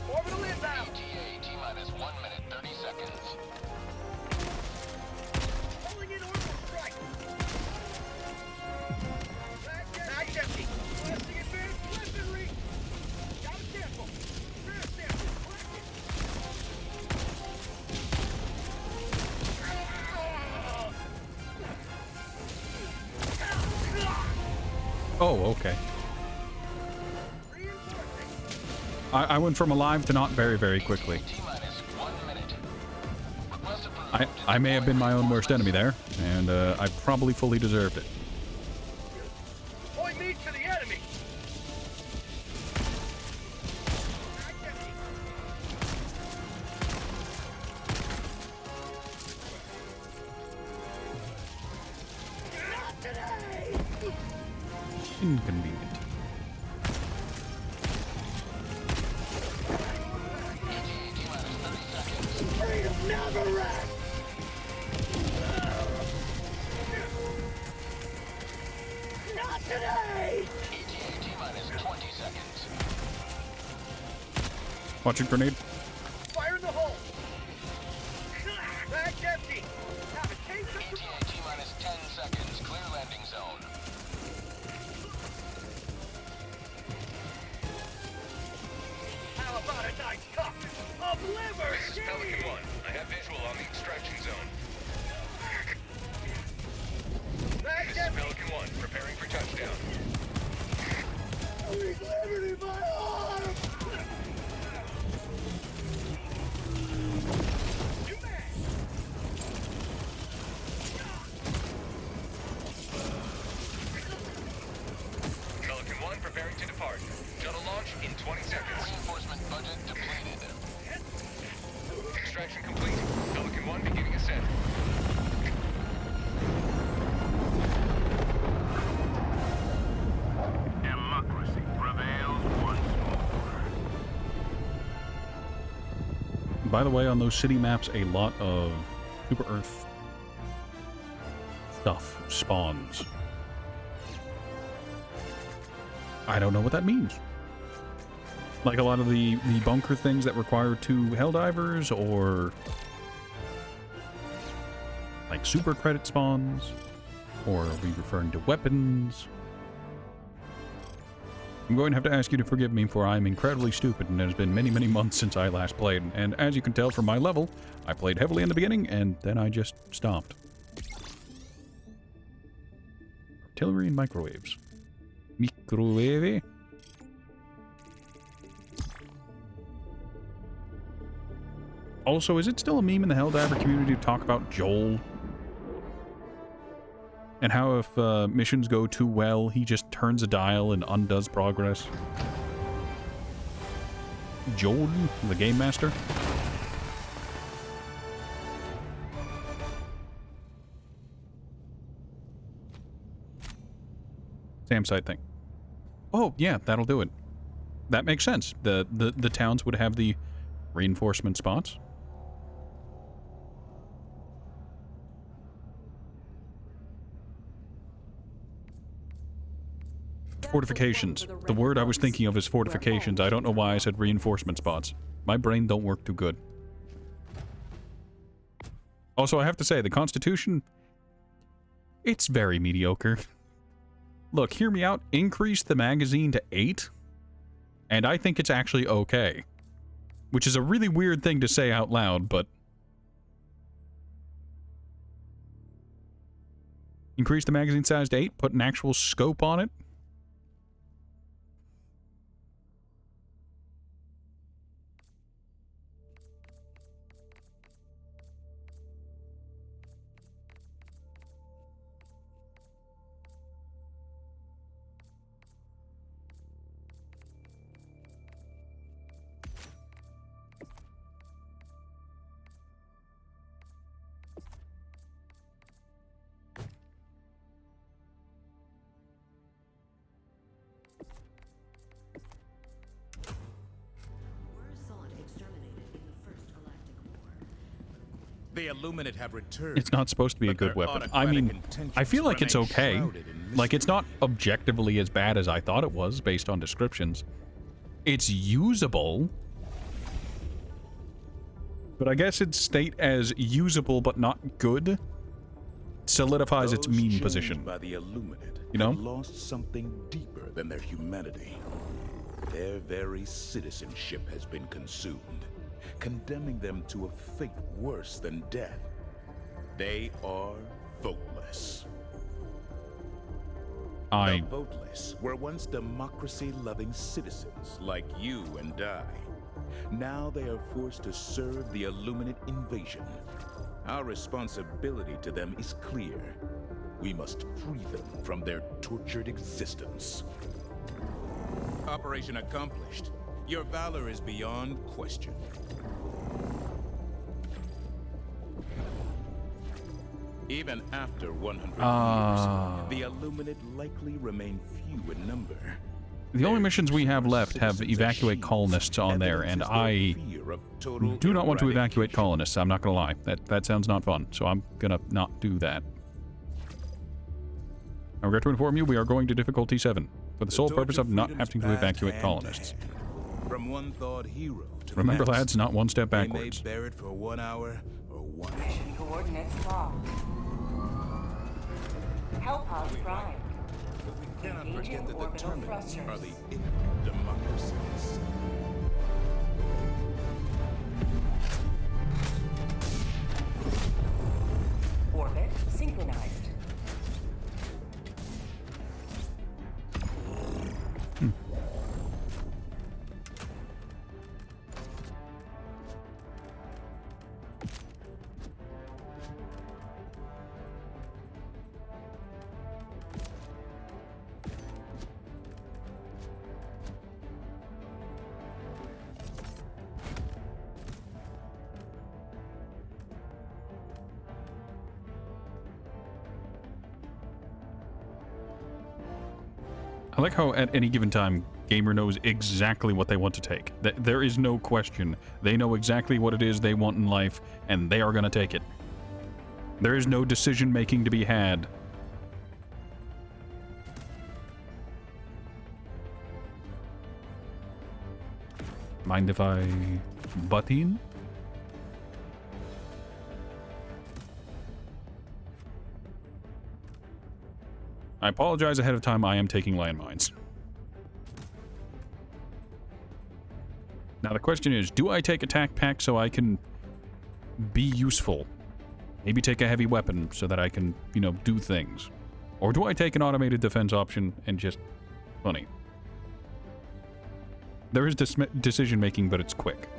Orbital inbound! ETA T-minus 1 minute, 30 seconds. Calling in orbital strike! Mag's empty! Blasting advanced weaponry! Got a sample! Rare sample collected! Oh, okay. I went from alive to not very, very quickly. T-minus 1 minute. Request approved. I may have been my own worst enemy there, and I probably fully deserved it. Point me to the enemy! Mag's empty! Not today! Inconvenient. Freedom never rests! Not today! ETA T-minus 20 seconds. Watching grenade. Fire in the hole! Bag's empty! Have a taste of ETA T-minus 10 seconds. Clear landing zone. How about a nice cup of liver This is Pelican 1. I have visual on the extraction zone. Bag's This is empty! Pelican 1, preparing for touchdown. Sweet liberty, my arm! You mad? Pelican 1 preparing to depart. Shuttle launch in 20 seconds. Reinforcement budget depleted. Extraction complete. Pelican 1 beginning ascent. Democracy prevails once more. By the way, on those city maps, a lot of Super Earth stuff spawns. I don't know what that means. Like a lot of the bunker things that require 2 Helldivers, or like super credit spawns, or are we referring to weapons? I'm going to have to ask you to forgive me, for I'm incredibly stupid, and it has been many, many months since I last played. And as you can tell from my level, I played heavily in the beginning, and then I just stopped. Artillery and microwaves. Microwave? Also, is it still a meme in the Helldiver community to talk about Joel? And how if missions go too well, he just turns a dial and undoes progress? Joel, the game master? SAM site thing. Oh, yeah, that'll do it. That makes sense. The towns would have the reinforcement spots. Fortifications. The word I was thinking of is fortifications. I don't know why I said reinforcement spots. My brain don't work too good. Also, I have to say, the Constitution, it's very mediocre. Look, hear me out. Increase the magazine to 8, and I think it's actually okay. Which is a really weird thing to say out loud, but... Increase the magazine size to 8, put an actual scope on it. The Illuminate have returned. It's not supposed to be a good weapon. I mean, I feel like it's okay. Like, it's not objectively as bad as I thought it was, based on descriptions. It's usable. But I guess its state as usable but not good solidifies its mean position. By the Illuminate, you know? have lost something deeper than their humanity. Their very citizenship has been consumed, condemning them to a fate worse than death. They are voteless. The voteless were once democracy-loving citizens like you and I. Now they are forced to serve the Illuminate invasion. Our responsibility to them is clear. We must free them from their tortured existence. Operation accomplished. Your valor is beyond question. Even after 100 years, the Illuminate likely remain few in number. The only missions we have left have evacuate colonists on there, and I do not want to evacuate colonists. I'm not gonna lie. That sounds not fun, so I'm gonna not do that. I regret to inform you, we are going to difficulty 7, for the sole purpose of not having to evacuate colonists. From one thawed hero to Remember, the next, lads, not one step backwards. They may bear it for 1 hour or 1 Mission day. coordinates locked. Hellpod Prime. But we cannot Engaging forget that the orbital Terminals thrusters. are the ignorant democracies. Orbit synchronized. I like how at any given time, Gamer knows exactly what they want to take. There is no question. They know exactly what it is they want in life, and they are going to take it. There is no decision making to be had. Mind if I butt in? I apologize ahead of time, I am taking landmines. Now the question is, do I take attack pack so I can be useful? Maybe take a heavy weapon so that I can, you know, do things. Or do I take an automated defense option and just... funny. There is decision making, but it's quick.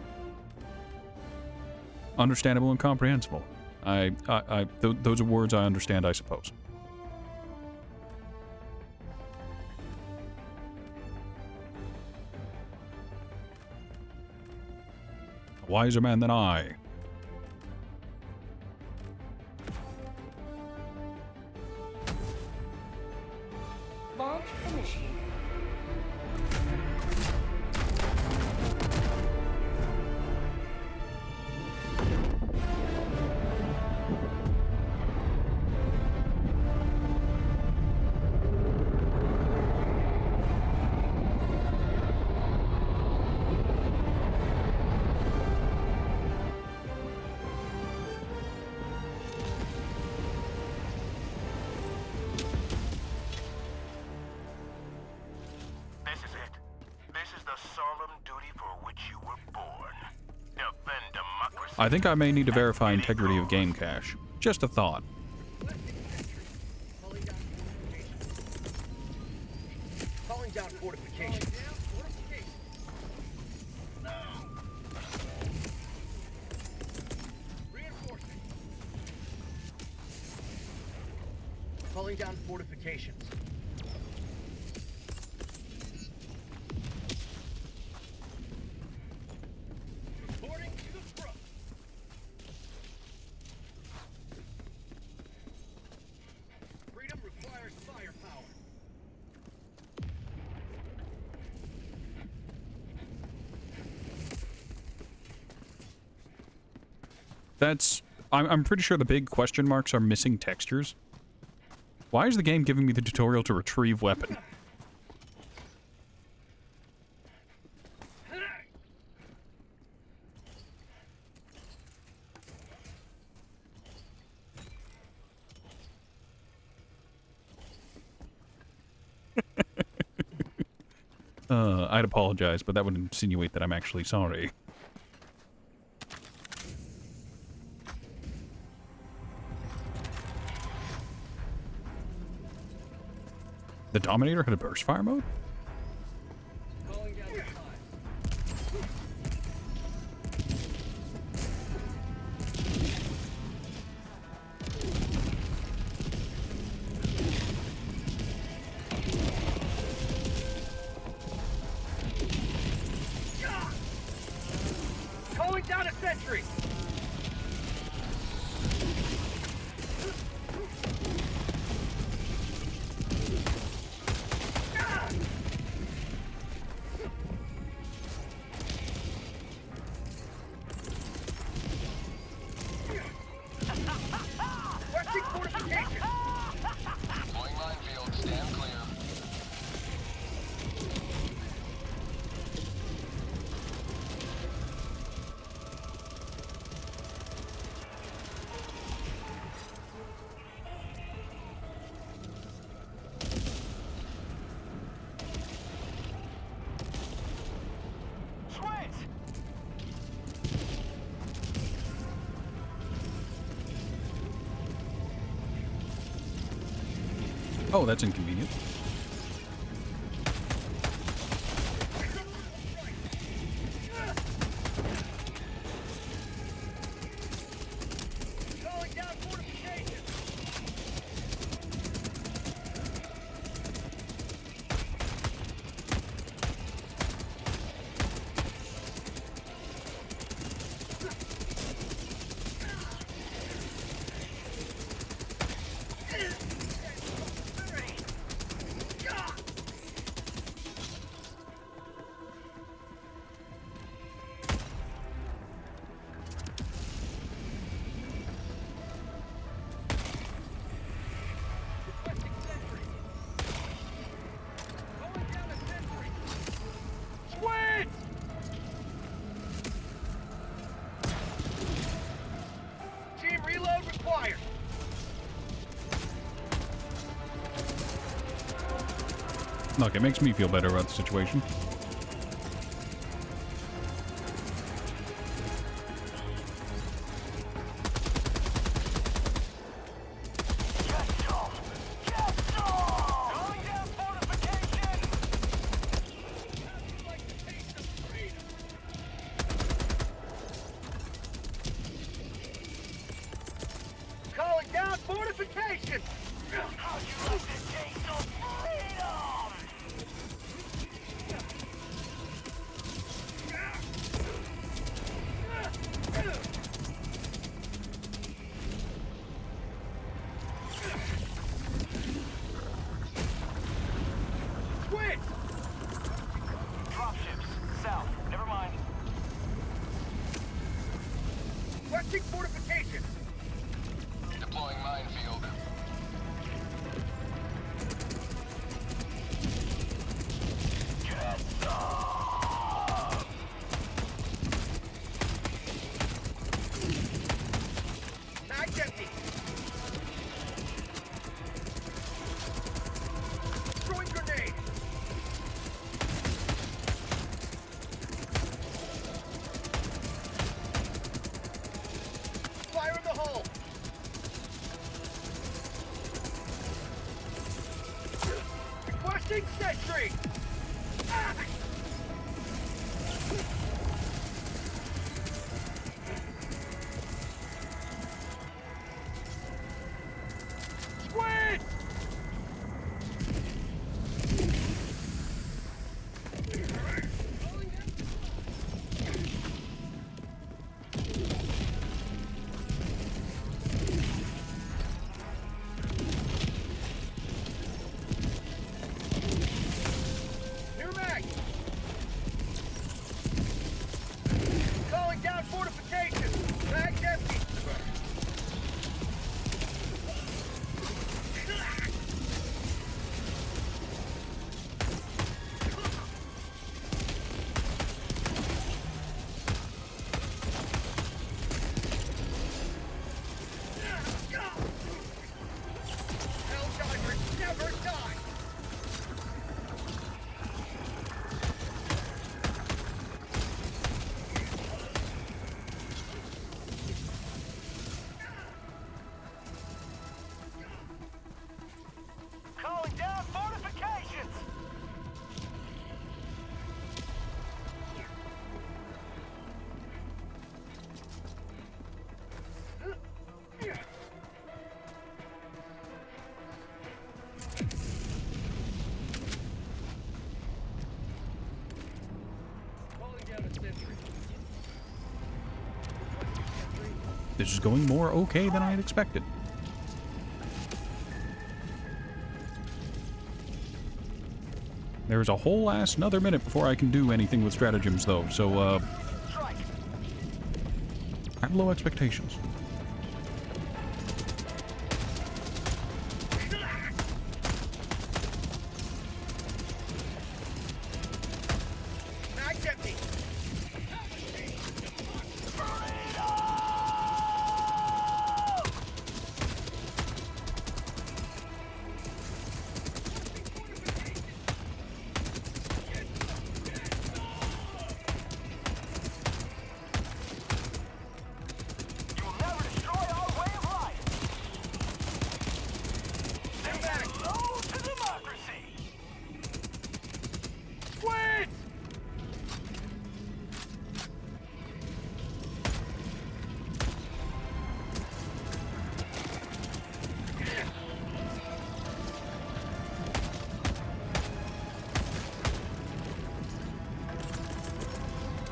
Understandable and comprehensible. Those are words I understand, I suppose. A wiser man than I. Launch I think I may need to verify integrity of game cache. Just a thought. Calling down fortifications. Reinforcing. Calling down fortifications. Reporting to the front. Freedom requires firepower. That's... I'm pretty sure the big question marks are missing textures. Why is the game giving me the tutorial to retrieve weapon? I'd apologize, but that would insinuate that I'm actually sorry. The Dominator had a burst fire mode? Calling down the five. Calling down a sentry. Requesting fortification. Deploying minefield. Stand clear. Switch. Oh, that's inconvenient. Calling down fortification. Requesting sentry. Calling down a sentry. Switch. Team reload required. Look, it makes me feel better about the situation. Calling down fortification. Like the taste of freedom. Calling down fortification. How'd you like the taste of freedom? Requesting sentry! Squid! Here, Mac! Calling down fortifications! Bag's empty! Helldivers never die! Calling down fortifications! Calling down a sentry. This is going more okay than I had expected. There's a whole ass another minute before I can do anything with stratagems, though, so, Strike! I have low expectations. Bag's empty! You will never destroy our way of life! Say no to democracy! Squids!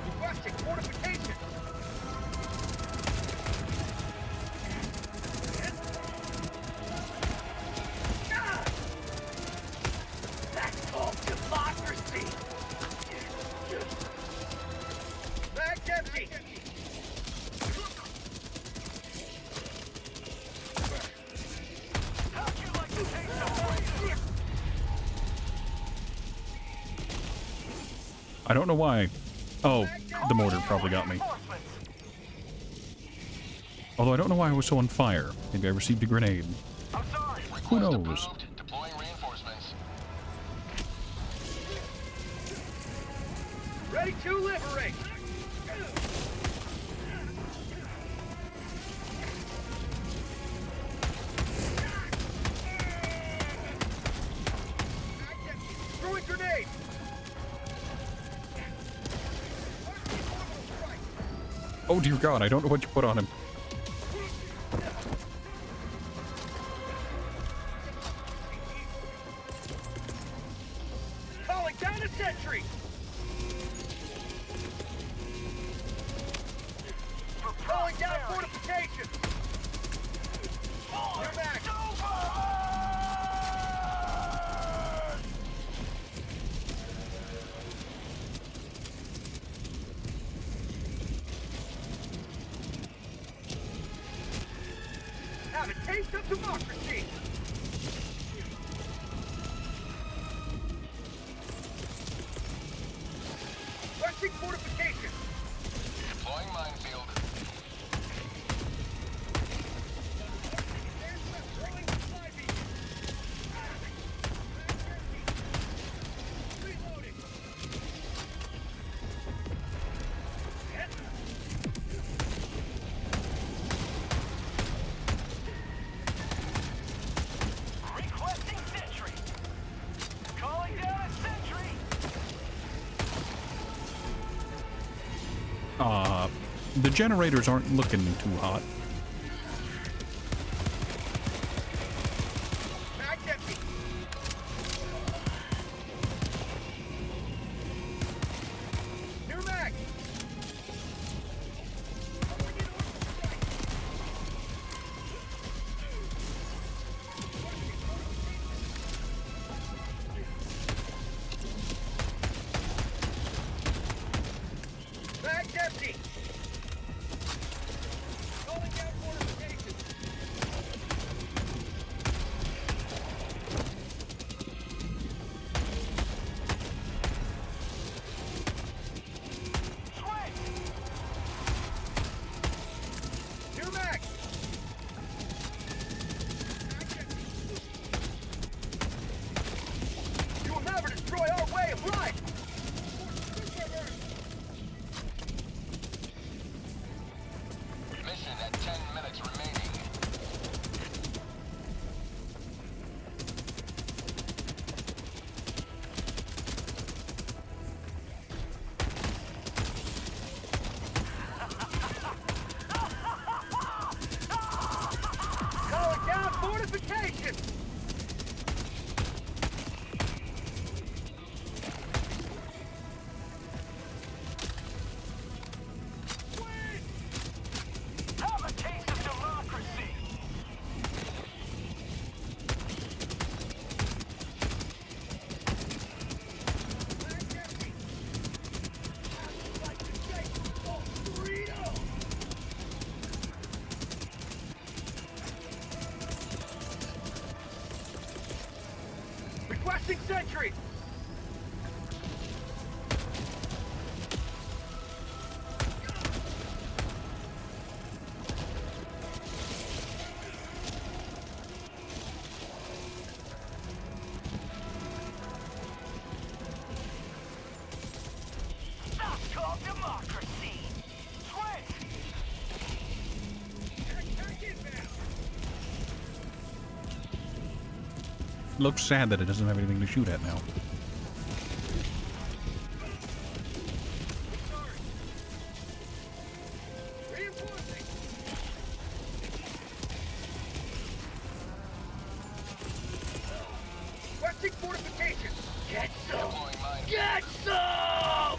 Requesting fortifications! That's called democracy! Bag's empty! How'd you like to take some? I don't know why. Oh, the mortar probably got me. Reinforcements! Although I don't know why I was so on fire. Maybe I received a grenade. I'm sorry! Who Request knows? approved. Deploying reinforcements. Ready to liberate! Throwing grenade! Oh dear God, I don't know what you put on him. Calling down a sentry! Calling down fortifications! You're back! Have a taste of democracy! Requesting fortifications! Deploying minefield. Throwing supply beacon! Reloading! The generators aren't looking too hot. Mag's empty. New mag. Mag's empty. Calling down fortifications. Swing. New mag. You will never destroy our way of life. Mission at 10 minutes remaining. Calling down fortifications. Have a taste of democracy. Requesting sentry. That's called democracy. Switch. Looks sad that it doesn't have anything to shoot at now. Reinforcing. Requesting fortifications. Get some. Deploying mine. Get some.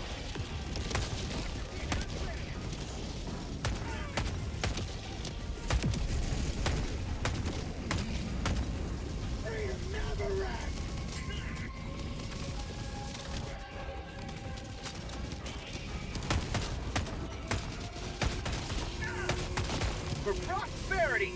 Freedom never ends. For prosperity.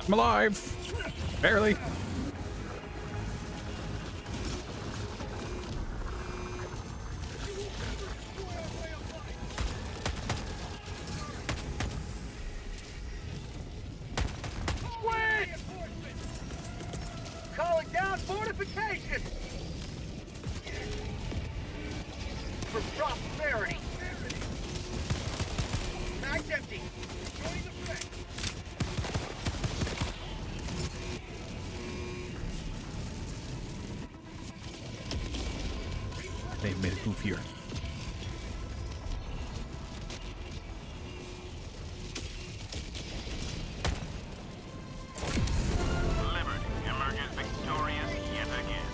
I'm alive! Barely. Swing! Calling down fortifications! For prosperity! Mag's empty! Join the fray! They've made it goofier. Liberty emerges victorious yet again.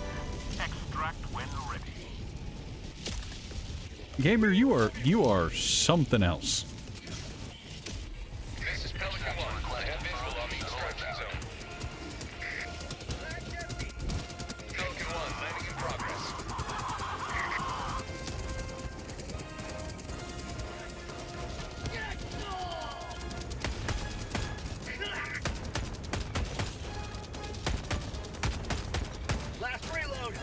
Extract when ready. Gamer, you are something else. This is Pelican 1. I have visual on the extraction zone. Pelican 1, landing in progress. Last reload!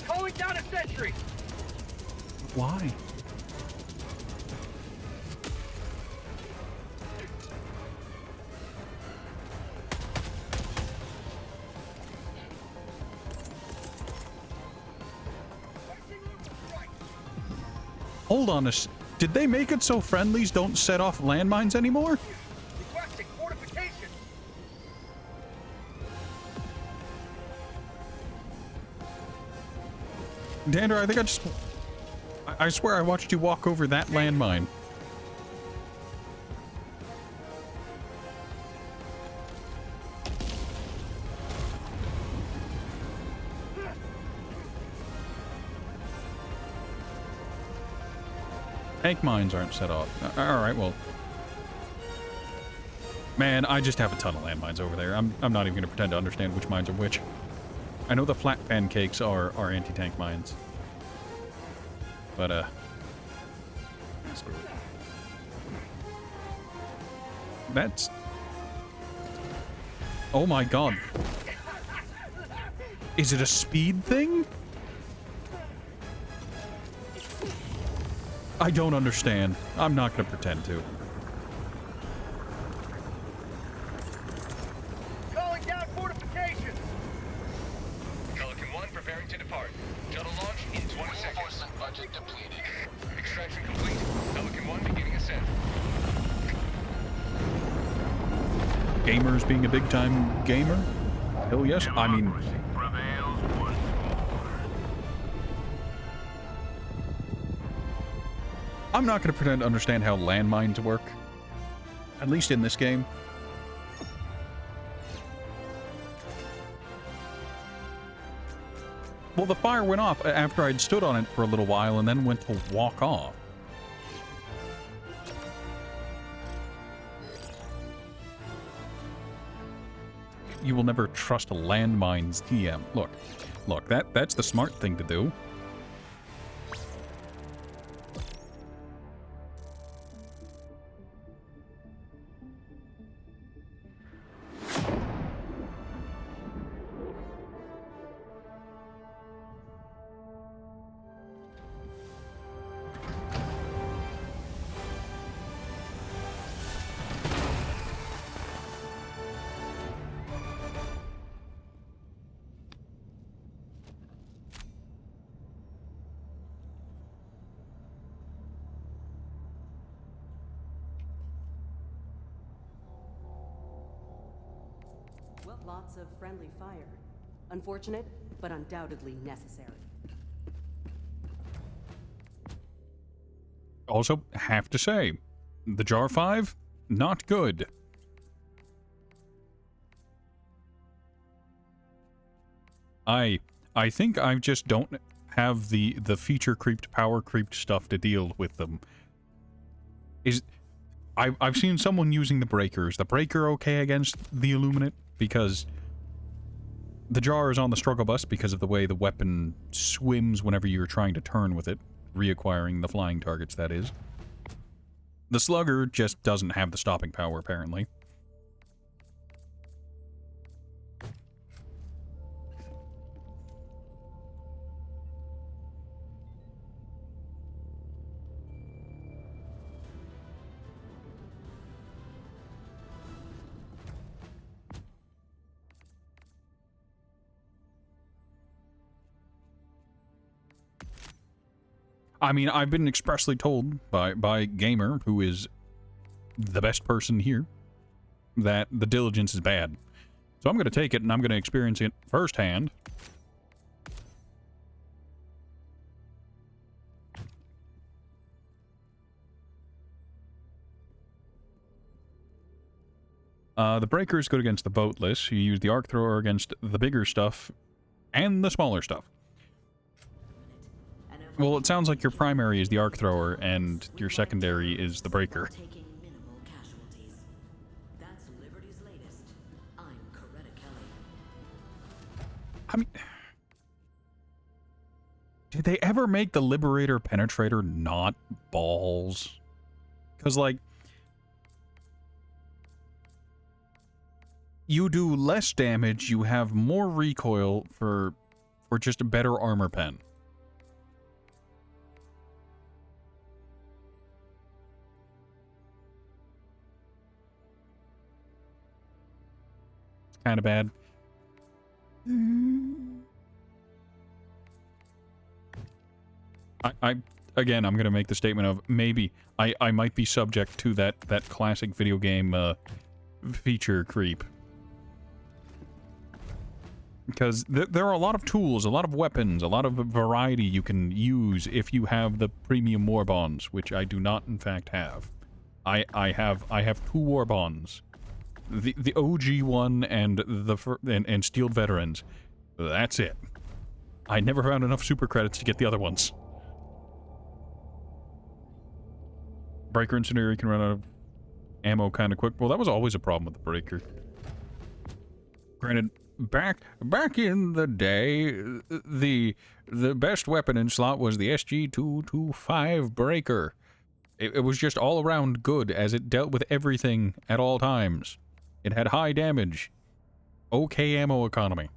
Calling down a sentry! Why? Hold on did they make it so friendlies don't set off landmines anymore? Requesting fortification. Dander, I think I swear I watched you walk over that landmine. Tank mines aren't set off. Alright, well. Man, I just have a ton of landmines over there. I'm not even going to pretend to understand which mines are which. I know the flat pancakes are anti-tank mines. But, screw it. That's... Oh my god. Is it a speed thing? I don't understand. I'm not going to pretend to. Calling down fortifications. Pelican 1 preparing to depart. Shuttle launch in 20 seconds. Reinforcement budget depleted. Extraction complete. Pelican 1 beginning ascent. Gamers being a big-time gamer? Hell yes. I mean... Prevails once more. I'm not going to pretend to understand how landmines work. At least in this game. Well, the fire went off after I'd stood on it for a little while and then went to walk off. You will never trust a landmine's TM. Look, that's the smart thing to do. Well, lots of friendly fire. Unfortunate, but undoubtedly necessary. Also, have to say, the Jar 5, not good. I think I just don't have the feature creeped, power creeped stuff to deal with them. I've seen someone using the breakers. The breaker okay against the Illuminate? Because the Jar is on the struggle bus because of the way the weapon swims whenever you're trying to turn with it, reacquiring the flying targets, that is. The Slugger just doesn't have the stopping power, apparently. I mean, I've been expressly told by Gamer, who is the best person here, that the diligence is bad. So I'm going to take it and I'm going to experience it firsthand. The breaker is good against the boatless. You use the arc thrower against the bigger stuff and the smaller stuff. Well, it sounds like your primary is the arc thrower and your secondary is the breaker. Taking minimal casualties. That's Liberty's latest. I'm Coretta Kelly. I mean, did they ever make the Liberator Penetrator not balls? Because, like, you do less damage, you have more recoil for just a better armor pen. Kind of bad. again, I'm going to make the statement of maybe I might be subject to that classic video game feature creep. Because there are a lot of tools, a lot of weapons, a lot of variety you can use if you have the premium war bonds, which I do not, in fact, have. I have 2 war bonds, the OG one and and Steeled Veterans. That's it. I never found enough super credits to get the other ones. Breaker Incendiary can run out of ammo kind of quick. Well, that was always a problem with the Breaker. Granted, back in the day, the best weapon in slot was the SG-225 Breaker. It was just all around good, as it dealt with everything at all times. It had high damage, okay ammo economy.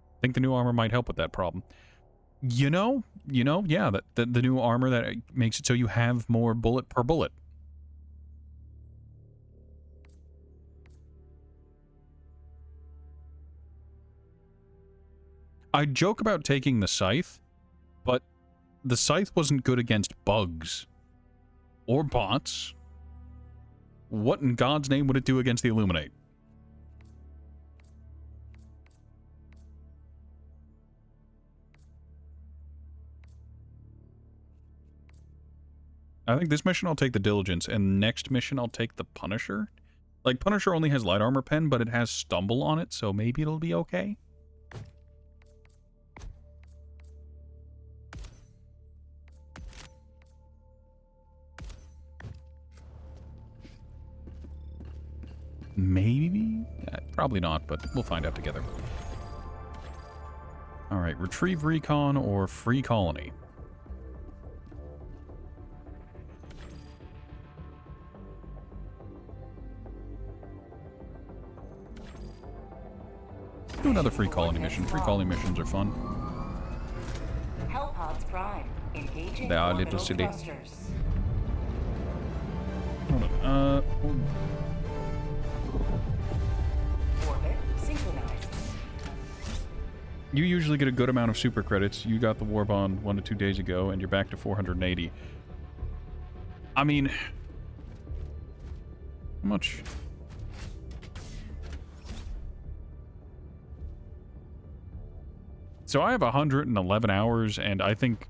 I think the new armor might help with that problem. Yeah, the new armor that makes it so you have more bullet per bullet. I joke about taking the Scythe, but the Scythe wasn't good against bugs. Or bots. What in God's name would it do against the Illuminate? I think this mission I'll take the Diligence, and next mission I'll take the Punisher. Like, Punisher only has light armor pen, but it has Stumble on it, so maybe it'll be okay. Maybe? Probably not, but we'll find out together. Alright, Retrieve Recon or Free Colony. Do another Free Colony mission. Free Colony missions are fun. Hellpods Prime. Engaging They are orbital little silly. thrusters. Hold on. Orbit synchronized. You usually get a good amount of super credits. You got the War Bond 1 to 2 days ago, and you're back to 480. I mean, how much? So I have 111 hours, and I think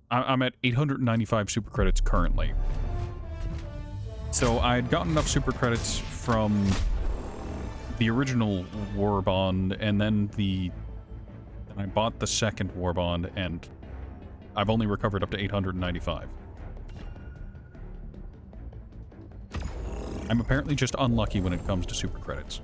I'm at 895 super credits currently. So I had gotten enough super credits from the original War Bond, and then I bought the second War Bond, and I've only recovered up to 895. I'm apparently just unlucky when it comes to super credits.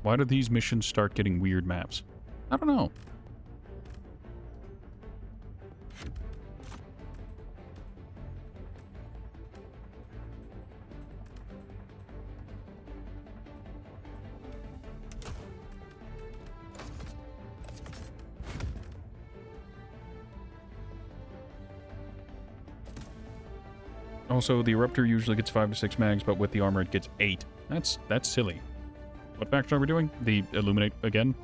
Why do these missions start getting weird maps? I don't know. Also, the Eruptor usually gets 5 to 6 mags, but with the armor it gets 8. That's silly. What faction are we doing? The Illuminate again?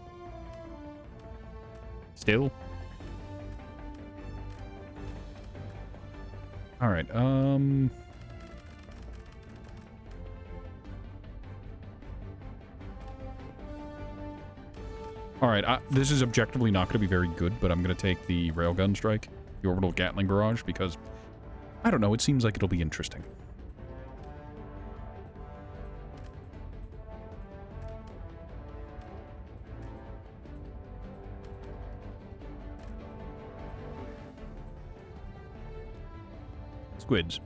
Still? Alright, Alright, this is objectively not going to be very good, but I'm going to take the Railgun Strike, the Orbital Gatling Barrage, because, I don't know, it seems like it'll be interesting. Squids.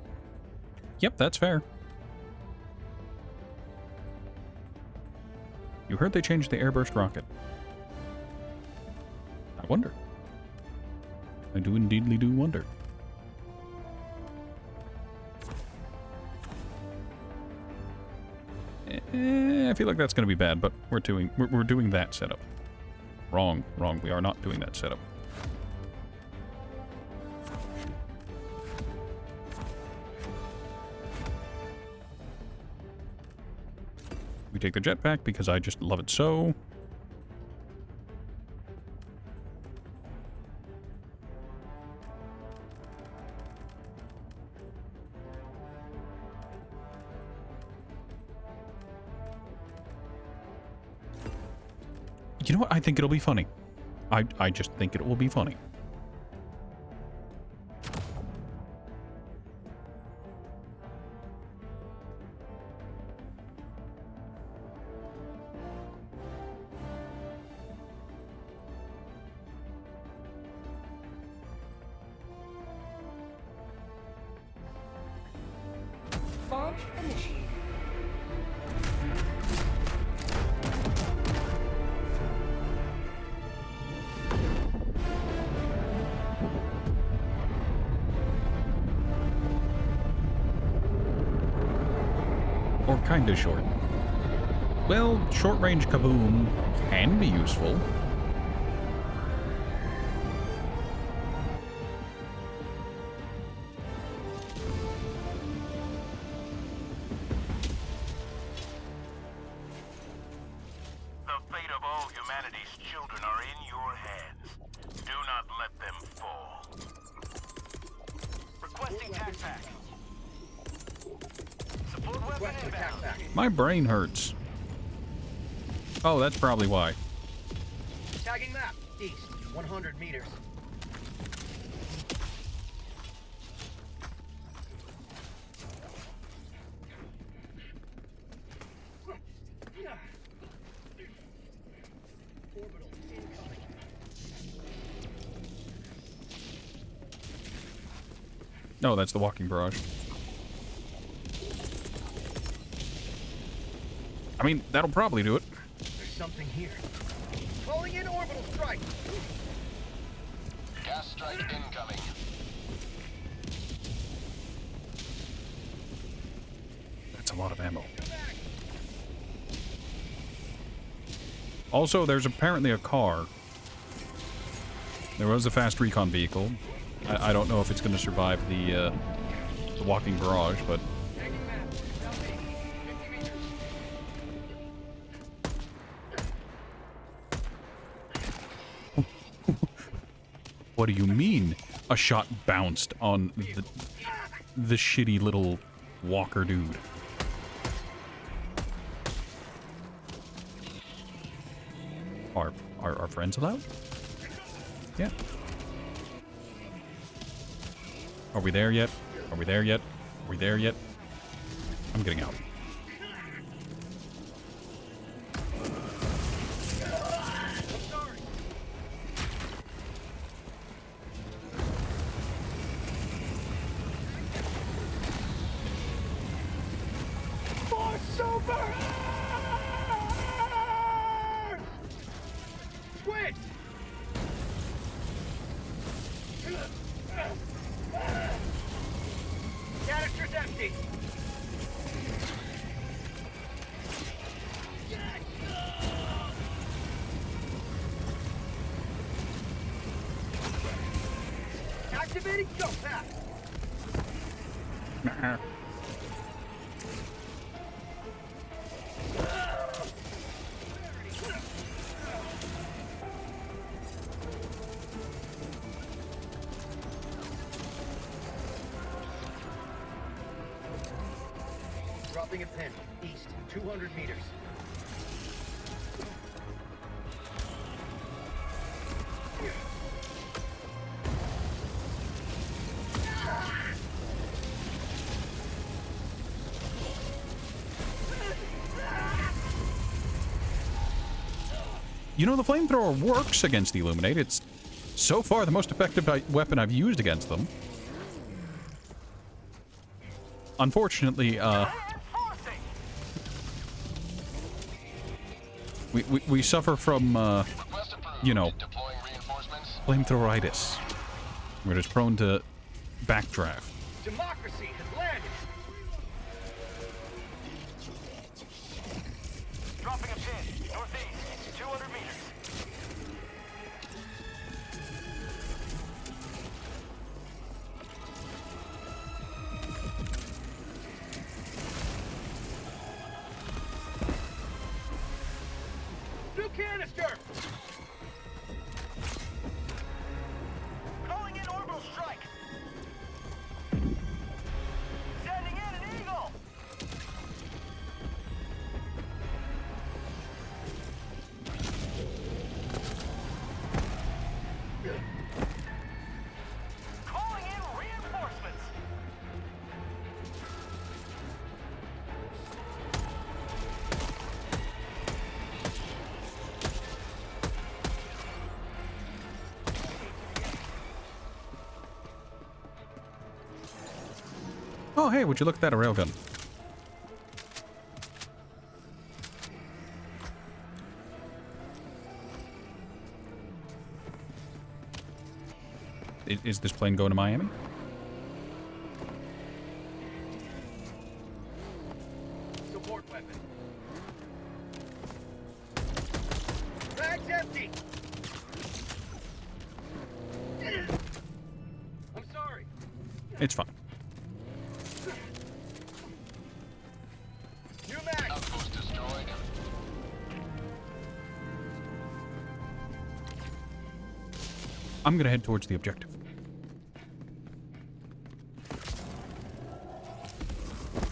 Yep, that's fair. You heard they changed the airburst rocket. I wonder. I do indeedly do wonder. I feel like that's going to be bad, but we're doing that setup. Wrong. We are not doing that setup. We take the jetpack because I just love it so. You know what? I think it'll be funny. I just think it will be funny. Launch initiated. Or kinda short. Well, short-range kaboom can be useful. The fate of all humanity's children are in your hands. Do not let them fall. Requesting TAC. Support weapon inbound. My brain hurts. Oh, that's probably why. Tagging map. East, 100 meters. No, that's the walking barrage. I mean, that'll probably do it. There's something here. Calling in orbital strike. Gas strike incoming. That's a lot of ammo. Also, there's apparently a car. There was a fast recon vehicle. I don't know if it's going to survive the walking barrage, but... What do you mean? A shot bounced on the shitty little walker dude. Are friends allowed? Yeah. Are we there yet? Are we there yet? Are we there yet? I'm getting out. Canister's empty. Activating jump pack. Dropping a pin. East, 200 meters. You know, the flamethrower works against the Illuminate. It's so far the most effective weapon I've used against them. Unfortunately, We suffer from, you know, Deploying reinforcements. flamethroweritis. We're just prone to backdraft. Democracy has landed. Dropping a pin. Northeast. 200 meters. New canister! Calling in orbital strike! Sending in an eagle! Calling in reinforcements! Oh, hey, would you look at that, a railgun? Is this plane going to Miami? Support weapon. Bag's empty! I'm sorry. It's fine. New mag! Outpost destroyed. I'm gonna head towards the objective.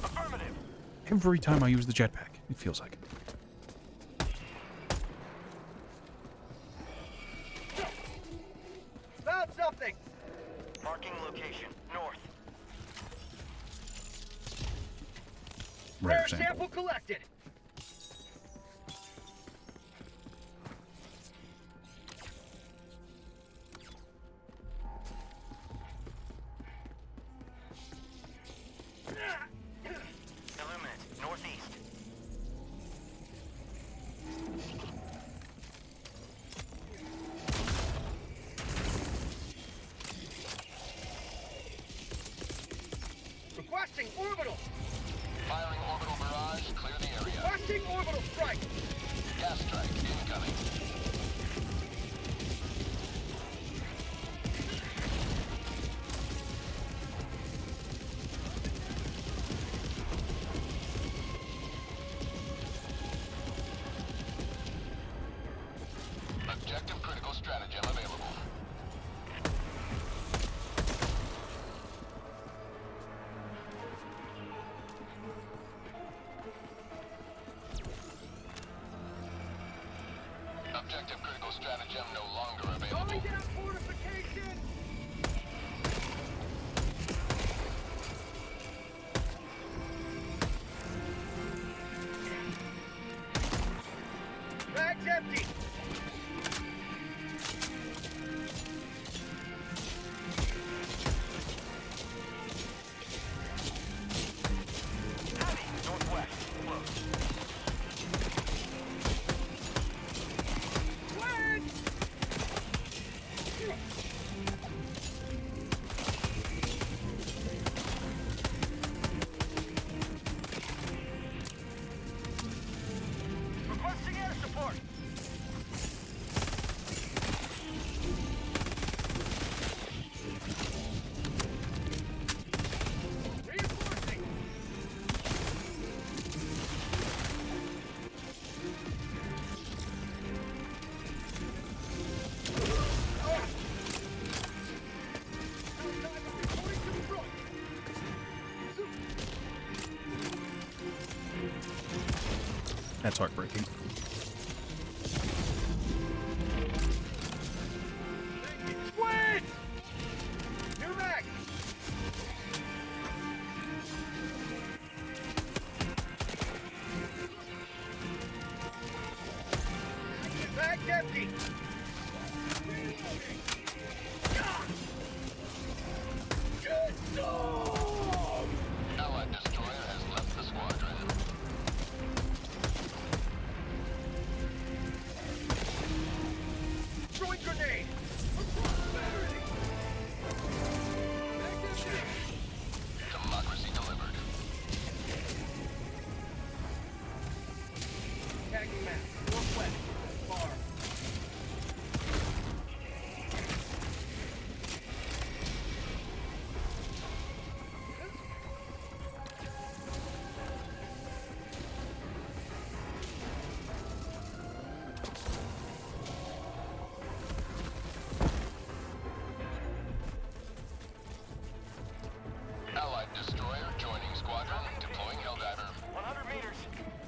Affirmative! Every time I use the jetpack, it feels like it. Found something! Marking location. North. Rare sample. sample collected! Illuminate. Northeast. Requesting orbital! Firing orbital barrage. Clear the area. Requesting orbital strike! Gas strike incoming. Objective critical stratagem available. Objective critical stratagem no longer available. Going down fortification! Bag's empty! Heavy, northwest, close. Wedge! Requesting air support! Reinforcing! That's heartbreaking. Squid! New mag! Bag's empty! Good dog! Allied destroyer has left the squadron.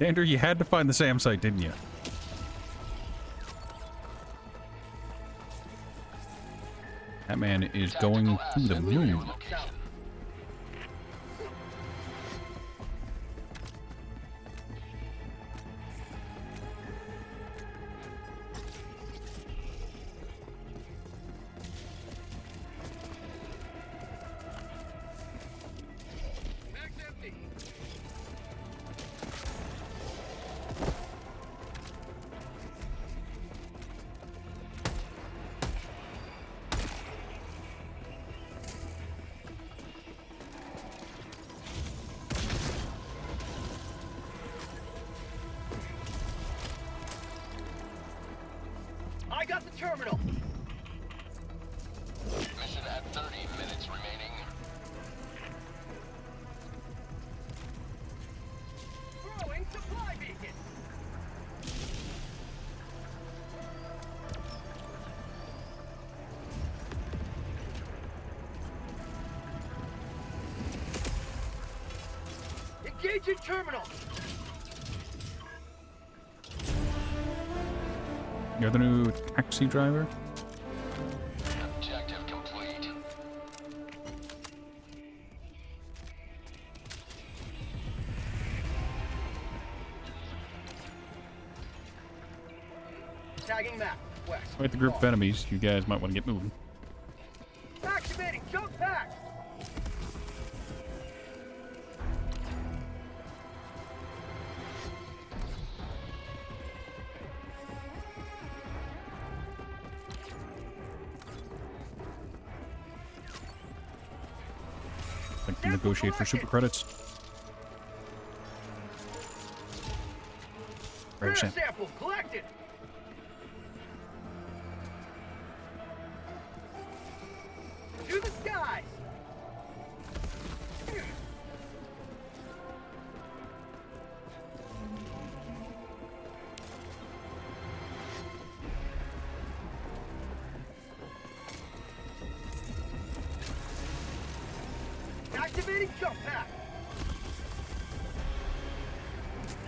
Andrew, you had to find the SAM site, didn't you? That man is going to the moon. I got the terminal. Mission at 30 minutes remaining. Throwing supply beacon. Engaging terminal. You're the new taxi driver? Objective complete. Tagging map. West. Quite the group of enemies. You guys might want to get moving. Activating jump pack. Like to negotiate for super credits. Rare Sam. sample collected. To the skies. Activating jump pack.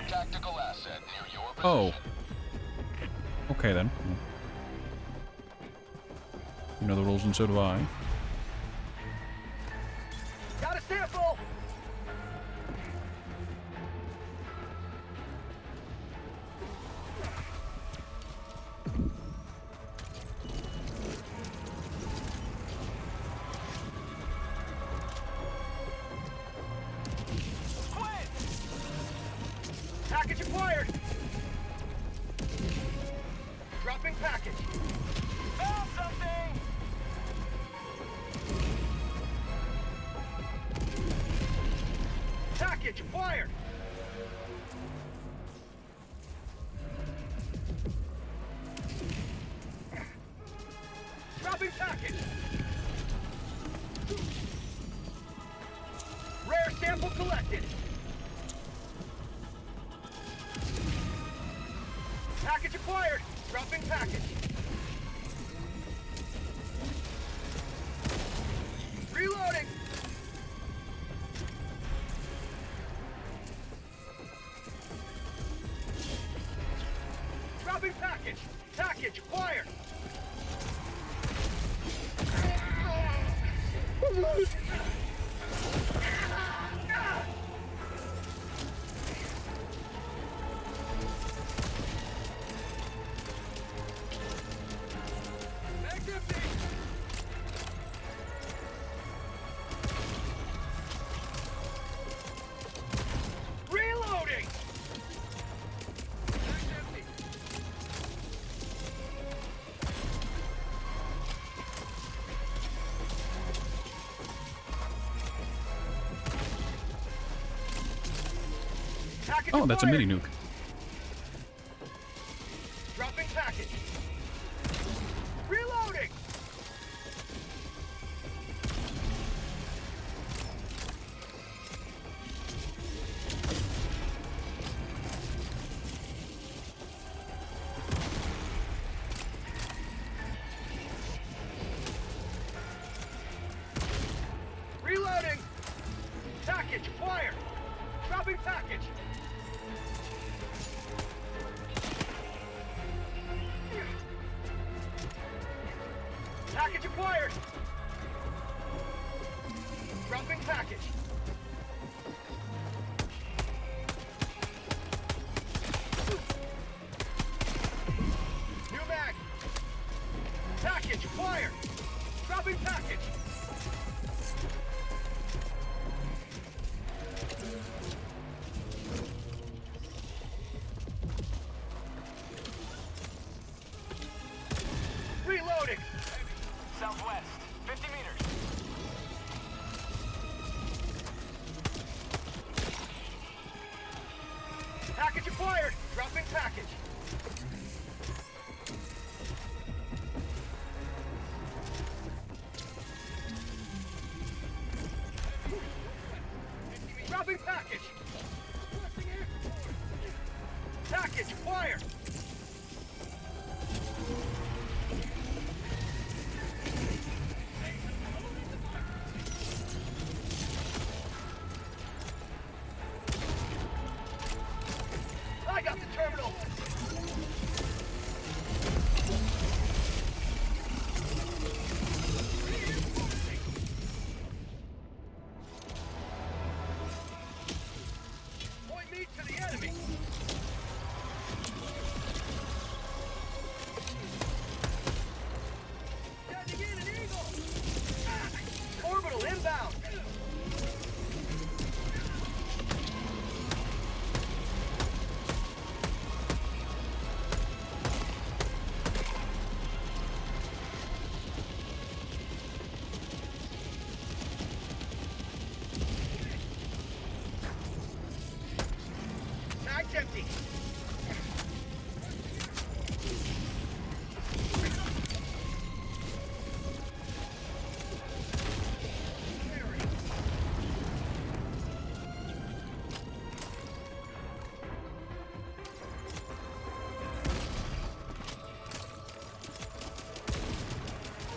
Tactical asset near your position. Oh. Okay then. You know the rules and so do I. Got a sample. Package acquired. Dropping package. Found something. Package acquired. Dropping package. Rare sample collected. Package acquired. Dropping package. Reloading. Dropping package. Package acquired. Bag's empty. Reloading. Bag's empty. Package Oh, that's a acquired. mini nuke. Dropping package. Reloading. Reloading. Package acquired. Dropping package. acquired! Dropping package. New mag. Package acquired. Dropping package. Reloading. Southwest, 50 meters. Package acquired. Dropping package. Dropping package. Package acquired. I got the terminal. Point me to the enemy. Sending in an eagle. Orbital inbound. Mag's empty.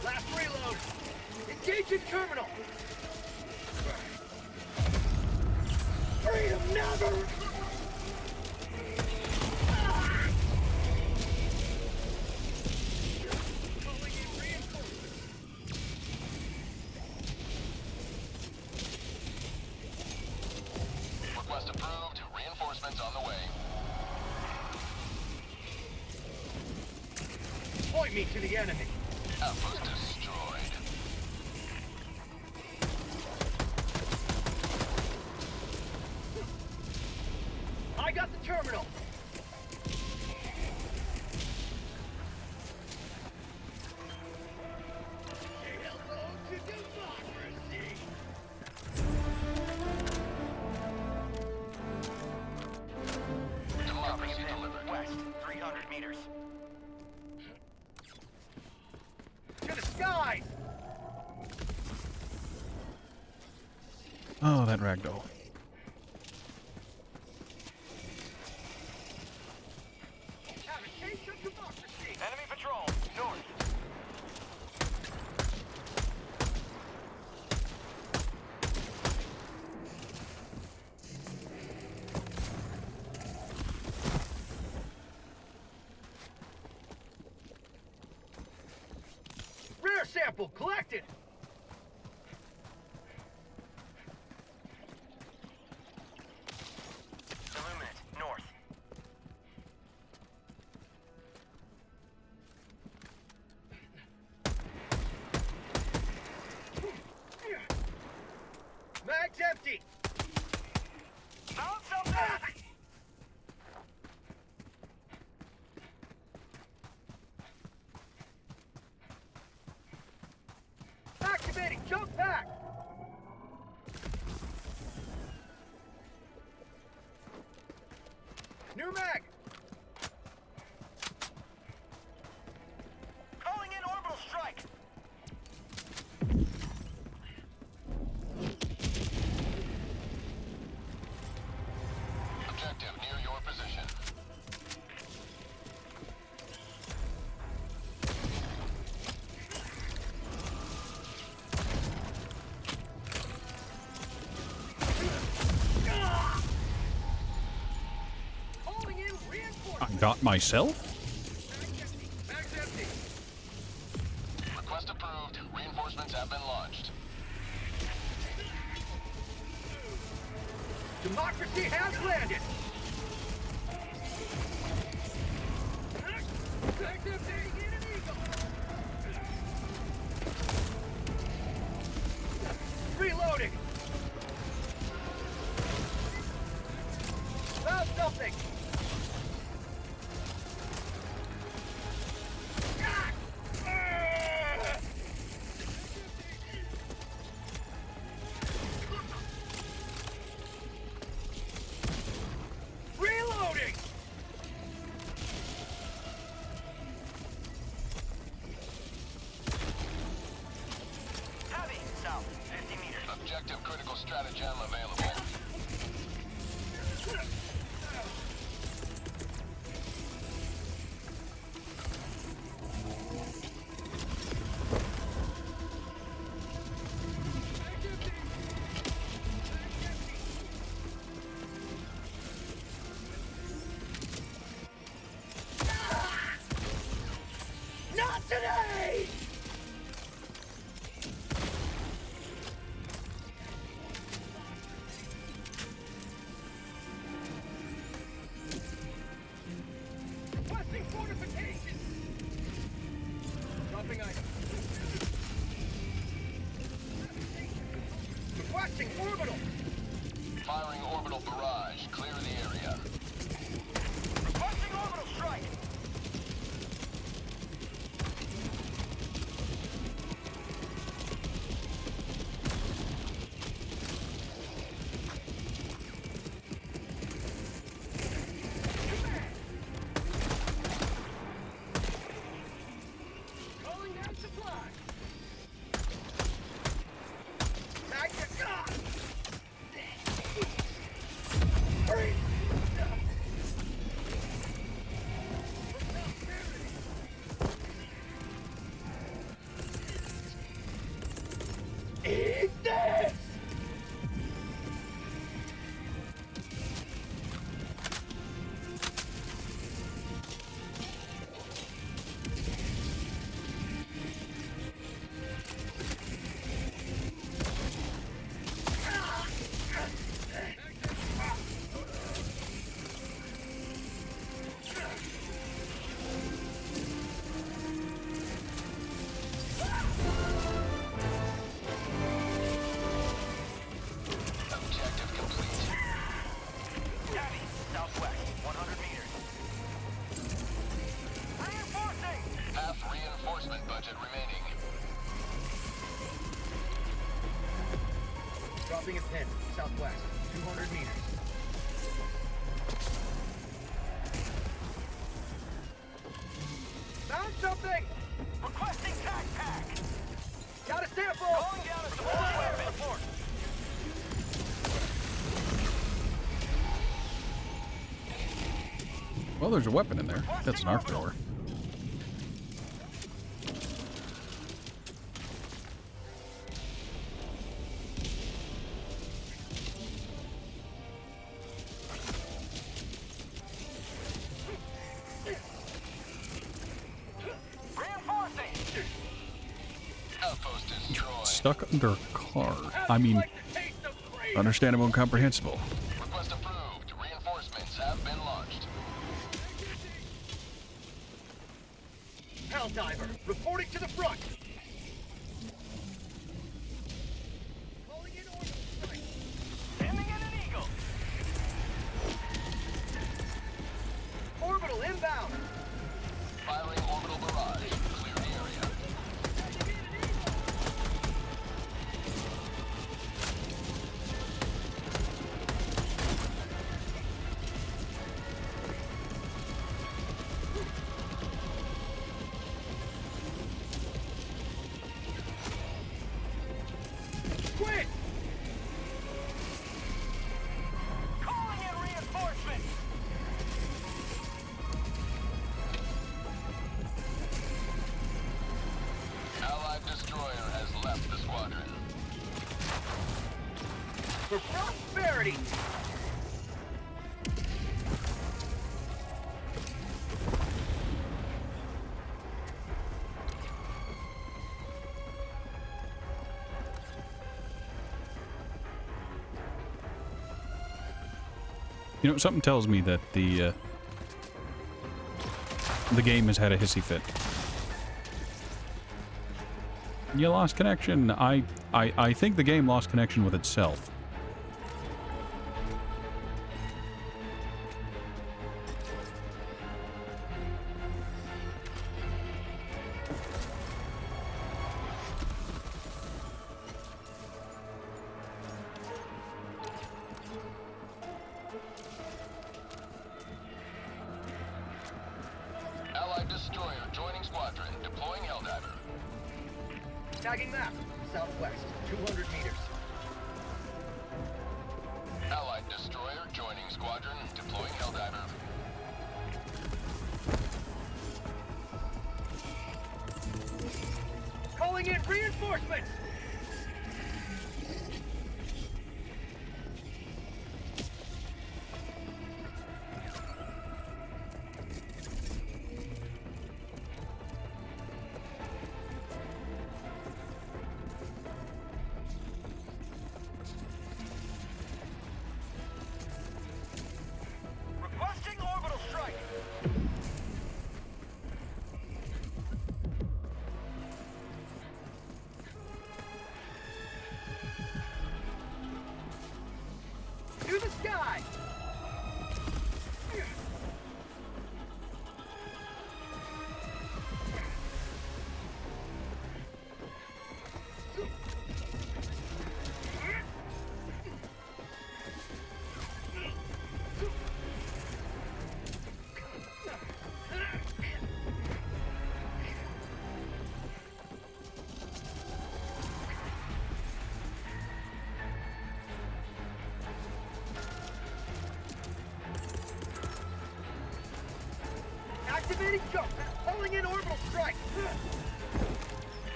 Last reload. Engaging terminal. Freedom never. Request approved. Reinforcements on the way. Point me to the enemy. Outpost destroyed. I got the terminal. Say hello to democracy. Democracy delivered. West, 300 meters. To the skies! Oh, that ragdoll. Have a taste of democracy. Enemy patrol, north. Rare sample collected. Illuminate, north. Mag's empty. Found something. Activating jump pack. New mag. Calling in orbital strike. Objective near your position. Calling in I reinforcements. got myself? Mag's empty. Request approved. Democracy has landed! Reloading! Found something! Reloading! Heavy, south, 50 meters. Objective critical stratagem available. Not today! Requesting fortification! Dropping item. Requesting orbital! Firing orbital barrage. Clear the area. Requesting orbital strike! Calling down supply! Hurry! Eat this! Objective complete. Daddy, southwest, 100 meters. Reinforcing! Half reinforcement budget remaining. Dropping a pin, southwest, 200 meters. Found something! Requesting tac pack! Got a sample! Calling down a supply weapon report! Well, there's a weapon in there. That's an arc thrower. Reinforcing! Outpost destroyed. Stuck under a car. I mean, understandable and comprehensible. Request approved. Reinforcements have been launched. Helldiver, reporting to the front! Calling in orbital strike! Sending in an eagle! Orbital inbound! Firing orbital barrage. Clear the area. You know, something tells me that the game has had a hissy fit. You lost connection. I think the game lost connection with itself. Allied destroyer joining squadron. Deploying Helldiver. Tagging map. Southwest. 200 meters. Allied destroyer joining squadron. Deploying Helldiver. Calling in reinforcements! Requesting orbital strike! To the sky! Activating jump! Calling in orbital strike!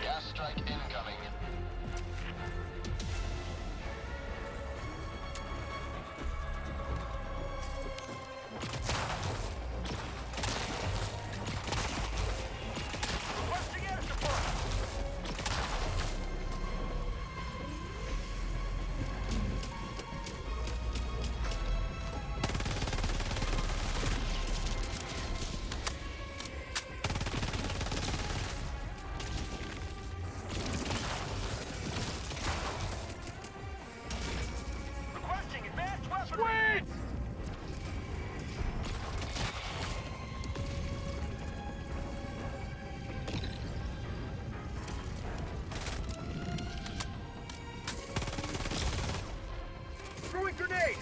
Gas strike incoming. Requesting air support! Requesting advanced weaponry! Throwing grenade!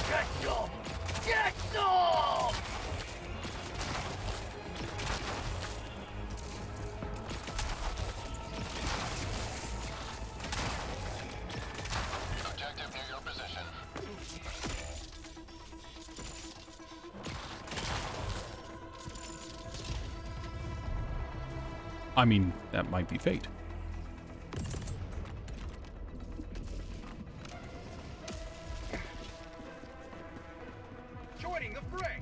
Get some! Get some! Objective near your position. I mean, that might be fate. Joining the fray!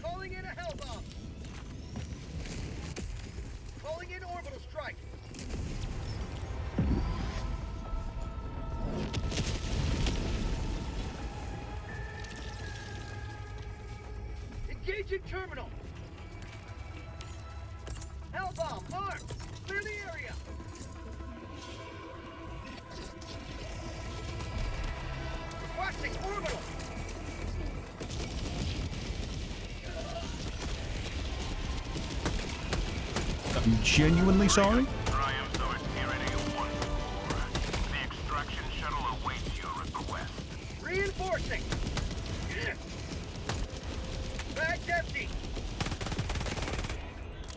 Calling in a hell bomb! Calling in orbital strike! Engaging terminal! Hell bomb armed! Clear the area! Requesting orbital! I'm genuinely sorry. Triumph Authority Tyranny 1-4. The extraction shuttle awaits your request. Reinforcing! Bag's empty!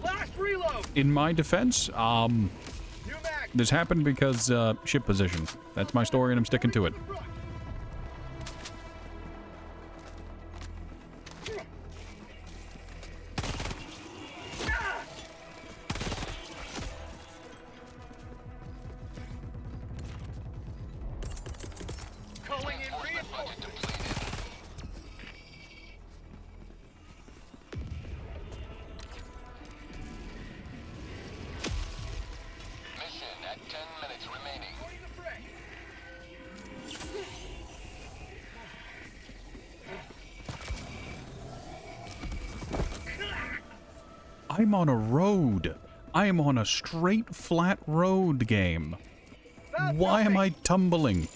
Last reload! In my defense, New mag! this happened because ship position. That's my story, and I'm sticking to it. Calling in reinforcements! Mission at 10 minutes remaining. Joining the fray! I'm on a road. I am on a straight, flat road game. Why am I tumbling?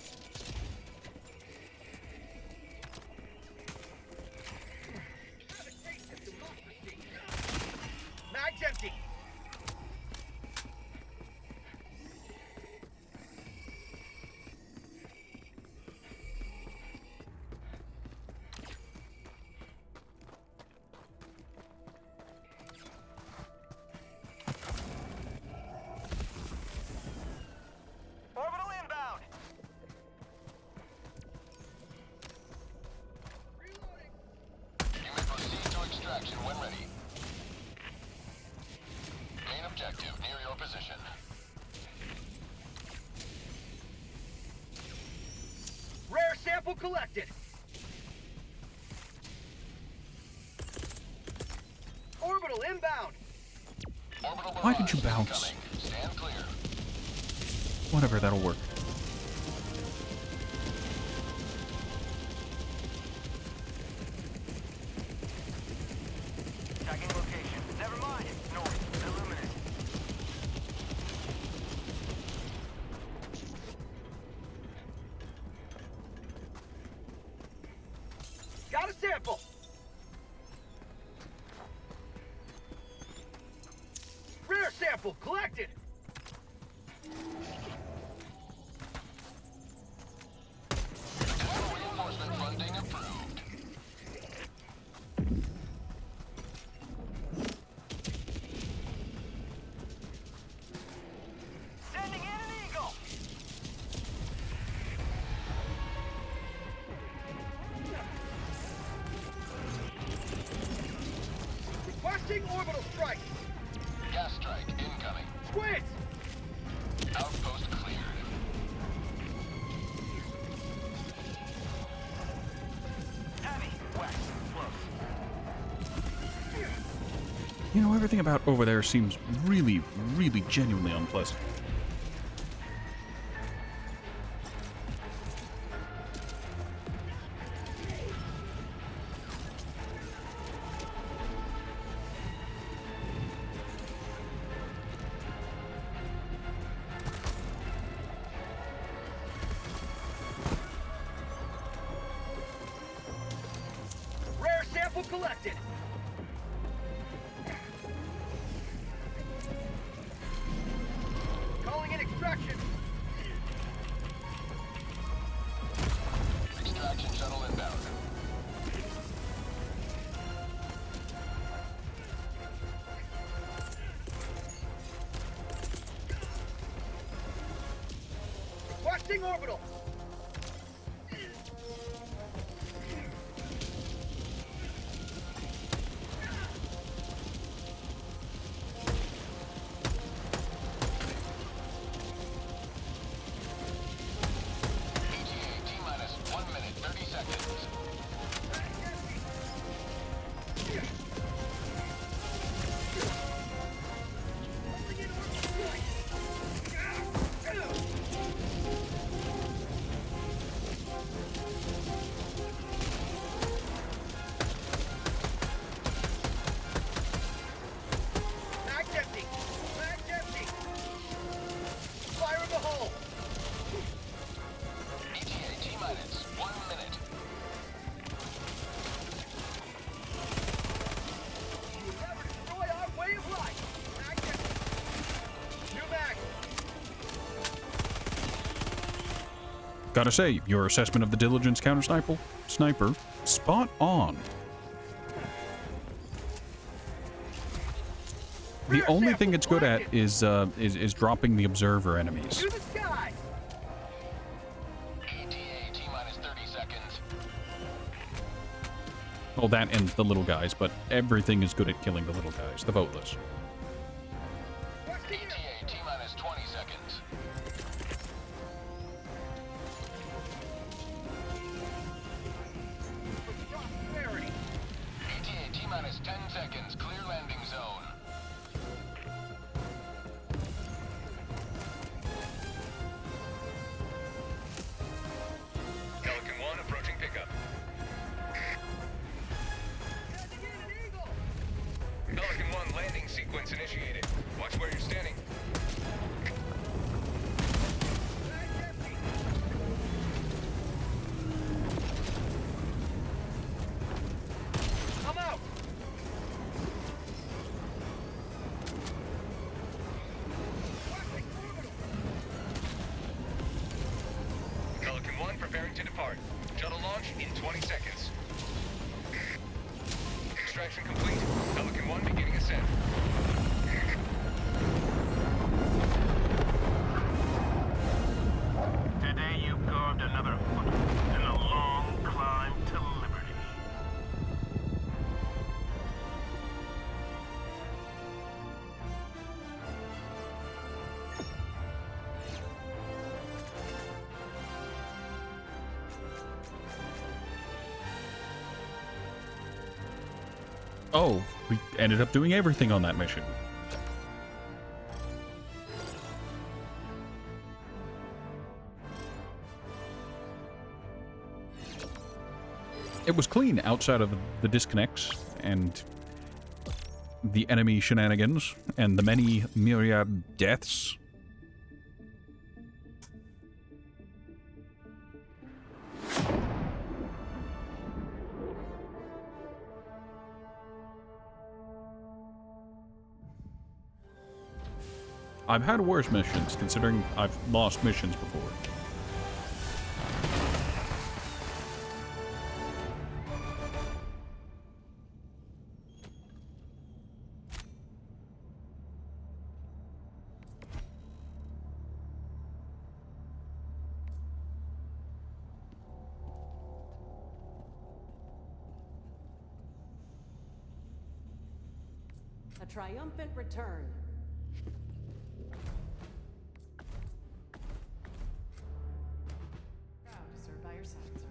Mag's empty! Orbital inbound! Reloading! You may proceed to extraction when ready. Main objective near your position. Rare sample collected! Orbital inbound! Orbital Why did you barrage bounce? incoming. Stand clear. Whatever, that'll work. Tagging location. Never mind. North. Illuminate. Got a sample. Rare sample collected. Additional reinforcement funding approved. Sending in an eagle. Requesting orbital strike. Gas strike incoming. Squids. Outpost cleared. Heavy. West. Close. You know, everything about over there seems really, really genuinely unpleasant. Rare sample collected. Calling in extraction. Extraction shuttle inbound. Requesting orbital. Gotta say, your assessment of the Diligence sniper, spot on. The only thing it's good at is dropping the observer enemies. To the sky! ETA T-minus 30 seconds. Well, that and the little guys, but everything is good at killing the little guys, the boatless. ETA T-minus 20 seconds. Prosperity! ETA T-minus 10 seconds. Clear landing zone. Pelican 1 approaching pickup. Pelican 1 landing sequence initiated. Watch where you're standing. I'm out! Pelican 1 preparing to depart. Shuttle launch in 20 seconds. Extraction complete. Pelican 1 beginning ascent. Today you've carved another foothold in a long climb to liberty. Oh, we ended up doing everything on that mission. It was clean outside of the disconnects and the enemy shenanigans and the many myriad deaths. I've had worse missions, considering I've lost missions before. A triumphant return. Proud to serve by your side, sir.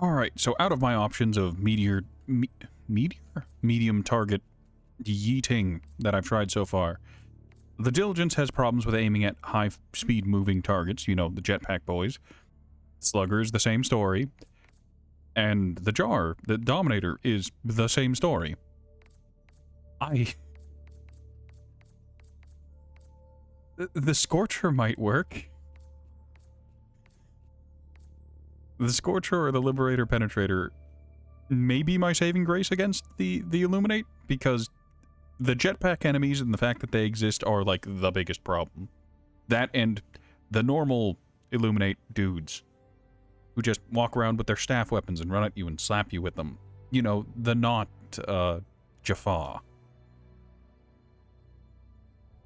Alright, so out of my options of medium target yeeting that I've tried so far, the Diligence has problems with aiming at high-speed moving targets, you know, the jetpack boys. Slugger is the same story. And the Jar, the Dominator, is the same story. The Scorcher might work. The Scorcher or the Liberator Penetrator may be my saving grace against the Illuminate, because the jetpack enemies and the fact that they exist are, like, the biggest problem. That and the normal Illuminate dudes who just walk around with their staff weapons and run at you and slap you with them. You know, the not, Jaffa.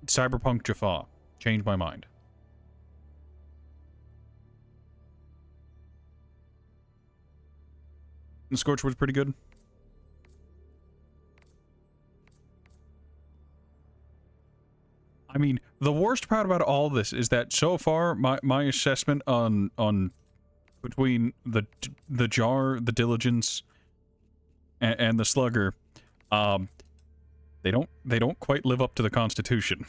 Cyberpunk Jaffa. Changed my mind. The Scorcher was pretty good. I mean, the worst part about all this is that so far, my assessment on between the Jar, the Diligence, and the Slugger, they don't quite live up to the Constitution,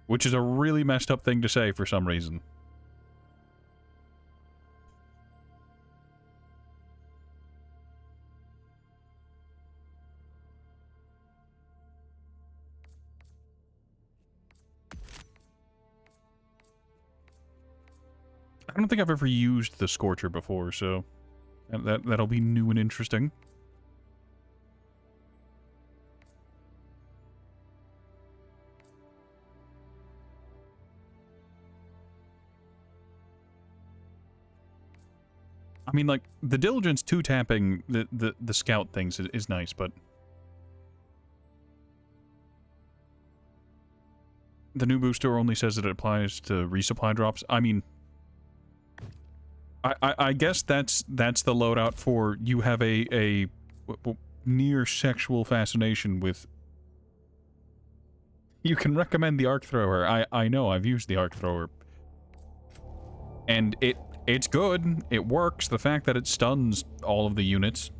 which is a really messed up thing to say for some reason. I don't think I've ever used the Scorcher before, so that'll be new and interesting. I mean, like, the Diligence 2-tapping the scout things is nice, but... The new booster only says that it applies to resupply drops. I mean... I guess that's the loadout for you have a near sexual fascination with... You can recommend the arc thrower. I know, I've used the arc thrower. And it's good. It works. The fact that it stuns all of the units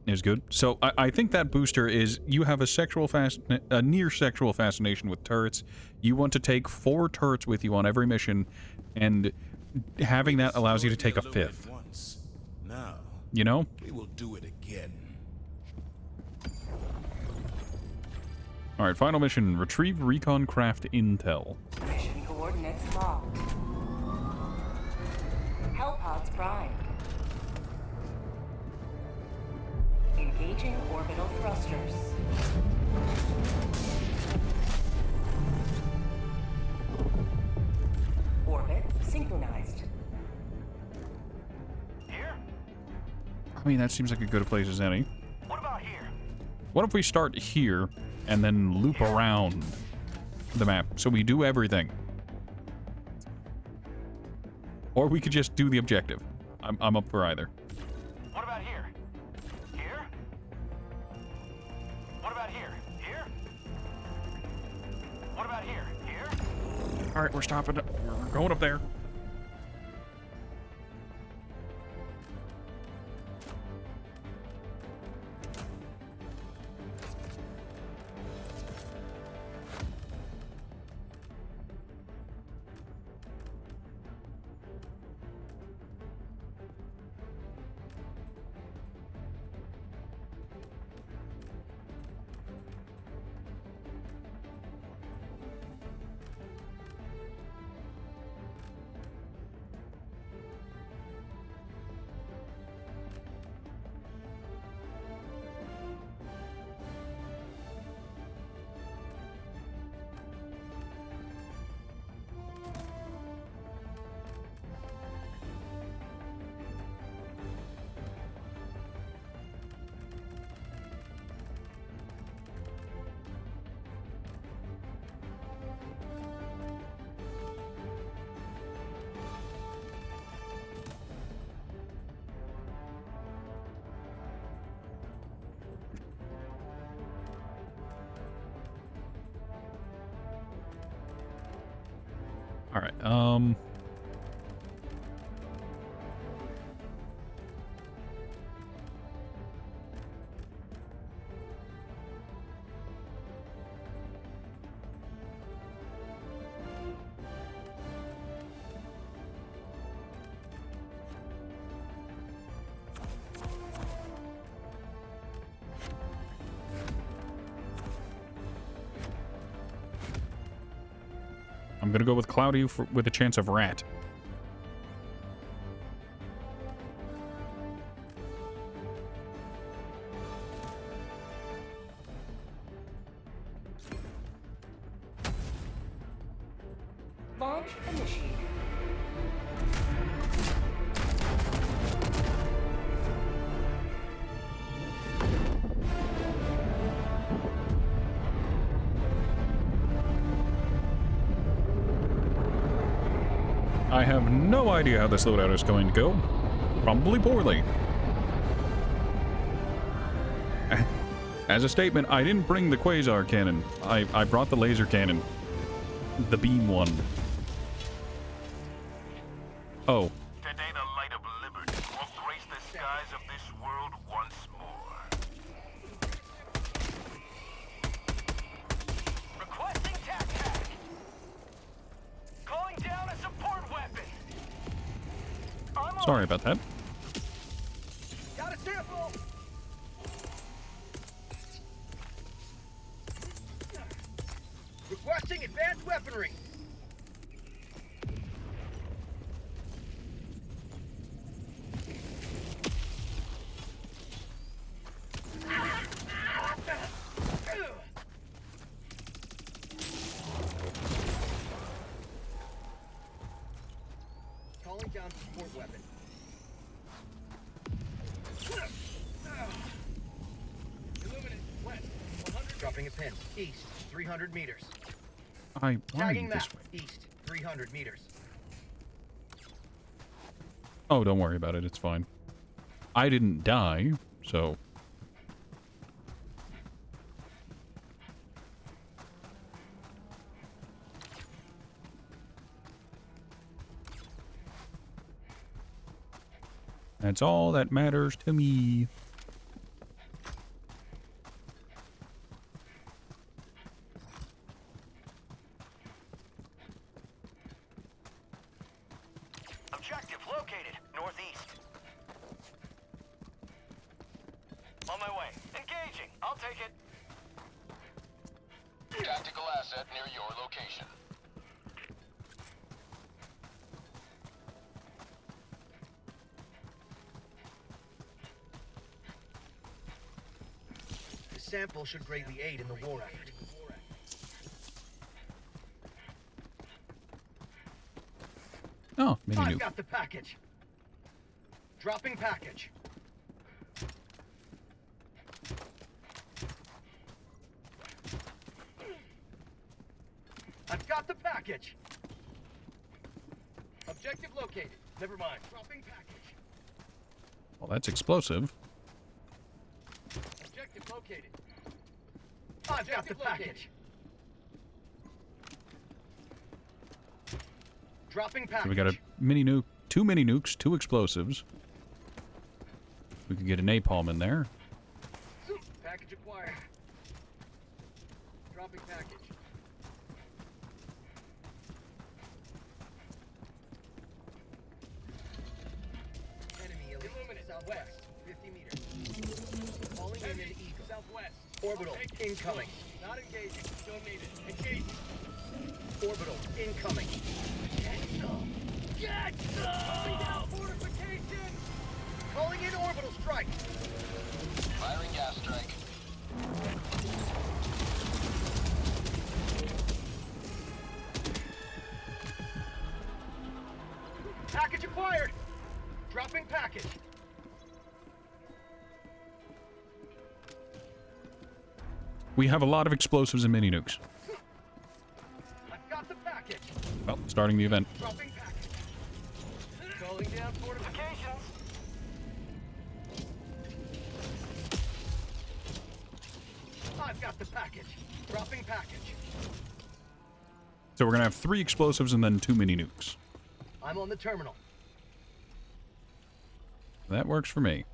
is good. So I think that booster is you have a near sexual fascination with turrets. You want to take 4 turrets with you on every mission, and having that allows you to take a 5th. Now, you know? we will do it again. Alright, final mission. Retrieve recon craft intel. Mission coordinates locked. Hellpods primed. Engaging orbital thrusters. Orbit synchronized. Here? I mean, that seems like a good a place as any. What about here? What if we start here and then loop around the map so we do everything? Or we could just do the objective. I'm up for either. What about here? Here? What about here? Here? What about here? Here? Alright, we're stopping. We're going up there. Alright, I'm gonna go with Cloudy with a chance of rat. Launch initiated. I have no idea how this loadout is going to go. Probably poorly. As a statement, I didn't bring the quasar cannon. I brought the laser cannon. The beam one. Oh. Today the light of liberty will grace the skies of this world once more. Requesting tac. Calling down a support weapon. Sorry about that. Got a sample. Requesting advanced weaponry. Calling down Dropping a pin. East, 300 meters. Why are Tagging you map. this way? East, 300 meters. Oh, don't worry about it. It's fine. I didn't die, so... That's all that matters to me. Objective located. Northeast. On my way. Engaging. I'll take it. Tactical asset near your location. The sample should greatly aid in the war effort. Oh, mini I've nuke. got the package. Dropping package. I've got the package. Objective located. Never mind. Dropping package. Well, that's explosive. Objective located. I've got the package. Dropping package. So we got a mini nuke, 2 mini nukes, 2 explosives. We could get a napalm in there. Package acquired. Dropping package. Enemy illuminate southwest, 50 meters. Falling in an eagle. Southwest. Orbital incoming. Not engaging. Don't need it. Engaging. Orbital incoming. Get some. Get some. Calling down fortification. Calling in orbital strike. Firing gas strike. Package acquired. Dropping package. We have a lot of explosives and mini nukes. I've got the package. Well, starting the event. Dropping package. Calling down fortifications. I've got the package. Dropping package. So we're going to have 3 explosives and then 2 mini nukes. I'm on the terminal. That works for me.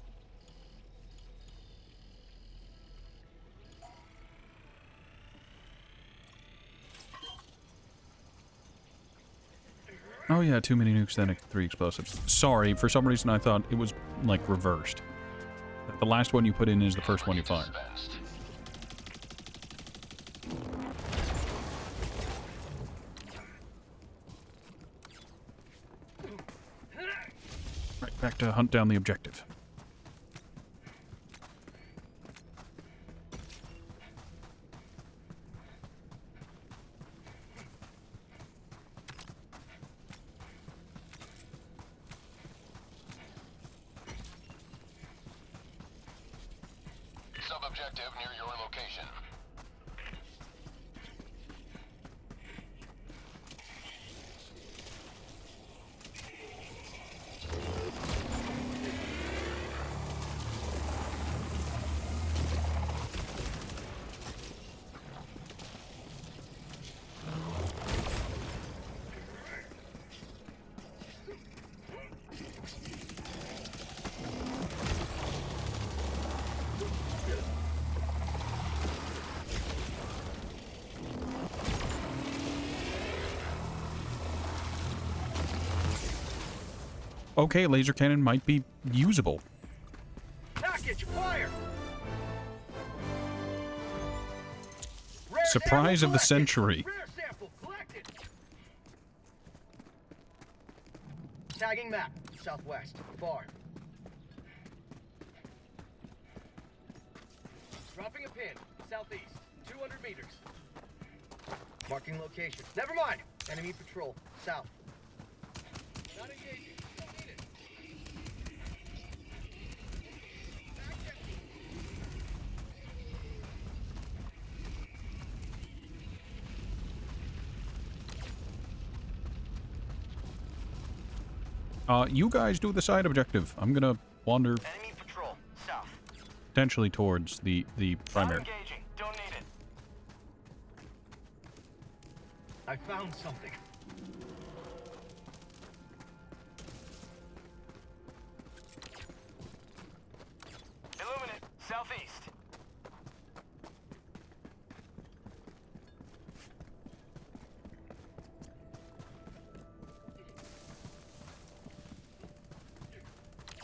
Oh yeah, 2 mini nukes, then 3 explosives. Sorry, for some reason I thought it was, like, reversed. The last one you put in is the first one you fire. Right, back to hunt down the objective. Sub-objective near your location. Okay, laser cannon might be usable. Package acquired. Surprise of the century. Rare sample collected. Tagging map. Southwest. Far. Dropping a pin. Southeast. 200 meters. Marking location. Never mind. Enemy patrol. South. Not engaging. Don't need it. Back empty. You guys do the side objective. I'm gonna wander Enemy patrol, south. potentially towards the primary. Not engaging. Don't need it. I found something. Illuminate, southeast.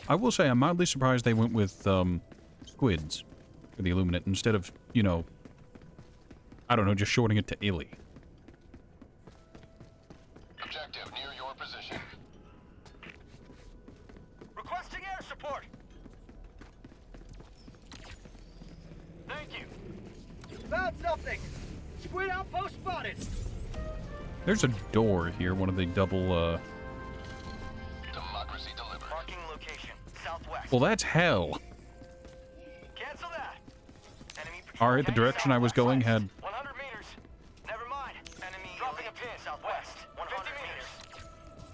I will say I'm mildly surprised they went with squids for the Illuminate instead of, you know, I don't know, just shorting it to Illy. Objective near your position. Requesting air support. Thank you. Found something. Squid outpost spotted. There's a door here, one of the double, Democracy delivered. Marking location, southwest. Well, that's hell. Cancel that. Enemy patrol Alright, the direction I was going had... 100 meters. Never mind. Enemy dropping a pin southwest. 150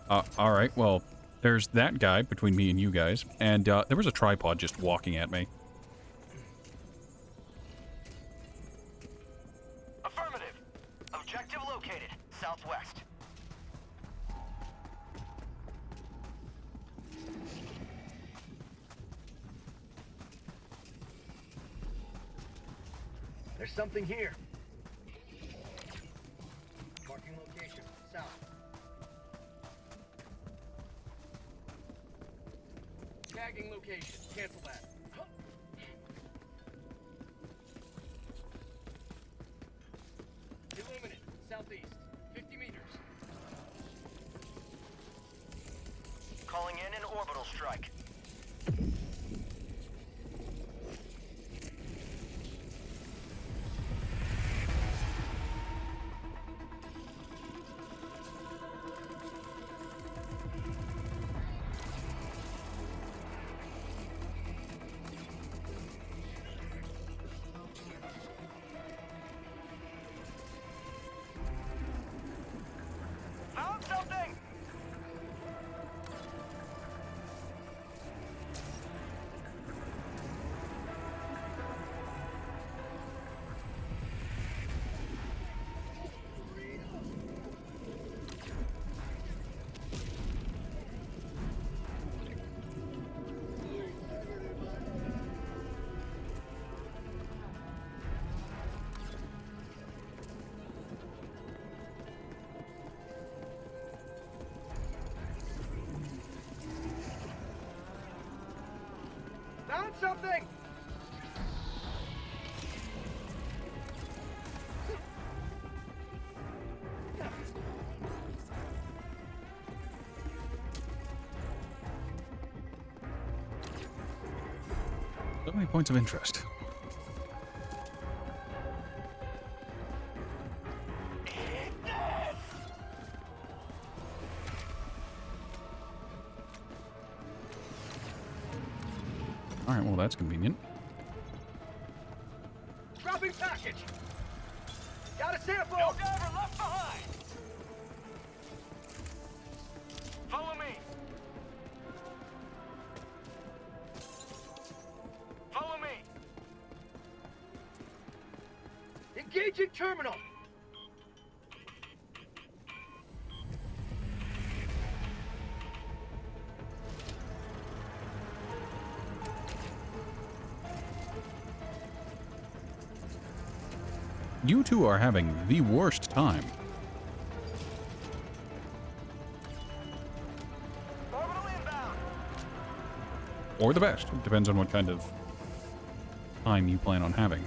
meters. Alright, well, there's that guy between me and you guys, and there was a tripod just walking at me. Affirmative. Objective located, southwest. There's something here. Marking location, south. Tagging location, cancel that. Illuminate, southeast, 50 meters. Calling in an orbital strike. Found something! Found something! So many points of interest. Alright, well that's convenient. Dropping package! Got a sample! No diver left behind! Follow me! Follow me! Engaging terminal! You two are having the worst time. Orbital inbound! Or the best. It depends on what kind of time you plan on having.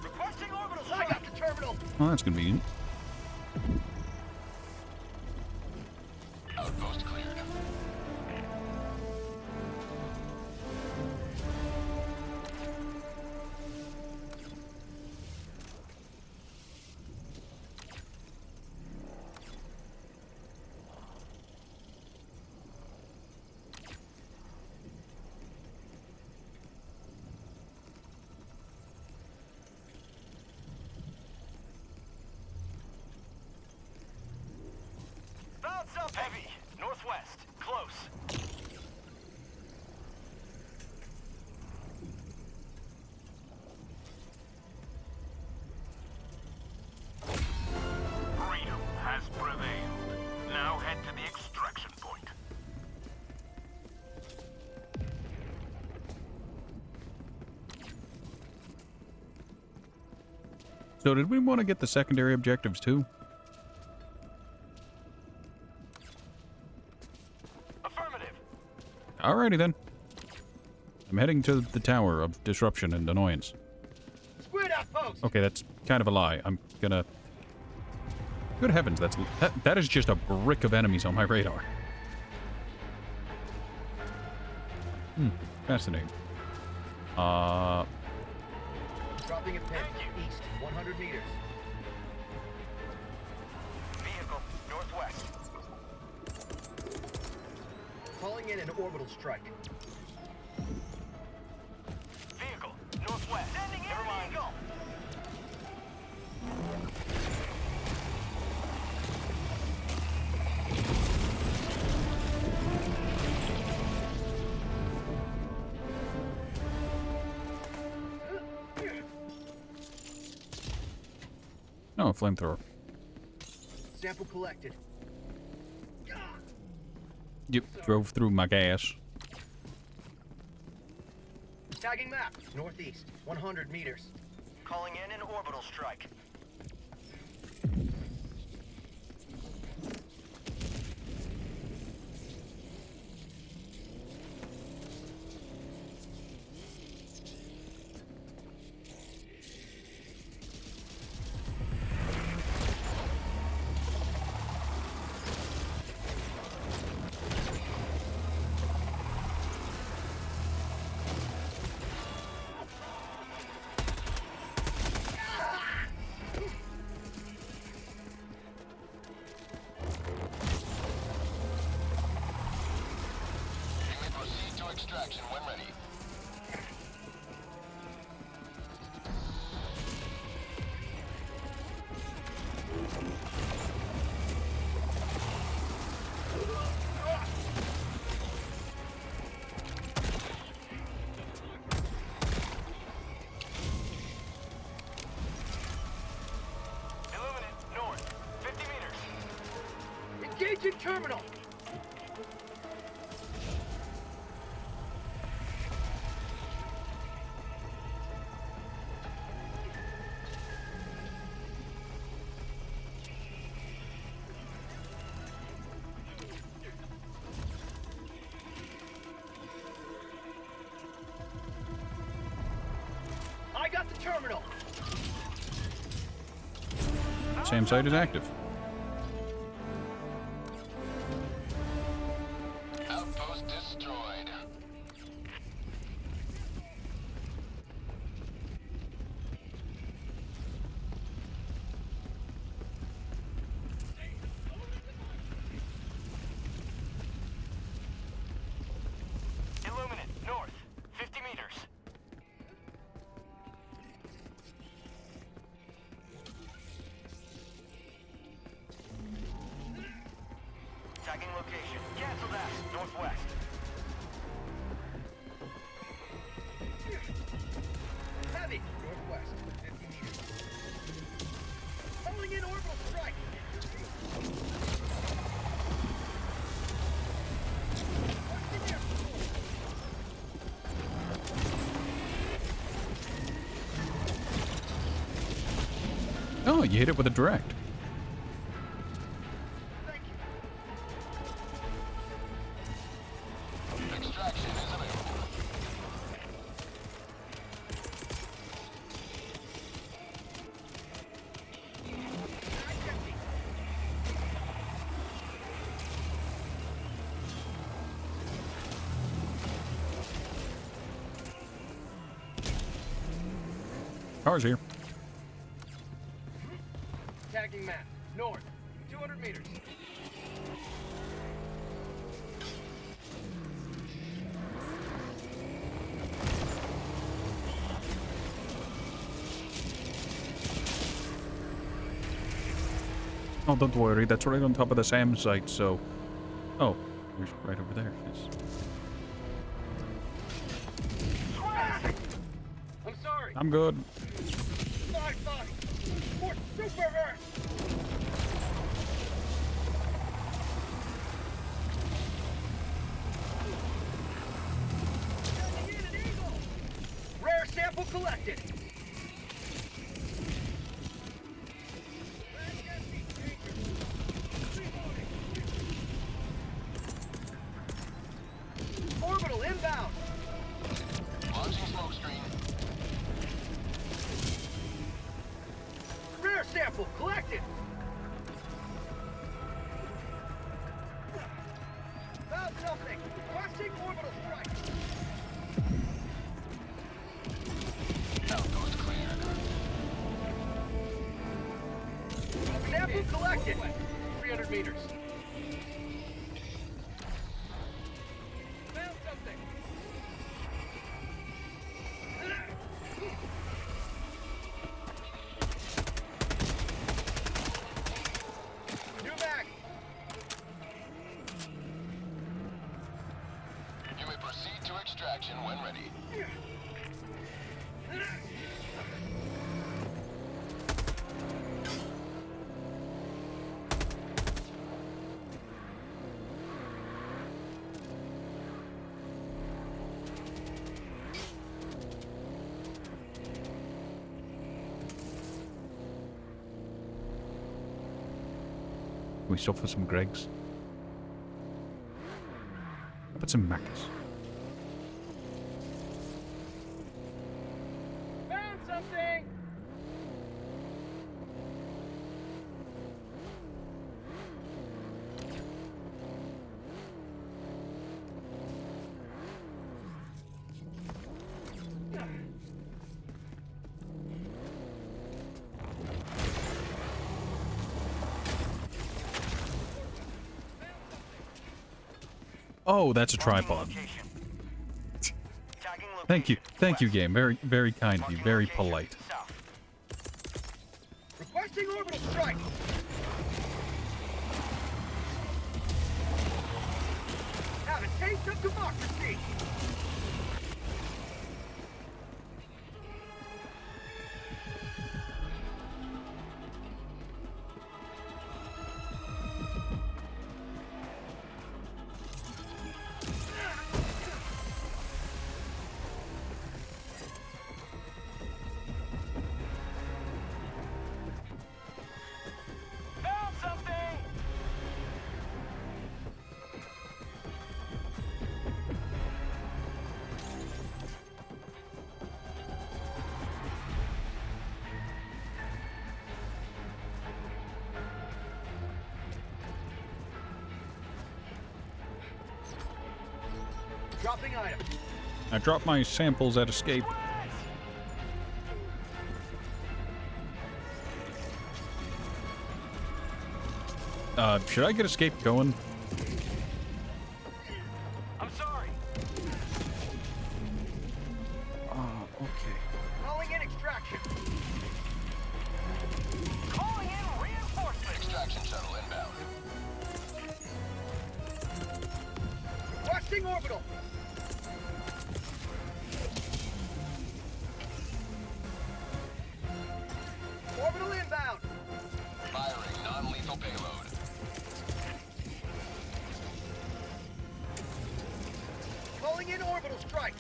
Requesting orbital strike! I got the terminal! Well, that's convenient. Outpost cleared. Southwest. Close. Freedom has prevailed. Now head to the extraction point. So did we want to get the secondary objectives too? Affirmative. Alrighty then. I'm heading to the Tower of Disruption and Annoyance. Squared out post. Okay, that's kind of a lie. I'm gonna... Good heavens, that is just a brick of enemies on my radar. Fascinating. Dropping a pin. East, 100 meters. Vehicle, northwest. Calling in an orbital strike. Vehicle, northwest. Sending in an eagle. No, a flamethrower. Sample collected. Yep, drove through my gas. Tagging map. Northeast, 100 meters. Calling in an orbital strike. Extraction when ready. Illuminate, north, 50 meters. Engaging terminal. I got the terminal. SAM site is active. Outpost destroyed. Illuminate, north, 50 meters. Tagging location. Cancel that. Northwest. Heavy. Northwest, 50 meters. Calling in orbital strike. Oh, you hit it with a direct. Thank you. Extraction is available. Car's here. Tagging map. North, 200 meters. Oh, don't worry. That's right on top of the SAM site, so... Oh, there's right over there. I'm sorry. I'm good. Fine. More super Earth. Rare sample collected. Orbital inbound. Launching smoke screen. Rare sample collected. Found something. Requesting orbital strike. Outpost cleared. Sample collected. 300 meters. Found something. New mag. You may proceed to extraction when ready. Can we stop for some Gregs? How about some Macca's? Found something. Oh, that's a tripod. Thank you, game. Very, very kind of you. Very polite. Requesting orbital strike. Have a taste of democracy. Found something. Dropping item. I dropped my samples at escape. Should I get escape going? I'm sorry. Oh, okay. Calling in extraction. Calling in reinforcements. Extraction shuttle inbound. Requesting orbital. Orbital inbound. Firing non-lethal payload. Calling in orbital strike.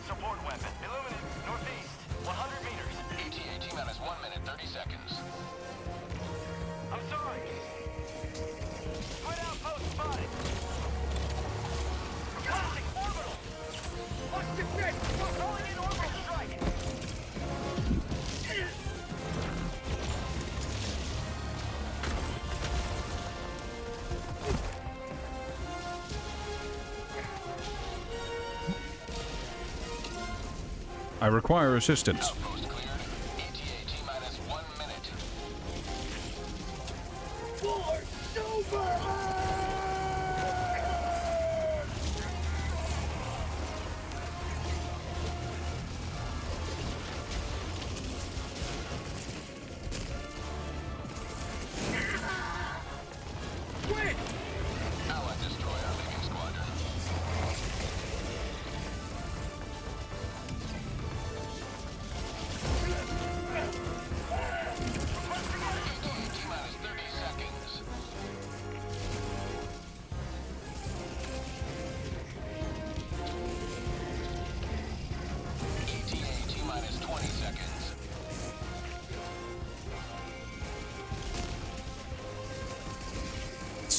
Support weapon. Illuminate. Northeast. 100 meters. ETA minus 1 minute 30 seconds. I'm sorry. Squid outpost spotted. Requesting orbital. Must defend. Calling in orbital strike. I require assistance. Outpost cleared. ETA minus 1 minute. War super.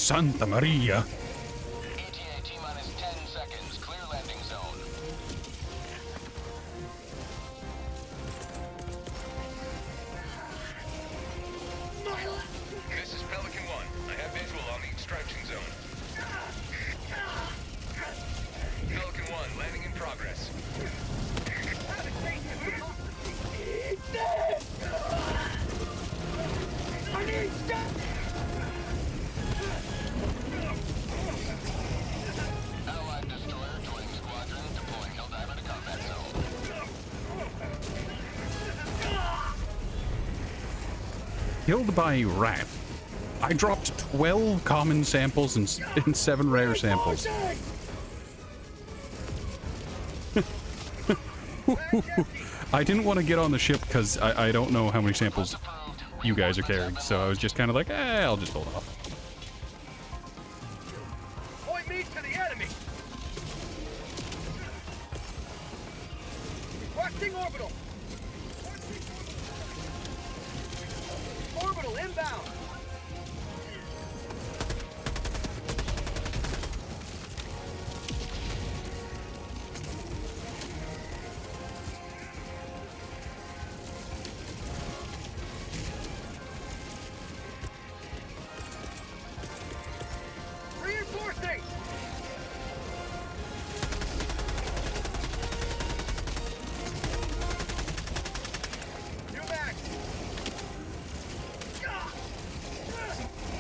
Santa Maria. ETA T-minus 10 seconds. Clear landing zone. This is Pelican 1. I have visual on the extraction zone. Pelican 1, landing in progress. I need stuff! Allied destroyer joining squadron, deploying Helldiver to combat zone. Killed by a rat. I dropped 12 common samples and 7 rare samples. I didn't want to get on the ship because I don't know how many samples you guys are carrying, so I was just kind of like, I'll just hold off. Point me to the enemy! Requesting orbital! Orbital inbound! Reinforcing! New max!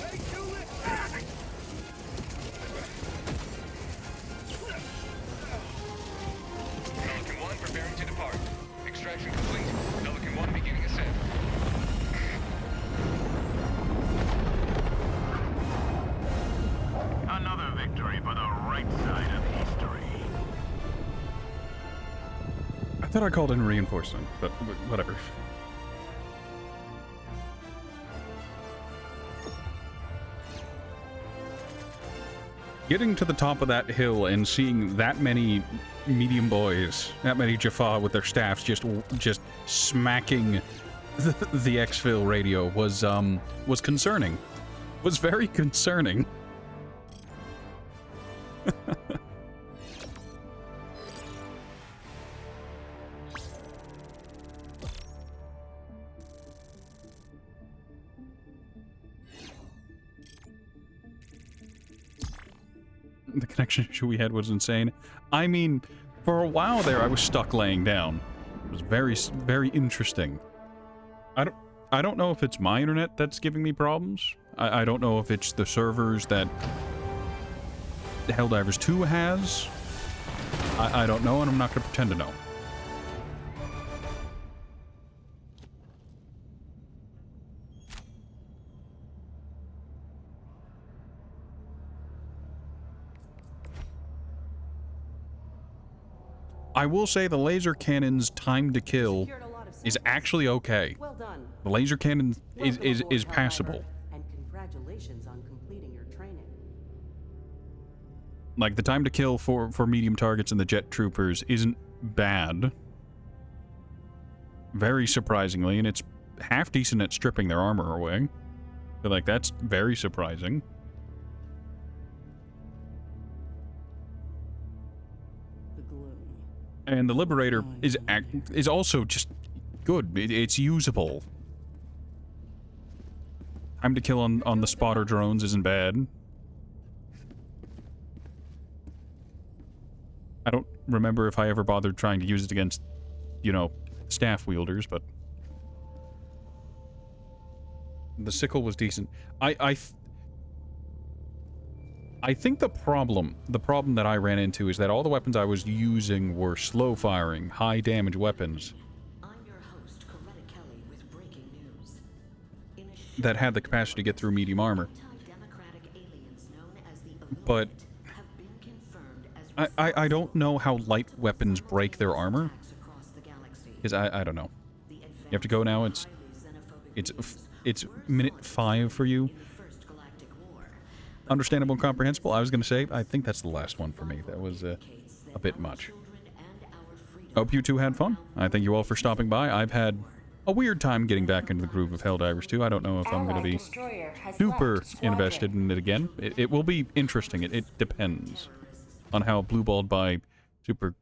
Ready to lift! Pelican 1 preparing to depart. Extraction complete. Pelican 1 beginning ascent. Another victory for the right side of history. I thought I called in reinforcement, but whatever. Getting to the top of that hill and seeing that many medium boys, that many Jaffa with their staffs just smacking the exfil radio was concerning. Was very concerning. The connection issue we had was insane. I mean, for a while there, I was stuck laying down. It was very, very interesting. I don't know if it's my internet that's giving me problems. I don't know if it's the servers that Helldivers 2 has. I don't know, and I'm not going to pretend to know. I will say the laser cannon's time to kill is actually okay. Well done. The laser cannon Welcome is aboard, passable. Helldiver, and congratulations on completing your training. Like, the time to kill for medium targets and the jet troopers isn't bad. Very surprisingly, and it's half decent at stripping their armor away. But, like, that's very surprising. The gloom. And the Liberator is also just good. It's usable. Time to kill on the spotter drones isn't bad. I don't remember if I ever bothered trying to use it against, you know, staff wielders, but the sickle was decent. I think the problem that I ran into is that all the weapons I was using were slow firing, high damage weapons I'm your host, Coretta Kelly, with breaking news. In a that had the capacity to get through medium armor. anti-democratic aliens known as the But Illuminate have been confirmed as I don't know how light weapons break their armor, attacks across the galaxy. because I don't know. The You have to go now. It's minute 5 for you. First Galactic War. Understandable and comprehensible. I was going to say, I think that's the last one for me. That was a bit much. Hope you two had fun. I thank you all for stopping by. I've had a weird time getting back into the groove of Helldivers 2. I don't know if I'm going to be Destroyer has super left squadron. invested in it again. It will be interesting. It depends on how blueballed by super...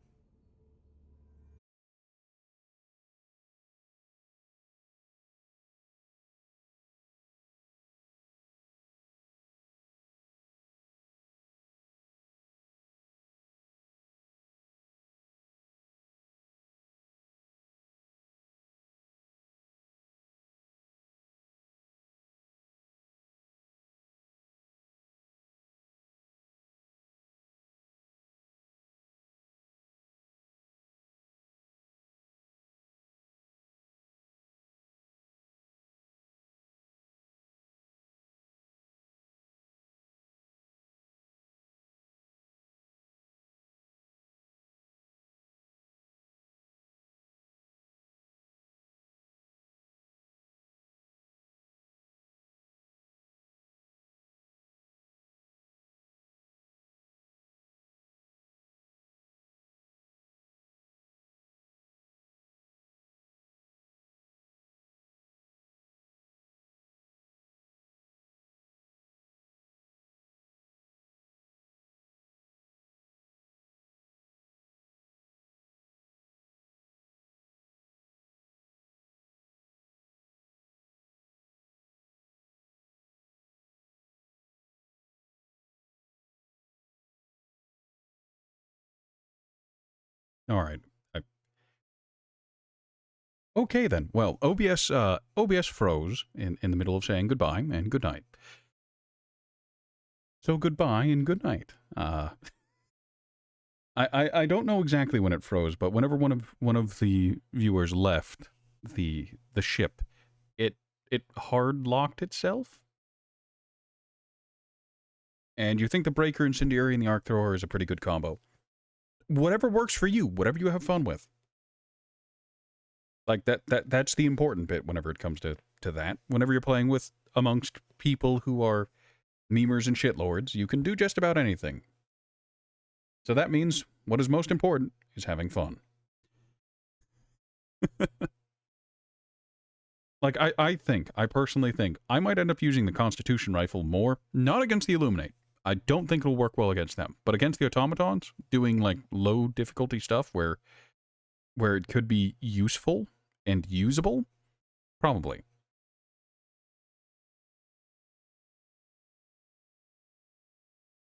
All right. Okay, then. Well, OBS froze in the middle of saying goodbye and good night. So goodbye and good night. I don't know exactly when it froze, but whenever one of the viewers left the ship, it hard locked itself. And you think the Breaker, Incendiary, and the Arc Thrower is a pretty good combo. Whatever works for you, whatever you have fun with. Like that's the important bit whenever it comes to that. Whenever you're playing with amongst people who are memers and shitlords, you can do just about anything. So that means what is most important is having fun. Like, I personally think, I might end up using the Constitution Rifle more, not against the Illuminate. I don't think it'll work well against them, but against the automatons, doing, like, low difficulty stuff where it could be useful and usable, probably.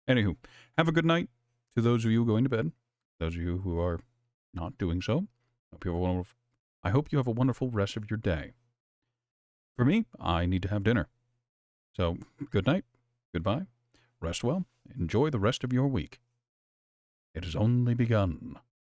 Anywho, have a good night to those of you going to bed. Those of you who are not doing so, I hope you have a wonderful rest of your day. For me, I need to have dinner. So, good night, goodbye, rest well, enjoy the rest of your week. It has only begun.